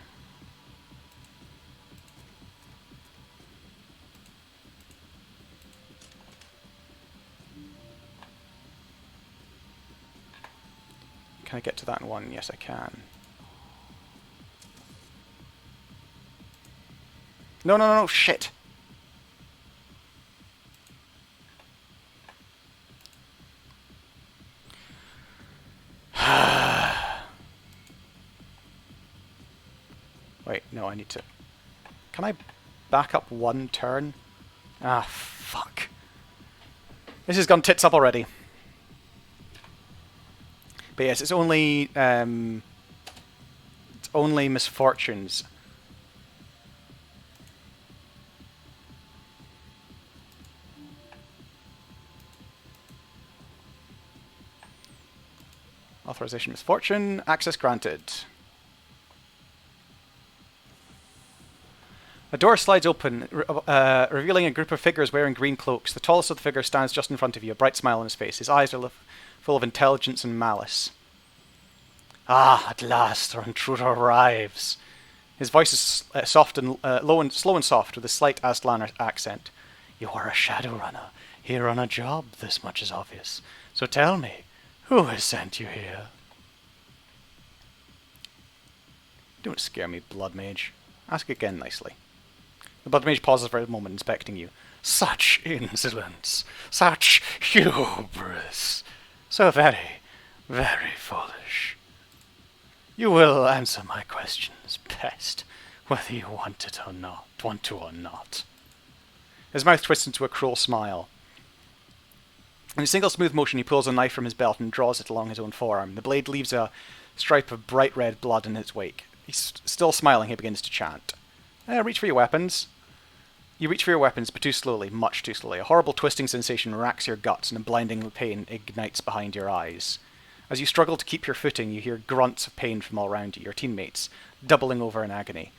Can I get to that in one? Yes, I can. No, no, no, no, shit. Wait, no, I need to... Can I back up one turn? Ah, fuck. This has gone tits up already. But yes, it's only misfortunes. Authorization misfortune. Access granted. A door slides open, revealing a group of figures wearing green cloaks. The tallest of the figures stands just in front of you, a bright smile on his face. His eyes are full of intelligence and malice. Ah, at last, our intruder arrives. His voice is soft and slow and soft, with a slight Aztlan accent. You are a Shadowrunner, here on a job, this much is obvious. So tell me, who has sent you here? Don't scare me, Blood Mage. Ask again nicely. The Blood Mage pauses for a moment, inspecting you. Such insolence! Such hubris! So very, very foolish. You will answer my questions best, whether you want to or not. His mouth twists into a cruel smile. In a single smooth motion, he pulls a knife from his belt and draws it along his own forearm. The blade leaves a stripe of bright red blood in its wake. He's still smiling, he begins to chant. Reach for your weapons. You reach for your weapons, but too slowly, much too slowly. A horrible twisting sensation racks your guts, and a blinding pain ignites behind your eyes. As you struggle to keep your footing, you hear grunts of pain from all around you, your teammates, doubling over in agony.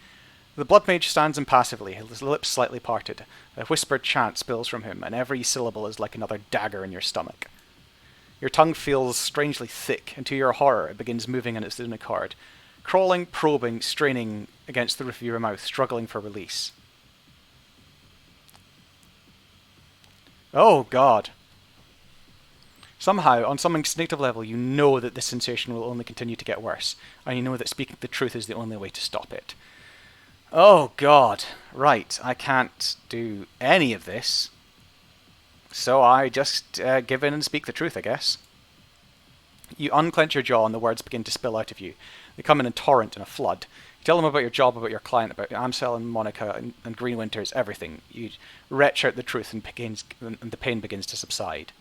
The Blood Mage stands impassively, his lips slightly parted. A whispered chant spills from him, and every syllable is like another dagger in your stomach. Your tongue feels strangely thick, and to your horror, it begins moving on its own accord. Crawling, probing, straining against the roof of your mouth, struggling for release. Oh, God. Somehow, on some instinctive level, you know that this sensation will only continue to get worse, and you know that speaking the truth is the only way to stop it. Oh, God. Right, I can't do any of this. So I just give in and speak the truth, I guess. You unclench your jaw and the words begin to spill out of you. They come in a torrent and a flood. You tell them about your job, about your client, about Amsel and Monica and Green Winters, everything. You retch out the truth and the pain begins to subside.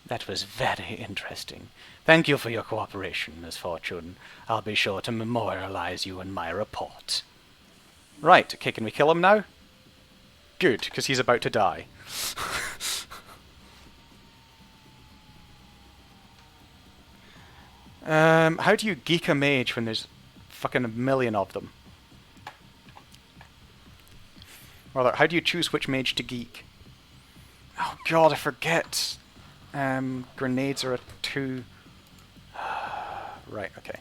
That was very interesting. Thank you for your cooperation, Miss Fortune. I'll be sure to memorialize you in my report. Right, okay, can we kill him now? Good, because he's about to die. How do you geek a mage when there's fucking a million of them? Or how do you choose which mage to geek? Oh god, I forget. Grenades are a 2. Right, okay.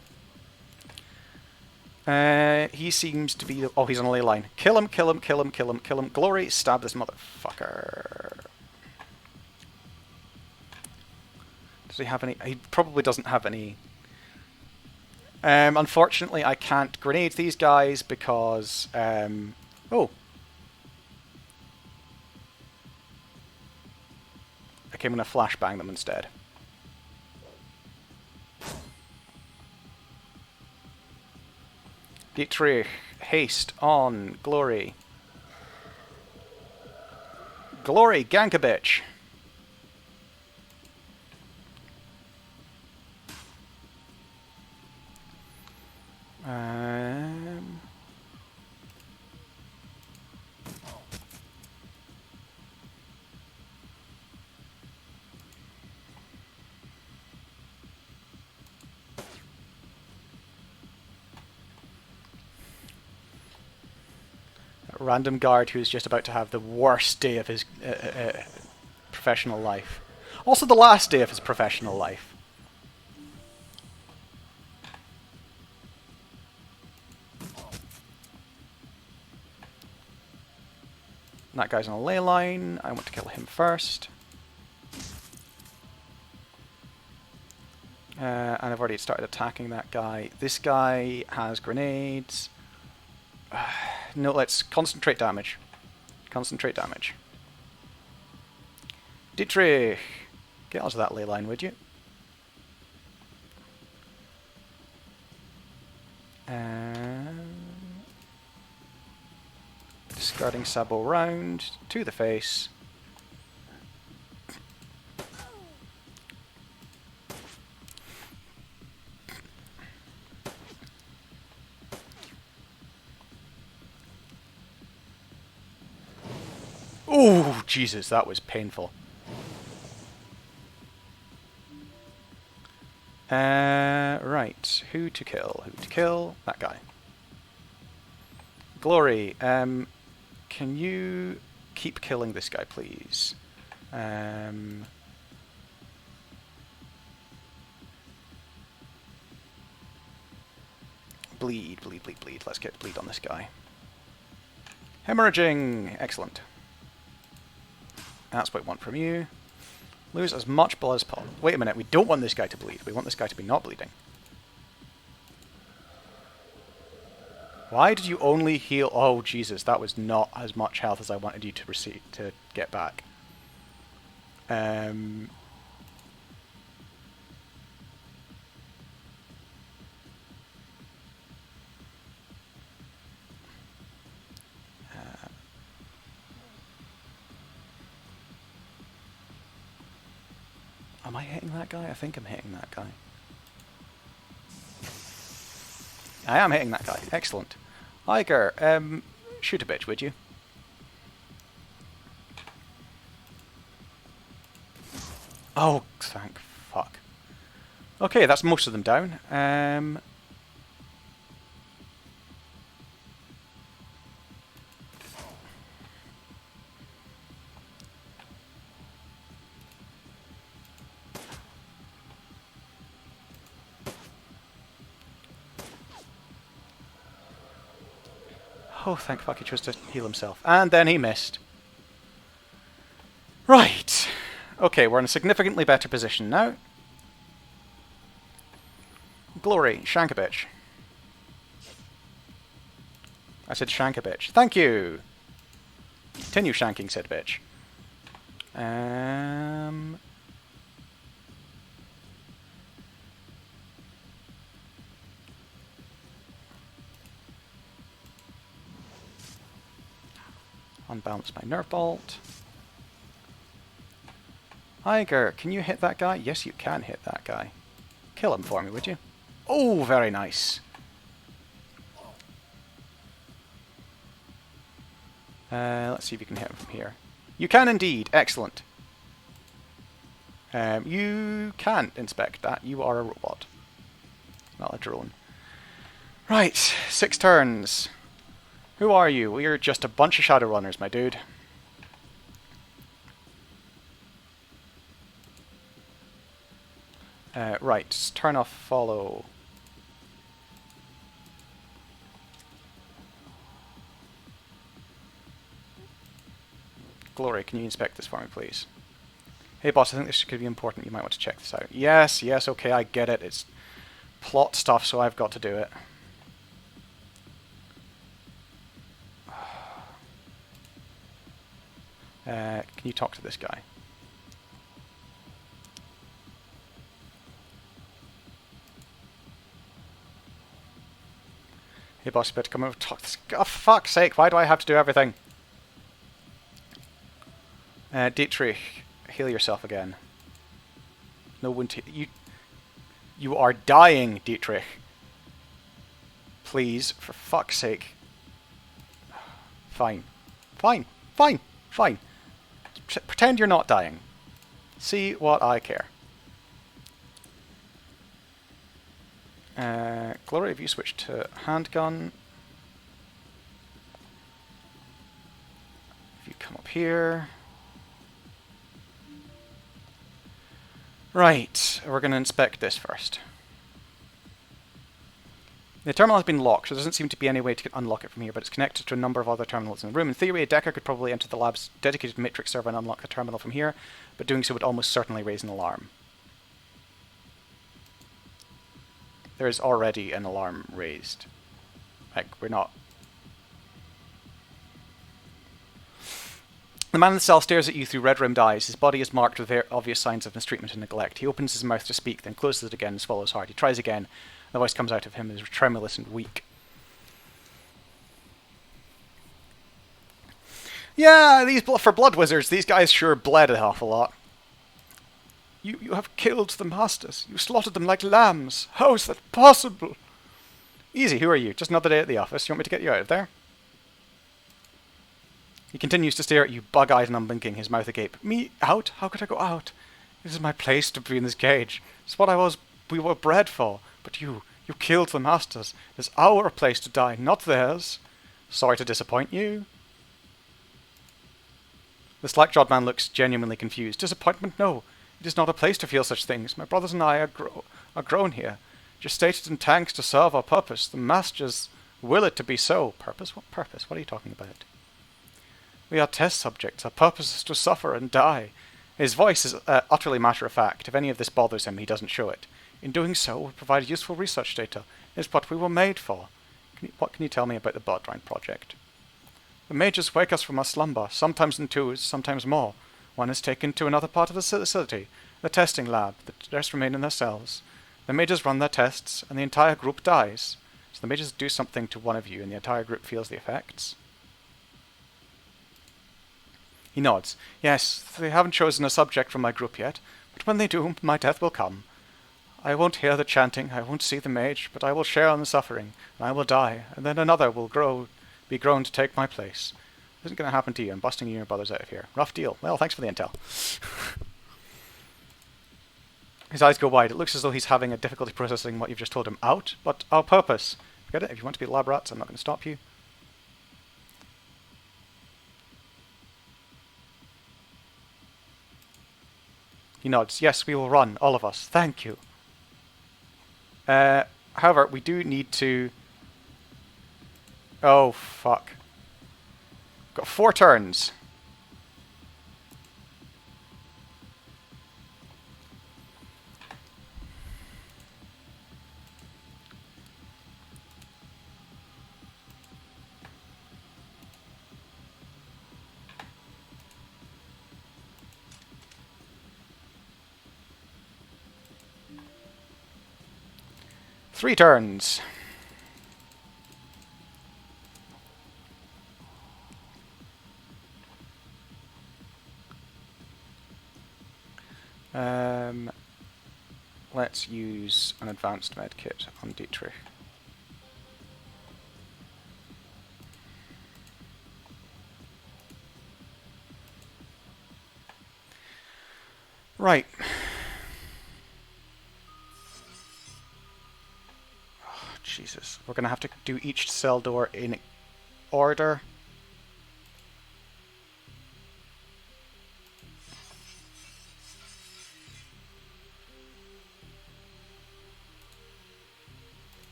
He seems to be... Oh, he's on a ley line. Kill him, kill him, kill him, kill him, kill him. Glory, stab this motherfucker. Does he have any... He probably doesn't have any... Unfortunately, I can't grenade these guys because... Oh. Okay, I'm going to flashbang them instead. Dietrich, haste on Glory. Glory, gank a bitch. Random guard who's just about to have the worst day of his professional life. Also the last day of his professional life. That guy's on a ley line. I want to kill him first. And I've already started attacking that guy. This guy has grenades. No, let's concentrate damage. Concentrate damage. Dietrich! Get onto that ley line, would you? Discarding Sabo round to the face. Oh, Jesus, that was painful. Right, who to kill? Who to kill? That guy. Glory, can you keep killing this guy, please? Bleed, bleed, bleed, bleed. Let's get bleed on this guy. Hemorrhaging! Excellent. That's what we want from you. Lose as much blood as possible. Wait a minute, we don't want this guy to bleed. We want this guy to be not bleeding. Why did you only heal? Oh, Jesus, that was not as much health as I wanted you to receive to get back. Am I hitting that guy? I think I'm hitting that guy. I am hitting that guy. Excellent. Iger, shoot a bitch, would you? Oh, thank fuck. Okay, that's most of them down. Oh, thank fuck, he chose to heal himself. And then he missed. Right. Okay, we're in a significantly better position now. Glory, shank a bitch. I said shank a bitch. Thank you! Continue shanking said bitch. Unbalance my nerve bolt. Iger, can you hit that guy? Yes, you can hit that guy. Kill him for me, would you? Oh, very nice. Let's see if you can hit him from here. You can indeed. Excellent. You can't inspect that. You are a robot. Not a drone. Right, 6 turns. Who are you? We're just a bunch of Shadowrunners, my dude. Right, turn off follow. Glory, can you inspect this for me, please? Hey boss, I think this could be important. You might want to check this out. Yes, yes, okay, I get it. It's plot stuff, so I've got to do it. Can you talk to this guy? Hey boss, you better come over and talk to this guy. Oh, fuck's sake, why do I have to do everything? Dietrich, heal yourself again. No one to... You are dying, Dietrich. Please, for fuck's sake. Fine. Fine. Fine. Fine. Pretend you're not dying. See what I care. Glory, have you switched to handgun? If you come up here. Right, we're going to inspect this first. The terminal has been locked, so there doesn't seem to be any way to unlock it from here, but it's connected to a number of other terminals in the room. In theory, a Decker could probably enter the lab's dedicated Matrix server and unlock the terminal from here, but doing so would almost certainly raise an alarm. There is already an alarm raised. Like, we're not... The man in the cell stares at you through red-rimmed eyes. His body is marked with obvious signs of mistreatment and neglect. He opens his mouth to speak, then closes it again and swallows hard. He tries again. The voice comes out of him as tremulous and weak. Yeah, for blood wizards, these guys sure bled an awful lot. You have killed the masters. You slaughtered them like lambs. How is that possible? Easy, who are you? Just another day at the office. You want me to get you out of there? He continues to stare at you, bug-eyed and unblinking, his mouth agape. Me? Out? How could I go out? This is my place to be in this cage. It's what we were bred for. But you killed the masters. It's our place to die, not theirs. Sorry to disappoint you. The slack-jawed man looks genuinely confused. Disappointment? No. It is not a place to feel such things. My brothers and I are grown here. Gestated in tanks to serve our purpose. The masters will it to be so. Purpose? What purpose? What are you talking about? We are test subjects. Our purpose is to suffer and die. His voice is utterly matter-of-fact. If any of this bothers him, he doesn't show it. In doing so, we provide useful research data. It's what we were made for. What can you tell me about the Bloodline Project? The mages wake us from our slumber, sometimes in twos, sometimes more. One is taken to another part of the facility, the testing lab. The rest remain in their cells. The mages run their tests, and the entire group dies. So the mages do something to one of you, and the entire group feels the effects. He nods. Yes, they haven't chosen a subject from my group yet, but when they do, my death will come. I won't hear the chanting, I won't see the mage, but I will share in the suffering, and I will die, and then another will be grown to take my place. This isn't going to happen to you. I'm busting you and your brothers out of here. Rough deal. Well, thanks for the intel. His eyes go wide. It looks as though he's having a difficulty processing what you've just told him. Out? But our purpose. Forget it. If you want to be lab rats, I'm not going to stop you. He nods. Yes, we will run. All of us. Thank you. However, we do need to... Oh, fuck. Got 4 turns. Three turns. Let's use an advanced med kit on Dietrich. Right. Oh, Jesus. We're going to have to do each cell door in order.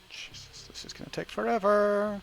Jesus, this is going to take forever.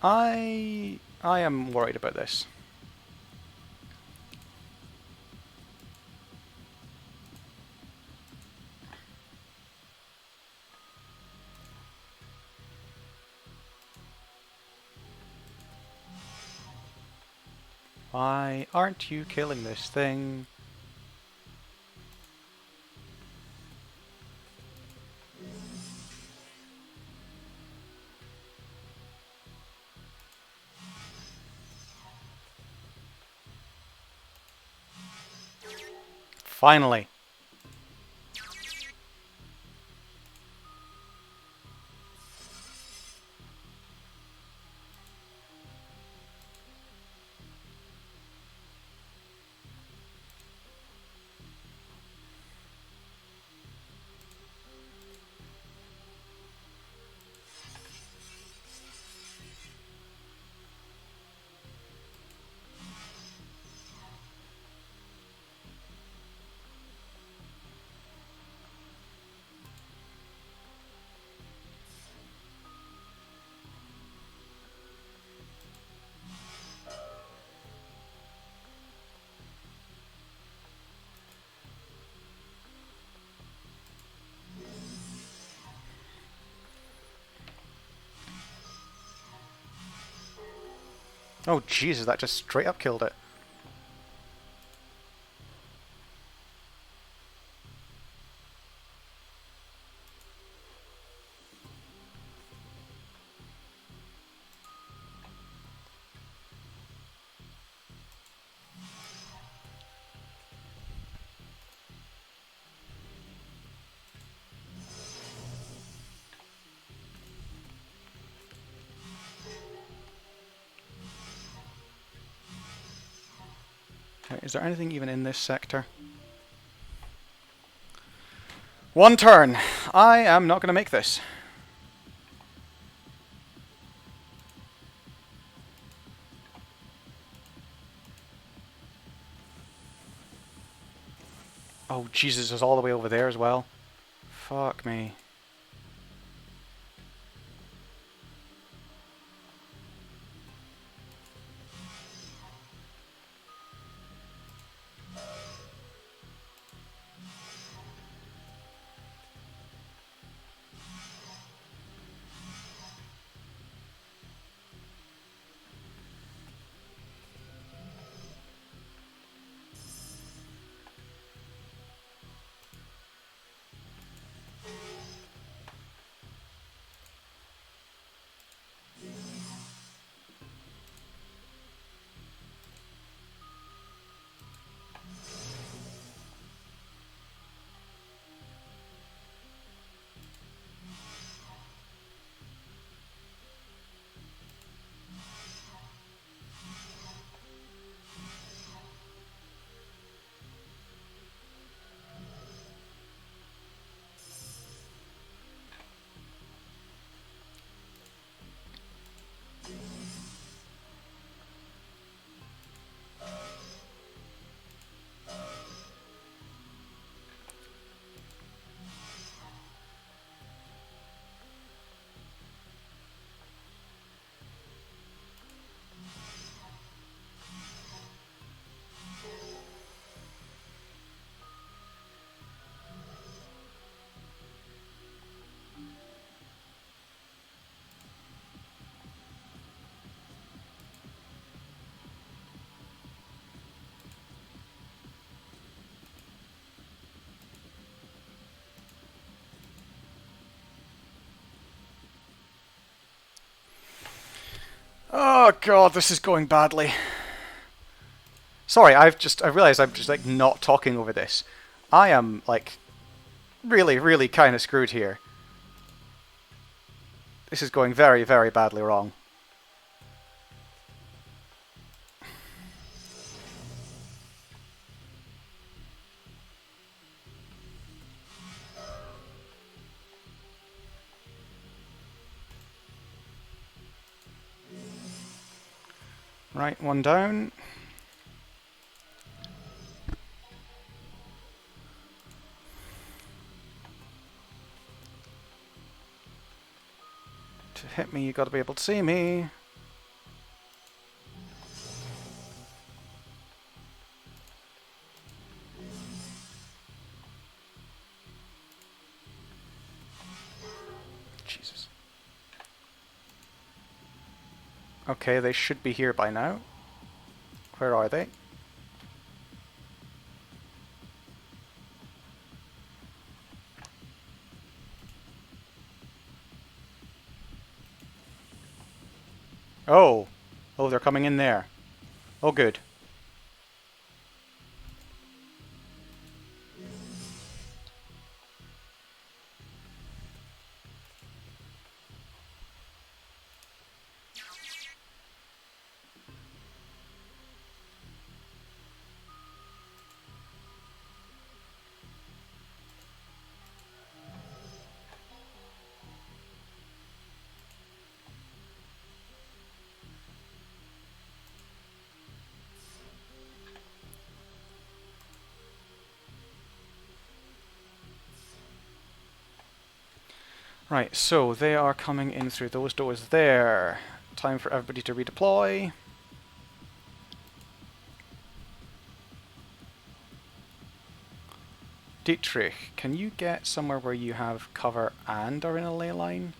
I am worried about this. Why aren't you killing this thing? Finally. Oh Jesus, that just straight up killed it. Okay, is there anything even in this sector? One turn. I am not going to make this. Oh Jesus, it's all the way over there as well. Fuck me. Oh god, this is going badly. Sorry, I realized I'm just like not talking over this. I am like really kind of screwed here. This is going very badly wrong. Right, one down. To hit me, you got to be able to see me. Jesus. Okay, they should be here by now. Where are they? Oh! Oh, they're coming in there. Oh, good. Right, so they are coming in through those doors there. Time for everybody to redeploy. Dietrich, can you get somewhere where you have cover and are in a ley line?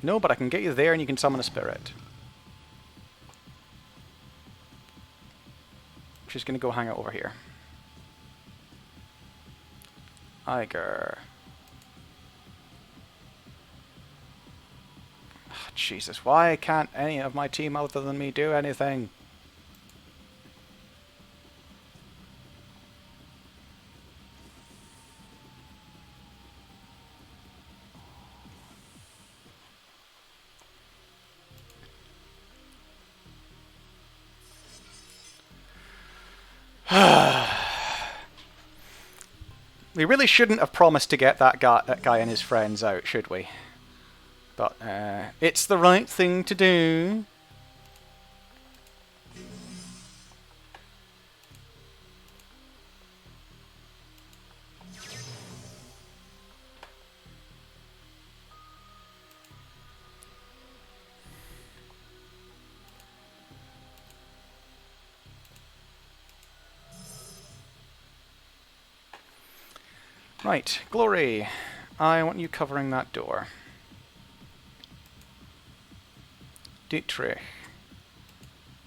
No, but I can get you there and you can summon a spirit. She's going to go hang out over here. Iger. Oh, Jesus, why can't any of my team other than me do anything? We really shouldn't have promised to get that guy and his friends out, should we? But it's the right thing to do. Right, Glory. I want you covering that door. Dietrich.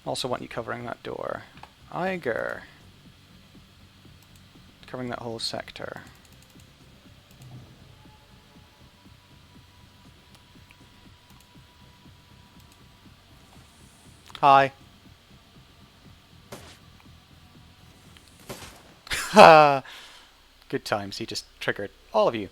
Also want you covering that door. Iger. Covering that whole sector. Hi. Ha! Good times. He just triggered all of you.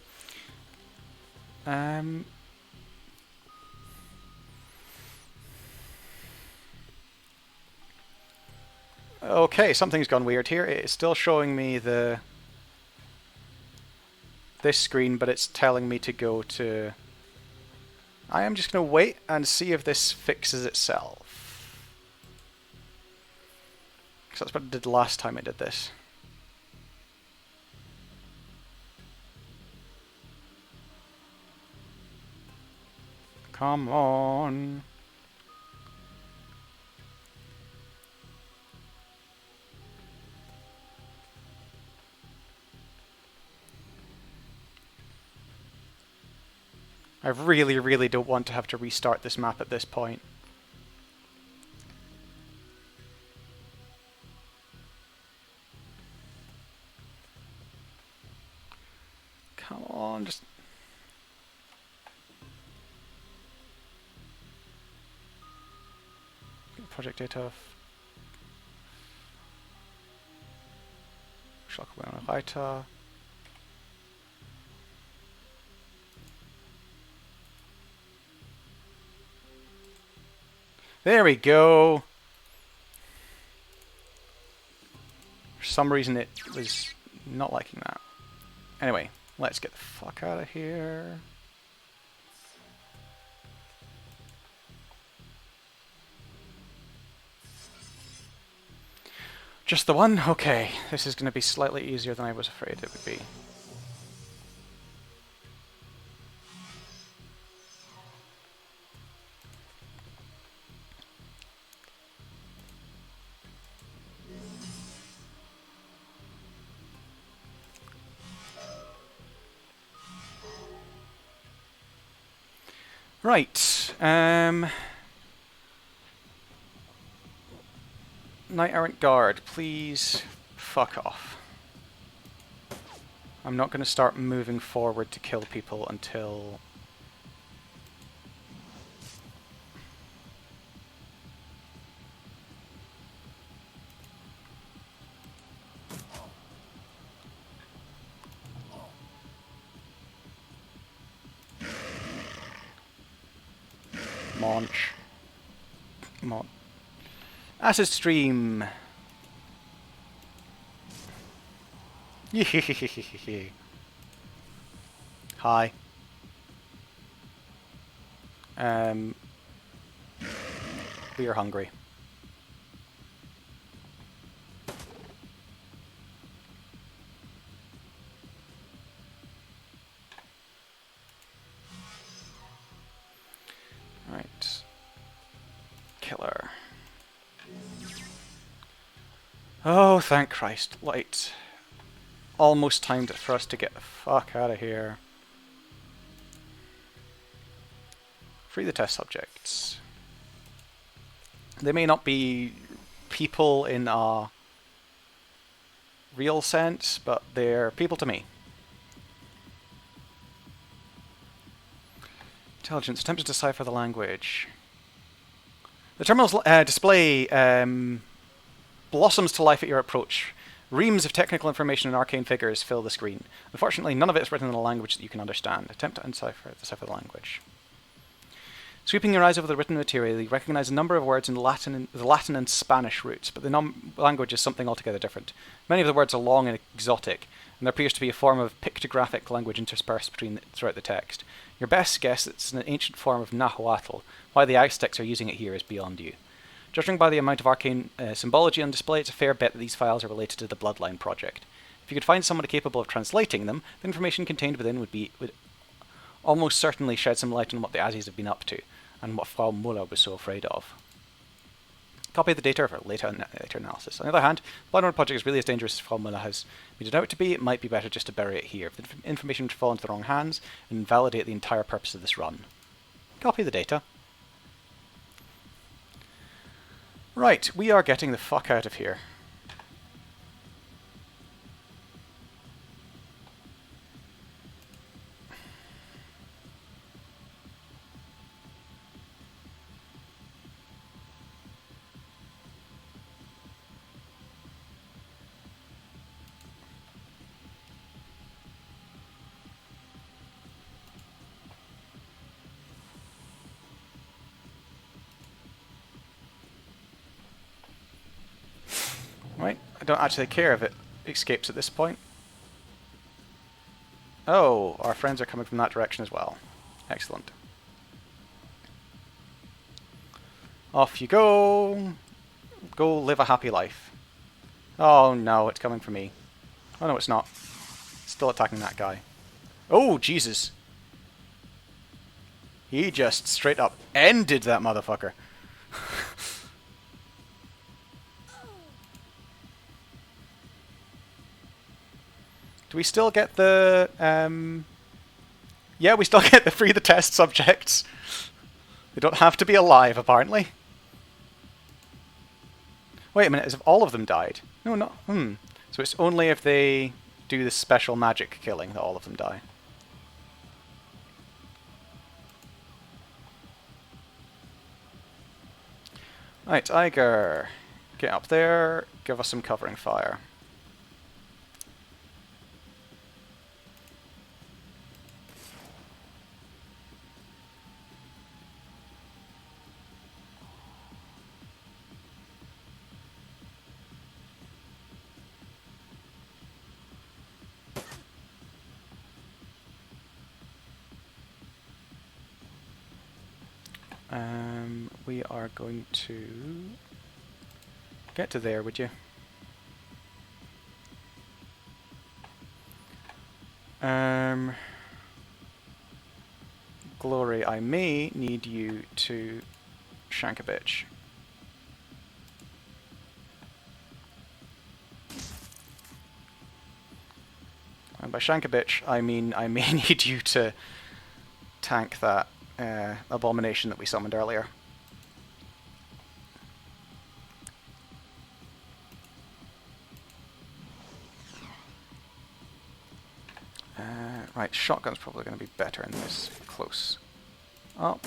Okay, something's gone weird here. It's still showing me this screen, but it's telling me to go to... I am just going to wait and see if this fixes itself. Because that's what I did last time I did this. Come on. I really, really don't want to have to restart this map at this point. Come on, just... Project data. Schlagware Reiter. There we go. For some reason it was not liking that. Anyway, let's get the fuck out of here. Just the one? Okay, this is going to be slightly easier than I was afraid it would be. Right, Knight Errant Guard, please fuck off. I'm not going to start moving forward to kill people until... Launch. Acid Stream! Hi. We are hungry. Right. Killer. Oh, thank Christ. Light. Almost timed it for us to get the fuck out of here. Free the test subjects. They may not be people in a real sense, but they're people to me. Intelligence. Attempt to decipher the language. The terminal's display blossoms to life at your approach. Reams of technical information and arcane figures fill the screen. Unfortunately, none of it is written in a language that you can understand. Attempt to decipher the language. Sweeping your eyes over the written material, you recognize a number of words in the Latin and Spanish roots, but the language is something altogether different. Many of the words are long and exotic, and there appears to be a form of pictographic language interspersed throughout the text. Your best guess that it's an ancient form of Nahuatl. Why the Aztecs are using it here is beyond you. Judging by the amount of arcane symbology on display, it's a fair bet that these files are related to the Bloodline project. If you could find somebody capable of translating them, the information contained within would almost certainly shed some light on what the Azis have been up to, and what Frau Muller was so afraid of. Copy the data for later analysis. On the other hand, the Bloodline project is really as dangerous as Frau Muller has made it out to be. It might be better just to bury it here. If the information would fall into the wrong hands, and invalidate the entire purpose of this run. Copy the data. Right, we are getting the fuck out of here. Right, I don't actually care if it escapes at this point. Oh, our friends are coming from that direction as well. Excellent. Off you go. Go live a happy life. Oh no, it's coming for me. Oh no, it's not. It's still attacking that guy. Oh, Jesus. He just straight up ended that motherfucker. Do we still get the... Yeah, we still get the free the test subjects. They don't have to be alive, apparently. Wait a minute, as if all of them died? No, no. So it's only if they do this special magic killing that all of them die. Right, Iger. Get up there. Give us some covering fire. We are going to get to there, would you? Glory, I may need you to shank a bitch. And by shank a bitch, I mean I may need you to tank that abomination that we summoned earlier. Right, shotgun's probably going to be better in this close. Oh.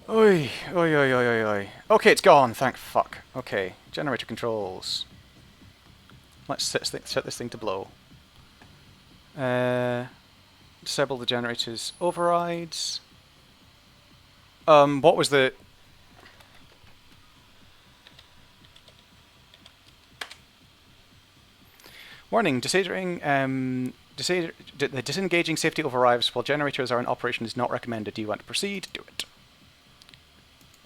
Oi, oi, oi, oi, oi, oi. Okay, it's gone, thank fuck. Okay, generator controls. Let's set this thing to blow. Disable the generator's overrides. What was the... Warning, disengaging safety overrides while generators are in operation is not recommended. Do you want to proceed? Do it.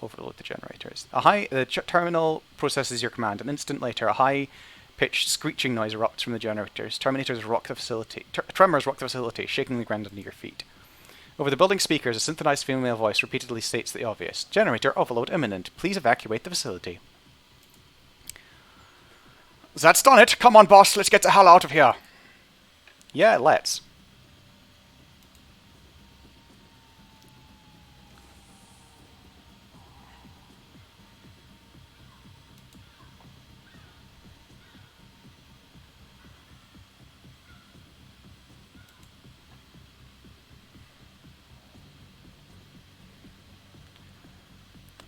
Overload the generators. The terminal processes your command. An instant later, a high-pitched screeching noise erupts from the generators. Tremors rock the facility, shaking the ground under your feet. Over the building speakers, a synthesized female voice repeatedly states the obvious. Generator overload imminent. Please evacuate the facility. That's done it. Come on, boss. Let's get the hell out of here. Yeah, let's.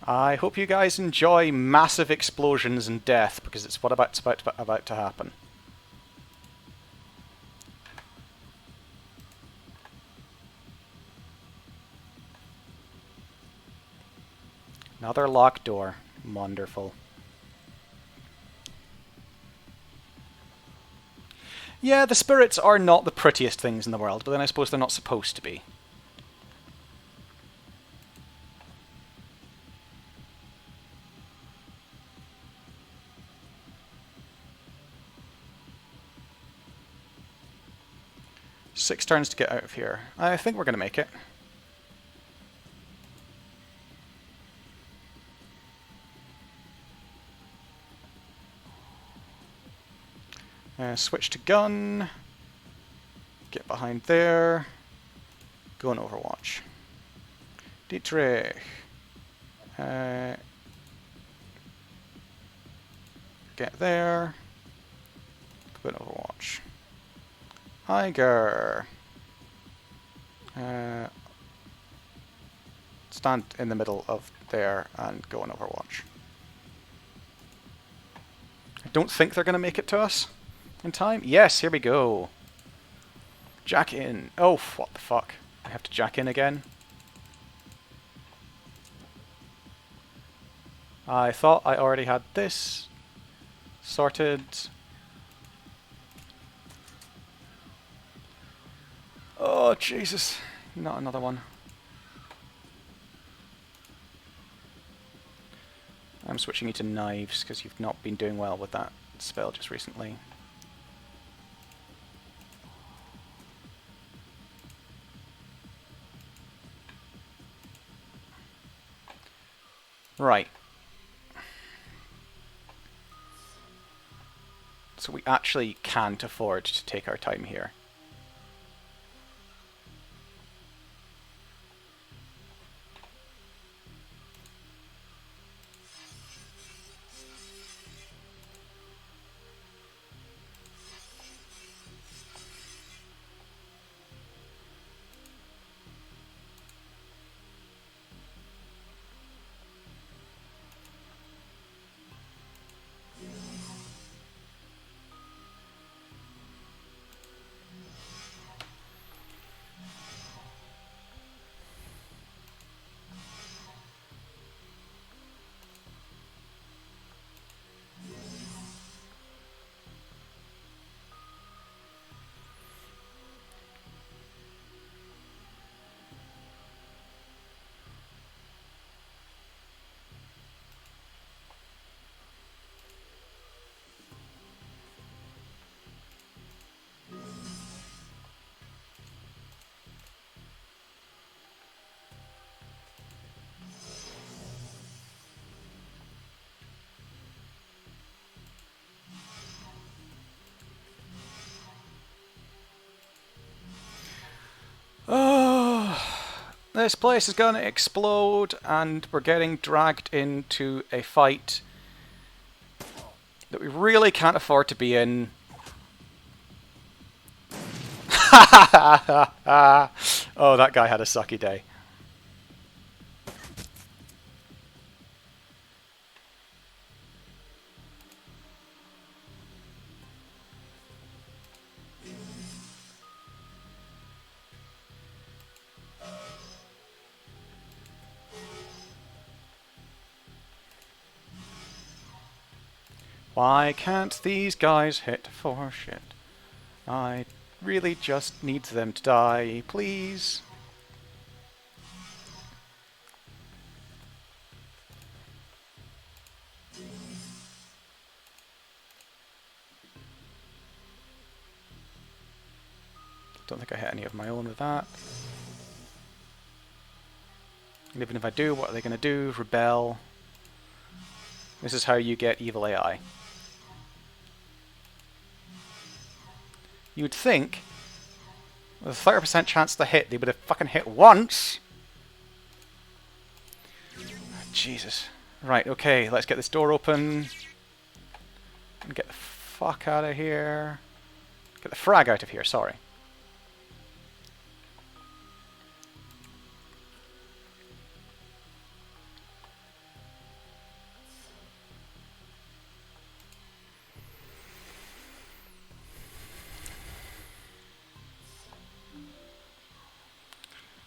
I hope you guys enjoy massive explosions and death, because it's what's about to happen. Another locked door. Wonderful. Yeah, the spirits are not the prettiest things in the world, but then I suppose they're not supposed to be. Six turns to get out of here. I think we're going to make it. Switch to gun. Get behind there. Go on Overwatch. Dietrich. Get there. Go on Overwatch. Higer. Stand in the middle of there and go on Overwatch. I don't think they're going to make it to us in time. Yes, here we go. Jack in. Oh, what the fuck. I have to jack in again. I thought I already had this sorted. Oh, Jesus. Not another one. I'm switching you to knives because you've not been doing well with that spell just recently. Right. So we actually can't afford to take our time here. This place is gonna explode, and we're getting dragged into a fight that we really can't afford to be in. Oh, that guy had a sucky day. Why can't these guys hit for shit? I really just need them to die, please. Don't think I hit any of my own with that. And even if I do, what are they going to do? Rebel. This is how you get evil AI. You'd think, with a 30% chance to hit, they would have fucking hit once. Jesus. Right, okay, let's get this door open. And get the fuck out of here. Get the frag out of here, sorry.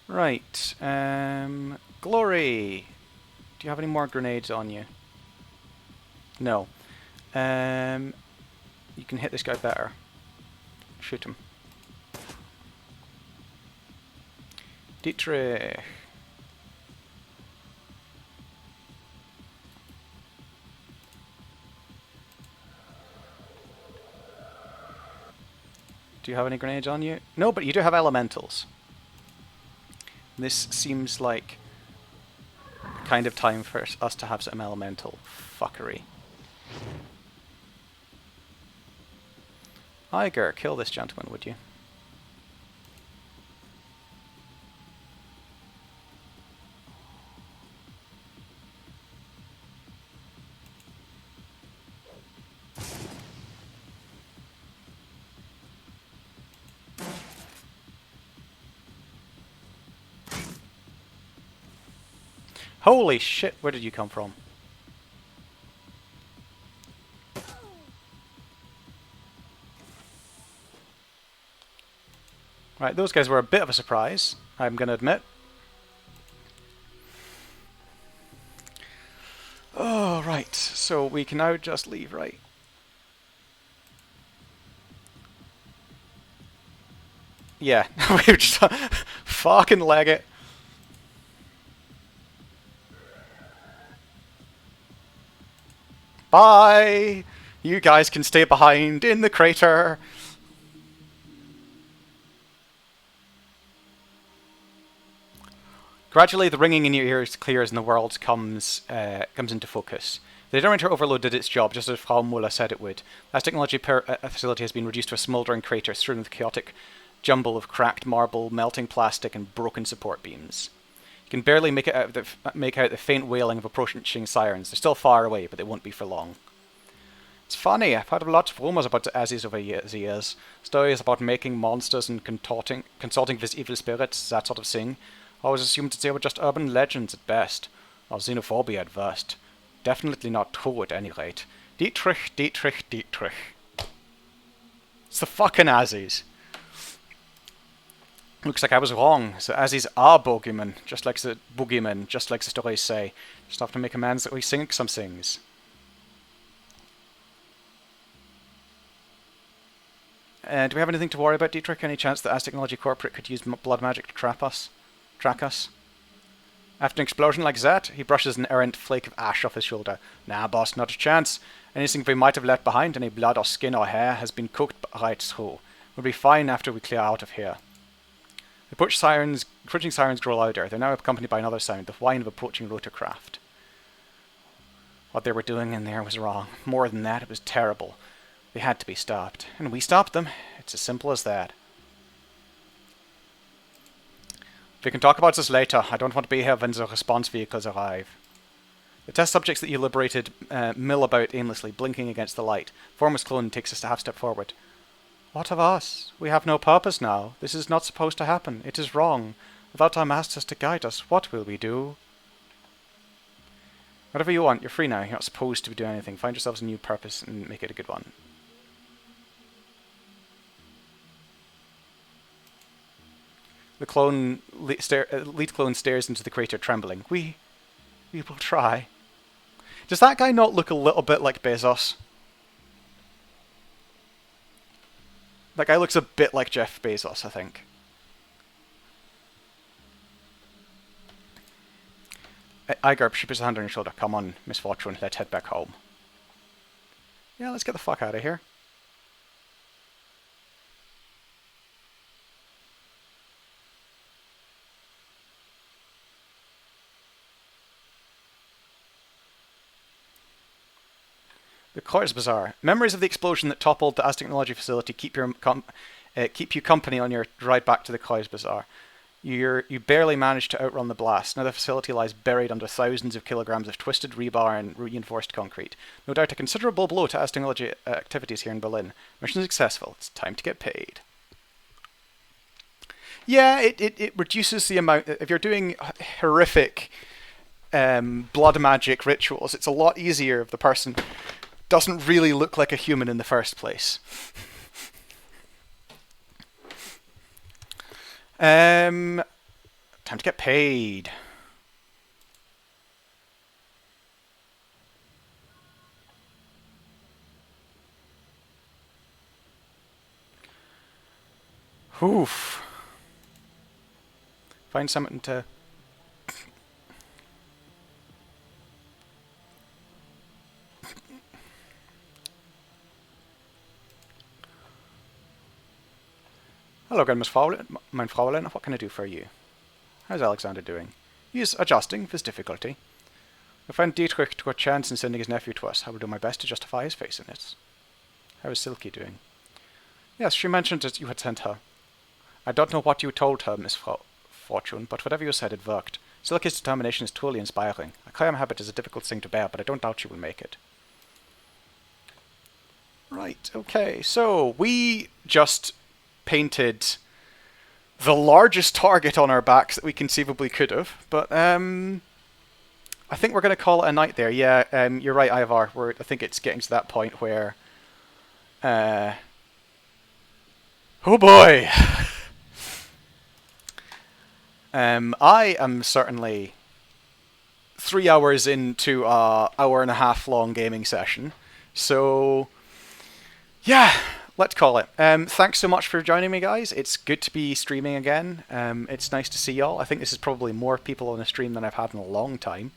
Right, Glory! Do you have any more grenades on you? No. You can hit this guy better. Shoot him. Dietrich! Do you have any grenades on you? No, but you do have elementals. This seems like the kind of time for us to have some elemental fuckery. Iger, kill this gentleman, would you? Holy shit, where did you come from? Right, those guys were a bit of a surprise, I'm gonna admit. Oh, right, so we can now just leave, right? Yeah, we just fucking leg it. Bye! You guys can stay behind in the crater. Gradually, the ringing in your ears clears and the world comes into focus. The generator overload did its job, just as Faolan said it would. Aztecnology facility has been reduced to a smouldering crater strewn with chaotic jumble of cracked marble, melting plastic, and broken support beams. You can barely make out the faint wailing of approaching sirens. They're still far away, but they won't be for long. It's funny, I've heard lots of rumours about the Azis over the years. Stories about making monsters and consulting with evil spirits, that sort of thing. I always assumed that they were just urban legends at best, or xenophobia at worst. Definitely not true at any rate. Dietrich, Dietrich, Dietrich. It's the fucking Azis. Looks like I was wrong. The Azis are boogeymen, just like the stories say. Just have to make amends that we sink some things. Do we have anything to worry about, Dietrich? Any chance that Aztecnology Corporate could use blood magic to track us? After an explosion like that, he brushes an errant flake of ash off his shoulder. Nah, boss, not a chance. Anything we might have left behind, any blood or skin or hair, has been cooked right through. We'll be fine after we clear out of here. The approaching sirens grow louder. They're now accompanied by another sound, the whine of approaching rotorcraft. What they were doing in there was wrong. More than that, it was terrible. They had to be stopped. And we stopped them. It's as simple as that. We can talk about this later. I don't want to be here when the response vehicles arrive. The test subjects that you liberated mill about aimlessly, blinking against the light. Foremost clone takes a half step forward. What of us? We have no purpose now. This is not supposed to happen. It is wrong. Without our masters to guide us, what will we do? Whatever you want, you're free now. You're not supposed to be doing anything. Find yourselves a new purpose and make it a good one. The clone, lead clone stares into the crater, trembling. We will try. Does that guy not look a little bit like Bezos? That guy looks a bit like Jeff Bezos, I think. Igarp, she puts a hand on your shoulder. Come on, Miss Fortune, let's head back home. Yeah, let's get the fuck out of here. The Kreuz Bazaar. Memories of the explosion that toppled the Aztecnology facility keep you company on your ride back to the Kreuz Bazaar. You barely managed to outrun the blast. Now the facility lies buried under thousands of kilograms of twisted rebar and reinforced concrete. No doubt a considerable blow to Aztecnology activities here in Berlin. Mission successful. It's time to get paid. Yeah, it reduces the amount. If you're doing horrific blood magic rituals, it's a lot easier if the person doesn't really look like a human in the first place. Time to get paid. Oof. Find something to... Hello again, Miss Faolan. Mein Faolan, what can I do for you? How's Alexander doing? He is adjusting with difficulty. My friend Dietrich took a chance in sending his nephew to us. I will do my best to justify his face in it. How is Silky doing? Yes, she mentioned that you had sent her. I don't know what you told her, Miss Fortune, but whatever you said, it worked. Silky's determination is truly inspiring. A crime habit is a difficult thing to bear, but I don't doubt she will make it. Right, okay, so we just painted the largest target on our backs that we conceivably could have, but I think we're going to call it a night there. Yeah, you're right, Ivar. I think it's getting to that point where... oh boy! I am certainly 3 hours into an hour-and-a-half long gaming session, so yeah, let's call it. Thanks so much for joining me, guys. It's good to be streaming again. It's nice to see y'all. I think this is probably more people on a stream than I've had in a long time.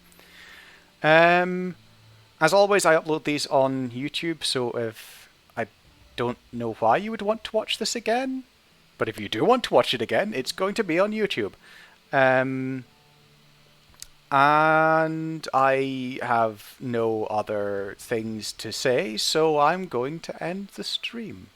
As always, I upload these on YouTube, so if I don't know why you would want to watch this again, but if you do want to watch it again, it's going to be on YouTube. And I have no other things to say, so I'm going to end the stream.